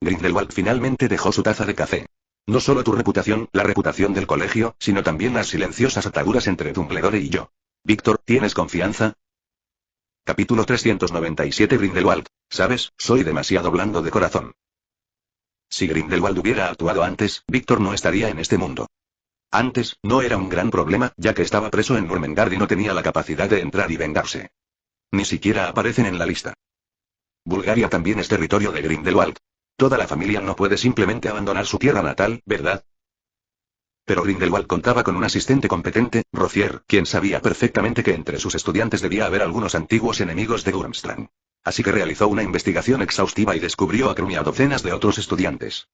Grindelwald finalmente dejó su taza de café. No solo tu reputación, la reputación del colegio, sino también las silenciosas ataduras entre Dumbledore y yo. Víctor, ¿tienes confianza? Capítulo 397 Grindelwald, ¿sabes? Soy demasiado blando de corazón. Si Grindelwald hubiera actuado antes, Víctor no estaría en este mundo. Antes, no era un gran problema, ya que estaba preso en Nurmengard y no tenía la capacidad de entrar y vengarse. Ni siquiera aparecen en la lista. Bulgaria también es territorio de Grindelwald. Toda la familia no puede simplemente abandonar su tierra natal, ¿verdad? Pero Grindelwald contaba con un asistente competente, Rocier, quien sabía perfectamente que entre sus estudiantes debía haber algunos antiguos enemigos de Durmstrang. Así que realizó una investigación exhaustiva y descubrió a Krum y a docenas de otros estudiantes.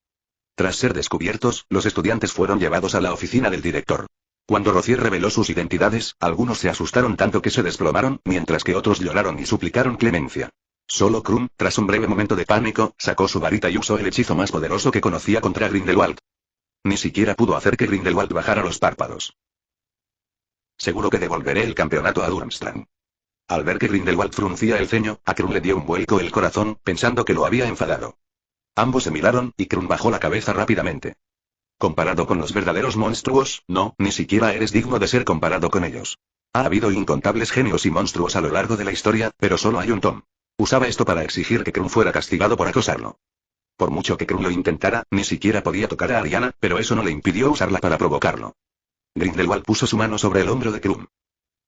Tras ser descubiertos, los estudiantes fueron llevados a la oficina del director. Cuando Rocier reveló sus identidades, algunos se asustaron tanto que se desplomaron, mientras que otros lloraron y suplicaron clemencia. Solo Krum, tras un breve momento de pánico, sacó su varita y usó el hechizo más poderoso que conocía contra Grindelwald. Ni siquiera pudo hacer que Grindelwald bajara los párpados. Seguro que devolveré el campeonato a Durmstrang. Al ver que Grindelwald fruncía el ceño, a Krum le dio un vuelco el corazón, pensando que lo había enfadado. Ambos se miraron, y Krum bajó la cabeza rápidamente. Comparado con los verdaderos monstruos, no, ni siquiera eres digno de ser comparado con ellos. Ha habido incontables genios y monstruos a lo largo de la historia, pero solo hay un Tom. Usaba esto para exigir que Krum fuera castigado por acosarlo. Por mucho que Krum lo intentara, ni siquiera podía tocar a Ariana, pero eso no le impidió usarla para provocarlo. Grindelwald puso su mano sobre el hombro de Krum.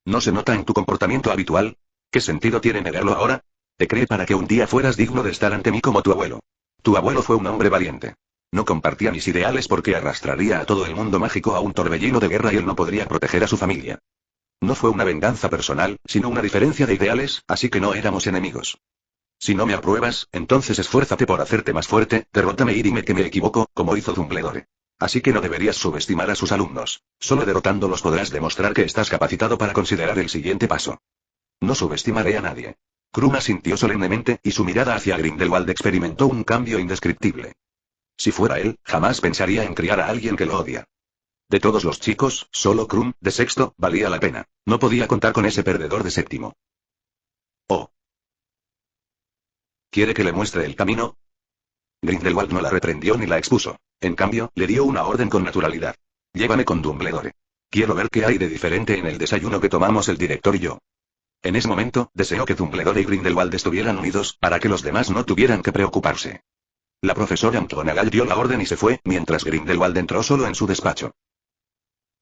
¿No se nota en tu comportamiento habitual? ¿Qué sentido tiene negarlo ahora? Te creé para que un día fueras digno de estar ante mí como tu abuelo. Tu abuelo fue un hombre valiente. No compartía mis ideales porque arrastraría a todo el mundo mágico a un torbellino de guerra y él no podría proteger a su familia. No fue una venganza personal, sino una diferencia de ideales, así que no éramos enemigos. Si no me apruebas, entonces esfuérzate por hacerte más fuerte, derrótame y dime que me equivoco, como hizo Dumbledore. Así que no deberías subestimar a sus alumnos. Solo derrotándolos podrás demostrar que estás capacitado para considerar el siguiente paso. No subestimaré a nadie. Krum asintió solemnemente, y su mirada hacia Grindelwald experimentó un cambio indescriptible. Si fuera él, jamás pensaría en criar a alguien que lo odia. De todos los chicos, solo Krum, de sexto, valía la pena. No podía contar con ese perdedor de séptimo. Oh. ¿Quiere que le muestre el camino? Grindelwald no la reprendió ni la expuso. En cambio, le dio una orden con naturalidad. Llévame con Dumbledore. Quiero ver qué hay de diferente en el desayuno que tomamos el director y yo. En ese momento, deseó que Dumbledore y Grindelwald estuvieran unidos, para que los demás no tuvieran que preocuparse. La profesora McGonagall dio la orden y se fue, mientras Grindelwald entró solo en su despacho.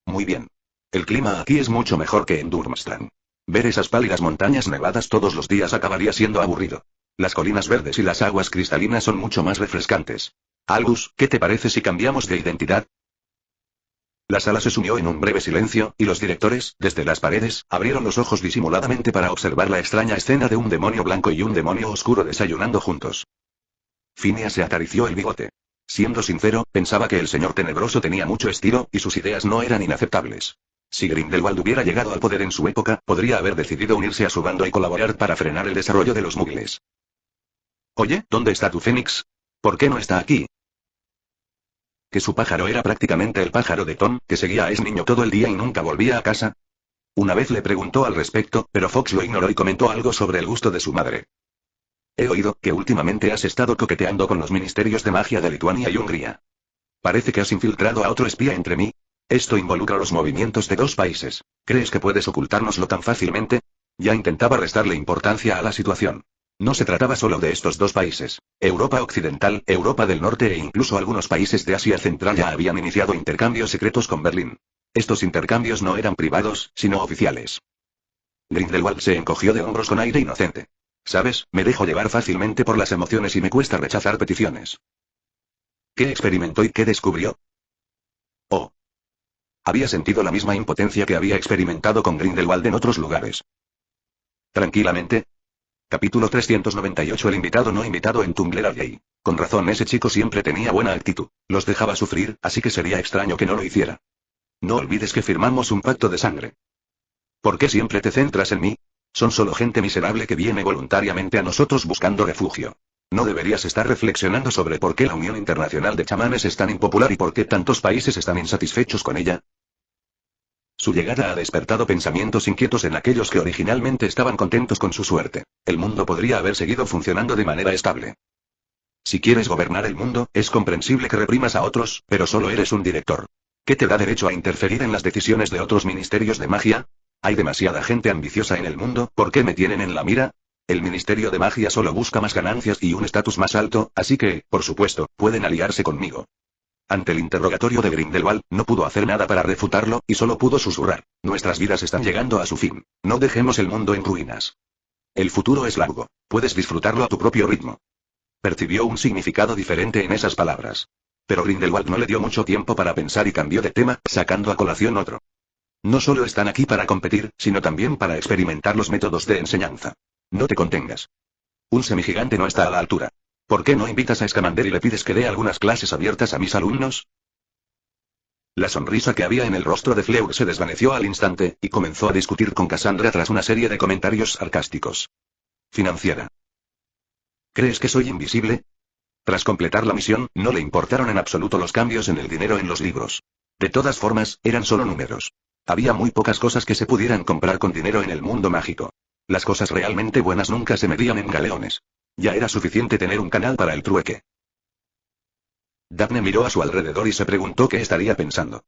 Muy bien. El clima aquí es mucho mejor que en Durmstrang. Ver esas pálidas montañas nevadas todos los días acabaría siendo aburrido. Las colinas verdes y las aguas cristalinas son mucho más refrescantes. Albus, ¿qué te parece si cambiamos de identidad? La sala se sumió en un breve silencio, y los directores, desde las paredes, abrieron los ojos disimuladamente para observar la extraña escena de un demonio blanco y un demonio oscuro desayunando juntos. Phineas se acarició el bigote. Siendo sincero, pensaba que el señor tenebroso tenía mucho estilo, y sus ideas no eran inaceptables. Si Grindelwald hubiera llegado al poder en su época, podría haber decidido unirse a su bando y colaborar para frenar el desarrollo de los muggles. Oye, ¿dónde está tu Fénix? ¿Por qué no está aquí? Que su pájaro era prácticamente el pájaro de Tom, que seguía a ese niño todo el día y nunca volvía a casa. Una vez le preguntó al respecto, pero Fox lo ignoró y comentó algo sobre el gusto de su madre. He oído que últimamente has estado coqueteando con los ministerios de magia de Lituania y Hungría. Parece que has infiltrado a otro espía entre mí. Esto involucra los movimientos de dos países. ¿Crees que puedes ocultárnoslo tan fácilmente? Ya intentaba restarle importancia a la situación. No se trataba solo de estos dos países. Europa Occidental, Europa del Norte e incluso algunos países de Asia Central ya habían iniciado intercambios secretos con Berlín. Estos intercambios no eran privados, sino oficiales. Grindelwald se encogió de hombros con aire inocente. ¿Sabes? Me dejo llevar fácilmente por las emociones y me cuesta rechazar peticiones. ¿Qué experimentó y qué descubrió? Oh. Había sentido la misma impotencia que había experimentado con Grindelwald en otros lugares. Tranquilamente. Capítulo 398. El invitado no invitado en Tumbler Alley. Con razón, ese chico siempre tenía buena actitud. Los dejaba sufrir, así que sería extraño que no lo hiciera. No olvides que firmamos un pacto de sangre. ¿Por qué siempre te centras en mí? Son solo gente miserable que viene voluntariamente a nosotros buscando refugio. ¿No deberías estar reflexionando sobre por qué la Unión Internacional de Chamanes es tan impopular y por qué tantos países están insatisfechos con ella? Su llegada ha despertado pensamientos inquietos en aquellos que originalmente estaban contentos con su suerte. El mundo podría haber seguido funcionando de manera estable. Si quieres gobernar el mundo, es comprensible que reprimas a otros, pero solo eres un director. ¿Qué te da derecho a interferir en las decisiones de otros ministerios de magia? Hay demasiada gente ambiciosa en el mundo, ¿por qué me tienen en la mira? El Ministerio de Magia solo busca más ganancias y un estatus más alto, así que, por supuesto, pueden aliarse conmigo. Ante el interrogatorio de Grindelwald, no pudo hacer nada para refutarlo, y solo pudo susurrar. Nuestras vidas están llegando a su fin. No dejemos el mundo en ruinas. El futuro es largo. Puedes disfrutarlo a tu propio ritmo. Percibió un significado diferente en esas palabras. Pero Grindelwald no le dio mucho tiempo para pensar y cambió de tema, sacando a colación otro. No solo están aquí para competir, sino también para experimentar los métodos de enseñanza. No te contengas. Un semigigante no está a la altura. ¿Por qué no invitas a Scamander y le pides que dé algunas clases abiertas a mis alumnos? La sonrisa que había en el rostro de Fleur se desvaneció al instante, y comenzó a discutir con Cassandra tras una serie de comentarios sarcásticos. Financiera. ¿Crees que soy invisible? Tras completar la misión, no le importaron en absoluto los cambios en el dinero en los libros. De todas formas, eran solo números. Había muy pocas cosas que se pudieran comprar con dinero en el mundo mágico. Las cosas realmente buenas nunca se medían en galeones. Ya era suficiente tener un canal para el trueque. Daphne miró a su alrededor y se preguntó qué estaría pensando.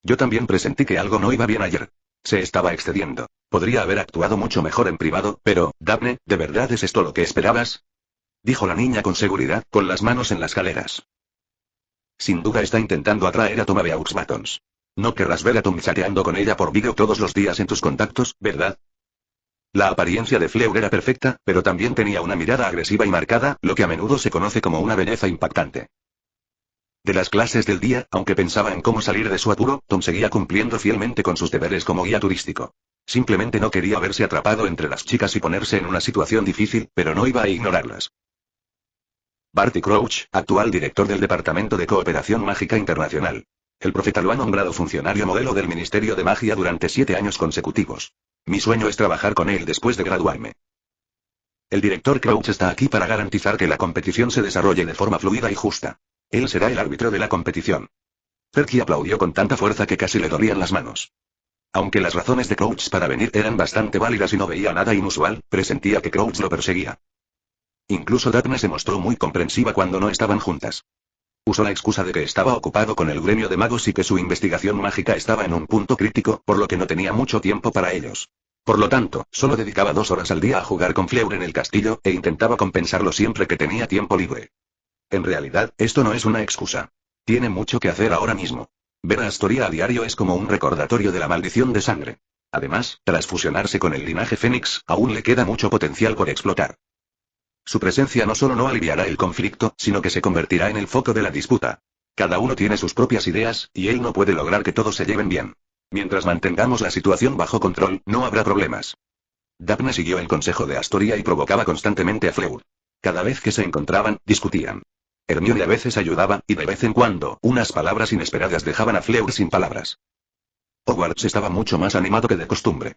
Yo también presentí que algo no iba bien ayer. Se estaba excediendo. Podría haber actuado mucho mejor en privado, pero, Daphne, ¿de verdad es esto lo que esperabas? Dijo la niña con seguridad, con las manos en las caderas. Sin duda está intentando atraer a Tom a Beaux Batons. No querrás ver a Tom chateando con ella por vídeo todos los días en tus contactos, ¿verdad? La apariencia de Fleur era perfecta, pero también tenía una mirada agresiva y marcada, lo que a menudo se conoce como una belleza impactante. De las clases del día, aunque pensaba en cómo salir de su apuro, Tom seguía cumpliendo fielmente con sus deberes como guía turístico. Simplemente no quería verse atrapado entre las chicas y ponerse en una situación difícil, pero no iba a ignorarlas. Barty Crouch, actual director del Departamento de Cooperación Mágica Internacional. El profeta lo ha nombrado funcionario modelo del Ministerio de Magia durante 7 años consecutivos. Mi sueño es trabajar con él después de graduarme. El director Crouch está aquí para garantizar que la competición se desarrolle de forma fluida y justa. Él será el árbitro de la competición. Perky aplaudió con tanta fuerza que casi le dolían las manos. Aunque las razones de Crouch para venir eran bastante válidas y no veía nada inusual, presentía que Crouch lo perseguía. Incluso Daphne se mostró muy comprensiva cuando no estaban juntas. Usó la excusa de que estaba ocupado con el gremio de magos y que su investigación mágica estaba en un punto crítico, por lo que no tenía mucho tiempo para ellos. Por lo tanto, solo dedicaba 2 horas al día a jugar con Fleur en el castillo, e intentaba compensarlo siempre que tenía tiempo libre. En realidad, esto no es una excusa. Tiene mucho que hacer ahora mismo. Ver a Astoria a diario es como un recordatorio de la maldición de sangre. Además, tras fusionarse con el linaje Fénix, aún le queda mucho potencial por explotar. Su presencia no solo no aliviará el conflicto, sino que se convertirá en el foco de la disputa. Cada uno tiene sus propias ideas, y él no puede lograr que todos se lleven bien. Mientras mantengamos la situación bajo control, no habrá problemas. Daphne siguió el consejo de Astoria y provocaba constantemente a Fleur. Cada vez que se encontraban, discutían. Hermione a veces ayudaba, y de vez en cuando, unas palabras inesperadas dejaban a Fleur sin palabras. Hogwarts estaba mucho más animado que de costumbre.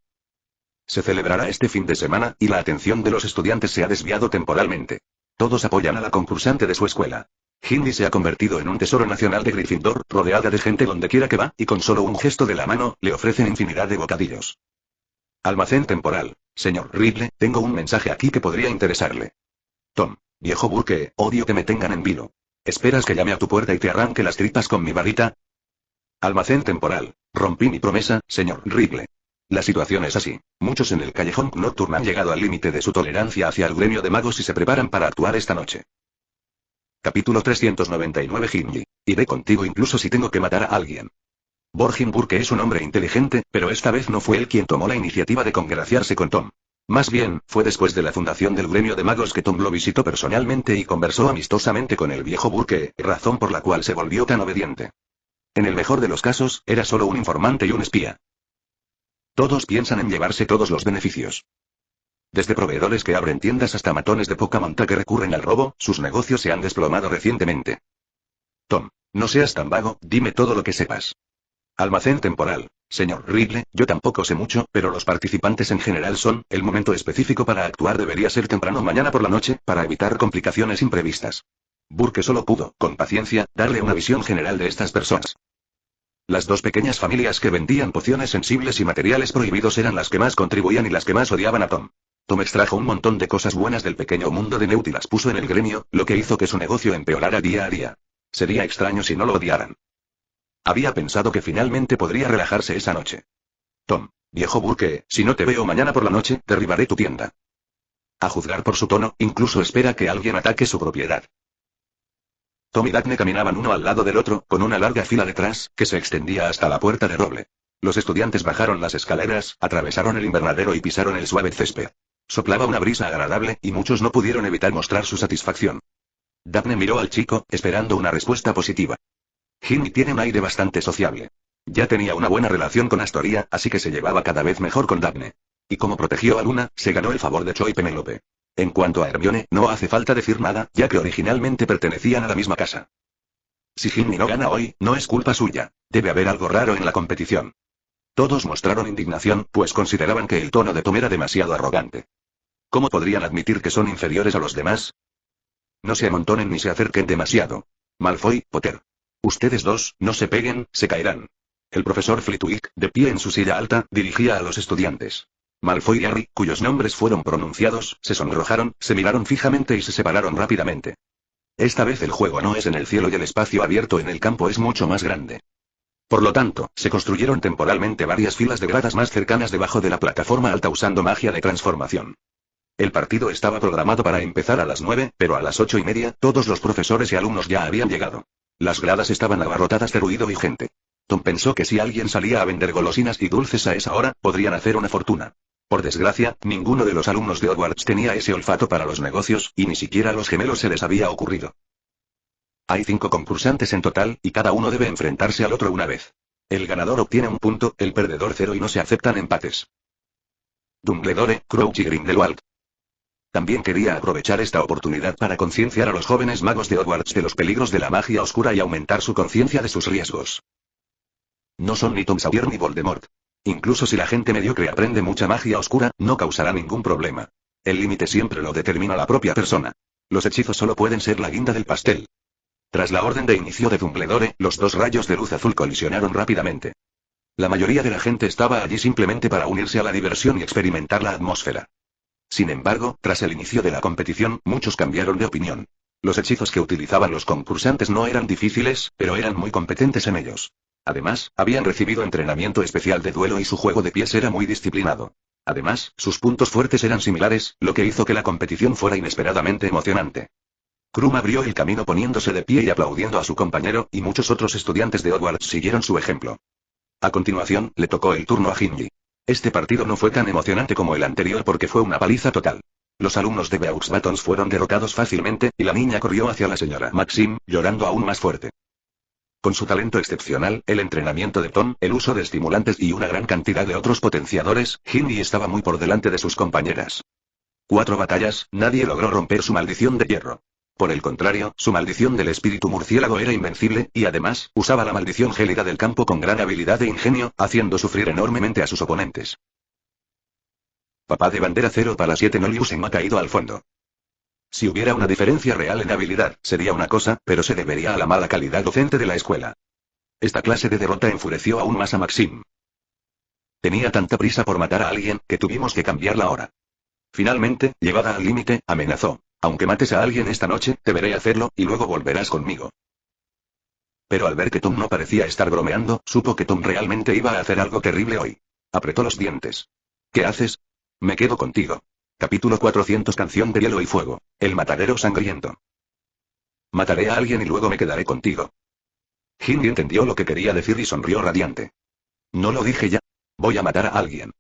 Se celebrará este fin de semana, y la atención de los estudiantes se ha desviado temporalmente. Todos apoyan a la concursante de su escuela. Ginny se ha convertido en un tesoro nacional de Gryffindor, rodeada de gente donde quiera que va, y con solo un gesto de la mano, le ofrecen infinidad de bocadillos. Almacén temporal. Señor Riddle, tengo un mensaje aquí que podría interesarle. Tom, viejo burque, odio que me tengan en vilo. ¿Esperas que llame a tu puerta y te arranque las tripas con mi varita? Almacén temporal. Rompí mi promesa, señor Riddle. La situación es así. Muchos en el callejón nocturno han llegado al límite de su tolerancia hacia el gremio de magos y se preparan para actuar esta noche. Capítulo 399 Ginny. Iré contigo incluso si tengo que matar a alguien. Borgin Burke es un hombre inteligente, pero esta vez no fue él quien tomó la iniciativa de congraciarse con Tom. Más bien, fue después de la fundación del gremio de magos que Tom lo visitó personalmente y conversó amistosamente con el viejo Burke, razón por la cual se volvió tan obediente. En el mejor de los casos, era solo un informante y un espía. Todos piensan en llevarse todos los beneficios. Desde proveedores que abren tiendas hasta matones de poca monta que recurren al robo, sus negocios se han desplomado recientemente. Tom, no seas tan vago, dime todo lo que sepas. Almacén temporal. Señor Riddle, yo tampoco sé mucho, pero los participantes en general son, el momento específico para actuar debería ser temprano mañana por la noche, para evitar complicaciones imprevistas. Burke solo pudo, con paciencia, darle una visión general de estas personas. Las dos pequeñas familias que vendían pociones sensibles y materiales prohibidos eran las que más contribuían y las que más odiaban a Tom. Tom extrajo un montón de cosas buenas del pequeño mundo de Newt y las puso en el gremio, lo que hizo que su negocio empeorara día a día. Sería extraño si no lo odiaran. Había pensado que finalmente podría relajarse esa noche. Tom, viejo Burke, si no te veo mañana por la noche, derribaré tu tienda. A juzgar por su tono, incluso espera que alguien ataque su propiedad. Tom y Daphne caminaban uno al lado del otro, con una larga fila detrás, que se extendía hasta la puerta de roble. Los estudiantes bajaron las escaleras, atravesaron el invernadero y pisaron el suave césped. Soplaba una brisa agradable, y muchos no pudieron evitar mostrar su satisfacción. Daphne miró al chico, esperando una respuesta positiva. Ginny tiene un aire bastante sociable. Ya tenía una buena relación con Astoria, así que se llevaba cada vez mejor con Daphne. Y como protegió a Luna, se ganó el favor de Cho y Penélope. En cuanto a Hermione, no hace falta decir nada, ya que originalmente pertenecían a la misma casa. Si Ginny no gana hoy, no es culpa suya. Debe haber algo raro en la competición. Todos mostraron indignación, pues consideraban que el tono de Tom era demasiado arrogante. ¿Cómo podrían admitir que son inferiores a los demás? No se amontonen ni se acerquen demasiado. Malfoy, Potter. Ustedes dos, no se peguen, se caerán. El profesor Flitwick, de pie en su silla alta, dirigía a los estudiantes. Malfoy y Harry, cuyos nombres fueron pronunciados, se sonrojaron, se miraron fijamente y se separaron rápidamente. Esta vez el juego no es en el cielo y el espacio abierto en el campo es mucho más grande. Por lo tanto, se construyeron temporalmente varias filas de gradas más cercanas debajo de la plataforma alta usando magia de transformación. El partido estaba programado para empezar a las 9, pero a las 8:30, todos los profesores y alumnos ya habían llegado. Las gradas estaban abarrotadas de ruido y gente. Tom pensó que si alguien salía a vender golosinas y dulces a esa hora, podrían hacer una fortuna. Por desgracia, ninguno de los alumnos de Hogwarts tenía ese olfato para los negocios, y ni siquiera a los gemelos se les había ocurrido. Hay 5 concursantes en total, y cada uno debe enfrentarse al otro una vez. El ganador obtiene un punto, el perdedor 0 y no se aceptan empates. Dumbledore, Crouch y Grindelwald. También quería aprovechar esta oportunidad para concienciar a los jóvenes magos de Hogwarts de los peligros de la magia oscura y aumentar su conciencia de sus riesgos. No son ni Tom Sawyer ni Voldemort. Incluso si la gente mediocre aprende mucha magia oscura, no causará ningún problema. El límite siempre lo determina la propia persona. Los hechizos solo pueden ser la guinda del pastel. Tras la orden de inicio de Dumbledore, los 2 rayos de luz azul colisionaron rápidamente. La mayoría de la gente estaba allí simplemente para unirse a la diversión y experimentar la atmósfera. Sin embargo, tras el inicio de la competición, muchos cambiaron de opinión. Los hechizos que utilizaban los concursantes no eran difíciles, pero eran muy competentes en ellos. Además, habían recibido entrenamiento especial de duelo y su juego de pies era muy disciplinado. Además, sus puntos fuertes eran similares, lo que hizo que la competición fuera inesperadamente emocionante. Krum abrió el camino poniéndose de pie y aplaudiendo a su compañero, y muchos otros estudiantes de Hogwarts siguieron su ejemplo. A continuación, le tocó el turno a Ginny. Este partido no fue tan emocionante como el anterior porque fue una paliza total. Los alumnos de Beaux Batons fueron derrotados fácilmente, y la niña corrió hacia la señora Maxim, llorando aún más fuerte. Con su talento excepcional, el entrenamiento de Tom, el uso de estimulantes y una gran cantidad de otros potenciadores, Hindi estaba muy por delante de sus compañeras. 4 batallas, nadie logró romper su maldición de hierro. Por el contrario, su maldición del espíritu murciélago era invencible, y además, usaba la maldición gélida del campo con gran habilidad e ingenio, haciendo sufrir enormemente a sus oponentes. Papá de bandera 0 para 7 Noliusen ha caído al fondo. Si hubiera una diferencia real en habilidad, sería una cosa, pero se debería a la mala calidad docente de la escuela. Esta clase de derrota enfureció aún más a Maxim. Tenía tanta prisa por matar a alguien, que tuvimos que cambiar la hora. Finalmente, llevada al límite, amenazó. Aunque mates a alguien esta noche, te veré hacerlo, y luego volverás conmigo. Pero al ver que Tom no parecía estar bromeando, supo que Tom realmente iba a hacer algo terrible hoy. Apretó los dientes. ¿Qué haces? Me quedo contigo. Capítulo 400 Canción de hielo y fuego. El matadero sangriento. Mataré a alguien y luego me quedaré contigo. Hindi entendió lo que quería decir y sonrió radiante. No lo dije ya. Voy a matar a alguien.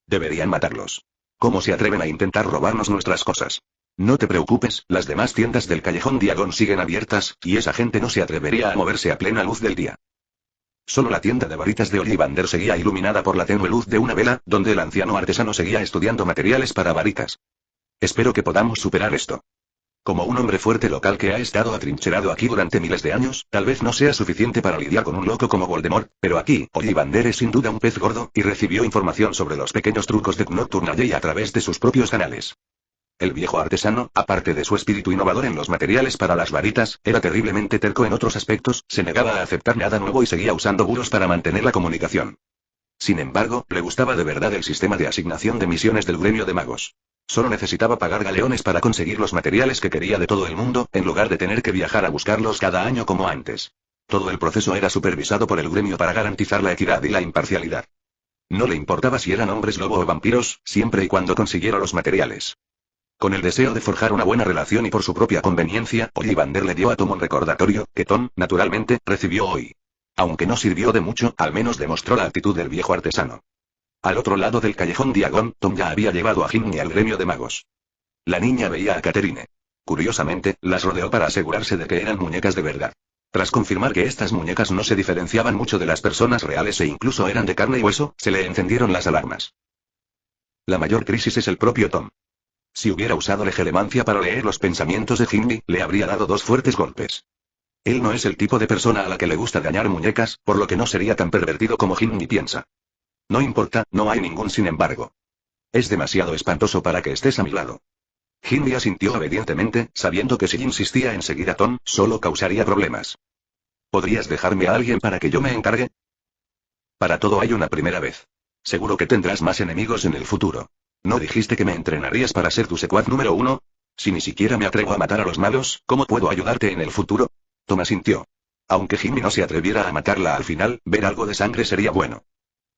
Deberían matarlos. ¿Cómo se atreven a intentar robarnos nuestras cosas? No te preocupes, las demás tiendas del callejón Diagon siguen abiertas, y esa gente no se atrevería a moverse a plena luz del día. Solo la tienda de varitas de Ollivander seguía iluminada por la tenue luz de una vela, donde el anciano artesano seguía estudiando materiales para varitas. Espero que podamos superar esto. Como un hombre fuerte local que ha estado atrincherado aquí durante miles de años, tal vez no sea suficiente para lidiar con un loco como Voldemort, pero aquí, Ollivander es sin duda un pez gordo, y recibió información sobre los pequeños trucos de Nocturnal a través de sus propios canales. El viejo artesano, aparte de su espíritu innovador en los materiales para las varitas, era terriblemente terco en otros aspectos, se negaba a aceptar nada nuevo y seguía usando bulos para mantener la comunicación. Sin embargo, le gustaba de verdad el sistema de asignación de misiones del gremio de magos. Solo necesitaba pagar galeones para conseguir los materiales que quería de todo el mundo, en lugar de tener que viajar a buscarlos cada año como antes. Todo el proceso era supervisado por el gremio para garantizar la equidad y la imparcialidad. No le importaba si eran hombres lobo o vampiros, siempre y cuando consiguiera los materiales. Con el deseo de forjar una buena relación y por su propia conveniencia, Ollivander le dio a Tom un recordatorio, que Tom, naturalmente, recibió hoy. Aunque no sirvió de mucho, al menos demostró la actitud del viejo artesano. Al otro lado del callejón Diagon, Tom ya había llevado a Ginny al gremio de magos. La niña veía a Catherine. Curiosamente, las rodeó para asegurarse de que eran muñecas de verdad. Tras confirmar que estas muñecas no se diferenciaban mucho de las personas reales e incluso eran de carne y hueso, se le encendieron las alarmas. La mayor crisis es el propio Tom. Si hubiera usado legeremancia para leer los pensamientos de Ginny, le habría dado 2 fuertes golpes. Él no es el tipo de persona a la que le gusta dañar muñecas, por lo que no sería tan pervertido como Ginny piensa. No importa, no hay ningún sin embargo. Es demasiado espantoso para que estés a mi lado. Ginny asintió obedientemente, sabiendo que si insistía en seguir a Tom, solo causaría problemas. ¿Podrías dejarme a alguien para que yo me encargue? Para todo hay una primera vez. Seguro que tendrás más enemigos en el futuro. ¿No dijiste que me entrenarías para ser tu secuaz número 1? Si ni siquiera me atrevo a matar a los malos, ¿cómo puedo ayudarte en el futuro? Tom asintió. Aunque Jimmy no se atreviera a matarla al final, ver algo de sangre sería bueno.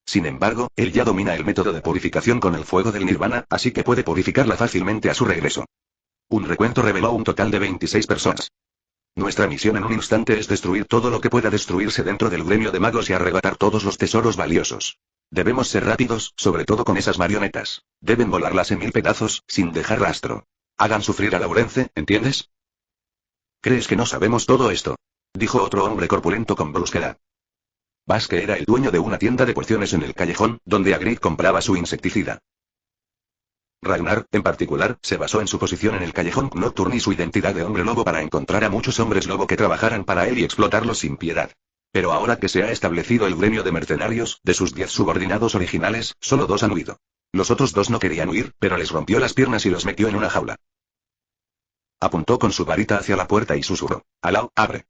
Sin embargo, él ya domina el método de purificación con el fuego del Nirvana, así que puede purificarla fácilmente a su regreso. Un recuento reveló un total de 26 personas. Nuestra misión en un instante es destruir todo lo que pueda destruirse dentro del gremio de magos y arrebatar todos los tesoros valiosos. Debemos ser rápidos, sobre todo con esas marionetas. Deben volarlas en 1000 pedazos, sin dejar rastro. Hagan sufrir a Laurence, ¿entiendes? ¿Crees que no sabemos todo esto? Dijo otro hombre corpulento con brusquedad. Vasque era el dueño de una tienda de pociones en el callejón, donde Hagrid compraba su insecticida. Ragnar, en particular, se basó en su posición en el callejón Nocturne y su identidad de hombre lobo para encontrar a muchos hombres lobo que trabajaran para él y explotarlos sin piedad. Pero ahora que se ha establecido el gremio de mercenarios, de sus 10 subordinados originales, solo 2 han huido. Los otros 2 no querían huir, pero les rompió las piernas y los metió en una jaula. Apuntó con su varita hacia la puerta y susurró: «Alao, abre».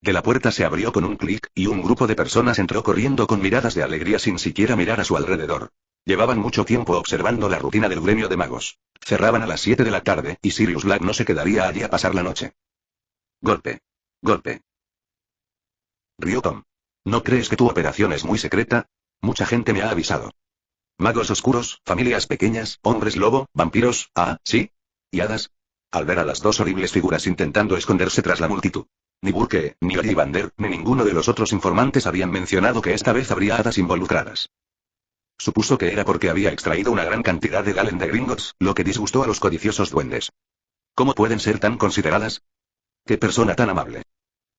De la puerta se abrió con un clic, y un grupo de personas entró corriendo con miradas de alegría sin siquiera mirar a su alrededor. Llevaban mucho tiempo observando la rutina del gremio de magos. Cerraban a las 7 de la tarde, y Sirius Black no se quedaría allí a pasar la noche. Golpe. Golpe. Rió Tom. ¿No crees que tu operación es muy secreta? Mucha gente me ha avisado. Magos oscuros, familias pequeñas, hombres lobo, vampiros, ¿sí? ¿Y hadas? Al ver a las 2 horribles figuras intentando esconderse tras la multitud. Ni Burke, ni Ollivander, ni ninguno de los otros informantes habían mencionado que esta vez habría hadas involucradas. Supuso que era porque había extraído una gran cantidad de Galen de Gringotts, lo que disgustó a los codiciosos duendes. ¿Cómo pueden ser tan consideradas? ¡Qué persona tan amable!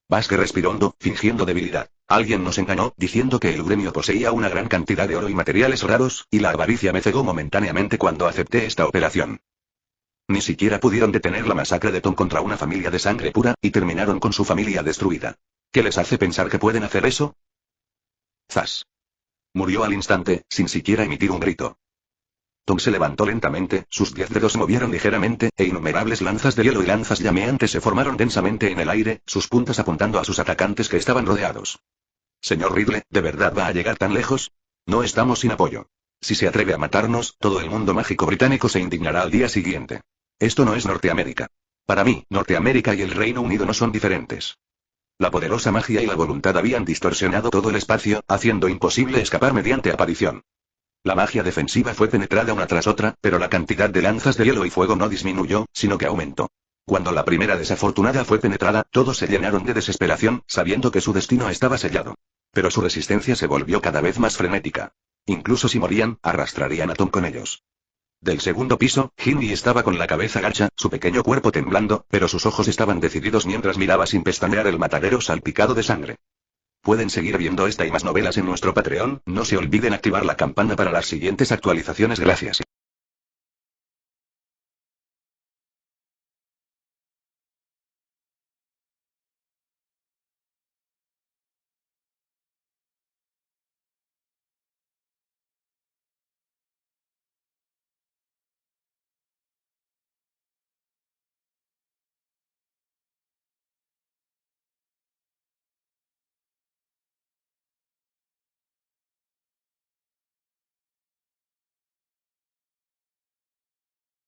Vasque respiró hondo, fingiendo debilidad. Alguien nos engañó, diciendo que el gremio poseía una gran cantidad de oro y materiales raros, y la avaricia me cegó momentáneamente cuando acepté esta operación. Ni siquiera pudieron detener la masacre de Tom contra una familia de sangre pura, y terminaron con su familia destruida. ¿Qué les hace pensar que pueden hacer eso? ¡Zas! Murió al instante, sin siquiera emitir un grito. Tom se levantó lentamente, sus 10 dedos se movieron ligeramente, e innumerables lanzas de hielo y lanzas llameantes se formaron densamente en el aire, sus puntas apuntando a sus atacantes que estaban rodeados. Señor Ridley, ¿de verdad va a llegar tan lejos? No estamos sin apoyo. Si se atreve a matarnos, todo el mundo mágico británico se indignará al día siguiente. Esto no es Norteamérica. Para mí, Norteamérica y el Reino Unido no son diferentes. La poderosa magia y la voluntad habían distorsionado todo el espacio, haciendo imposible escapar mediante aparición. La magia defensiva fue penetrada una tras otra, pero la cantidad de lanzas de hielo y fuego no disminuyó, sino que aumentó. Cuando la primera desafortunada fue penetrada, todos se llenaron de desesperación, sabiendo que su destino estaba sellado. Pero su resistencia se volvió cada vez más frenética. Incluso si morían, arrastrarían a Tom con ellos. Del segundo piso, Hindy estaba con la cabeza gacha, su pequeño cuerpo temblando, pero sus ojos estaban decididos mientras miraba sin pestañear el matadero salpicado de sangre. Pueden seguir viendo esta y más novelas en nuestro Patreon, no se olviden activar la campana para las siguientes actualizaciones. Gracias.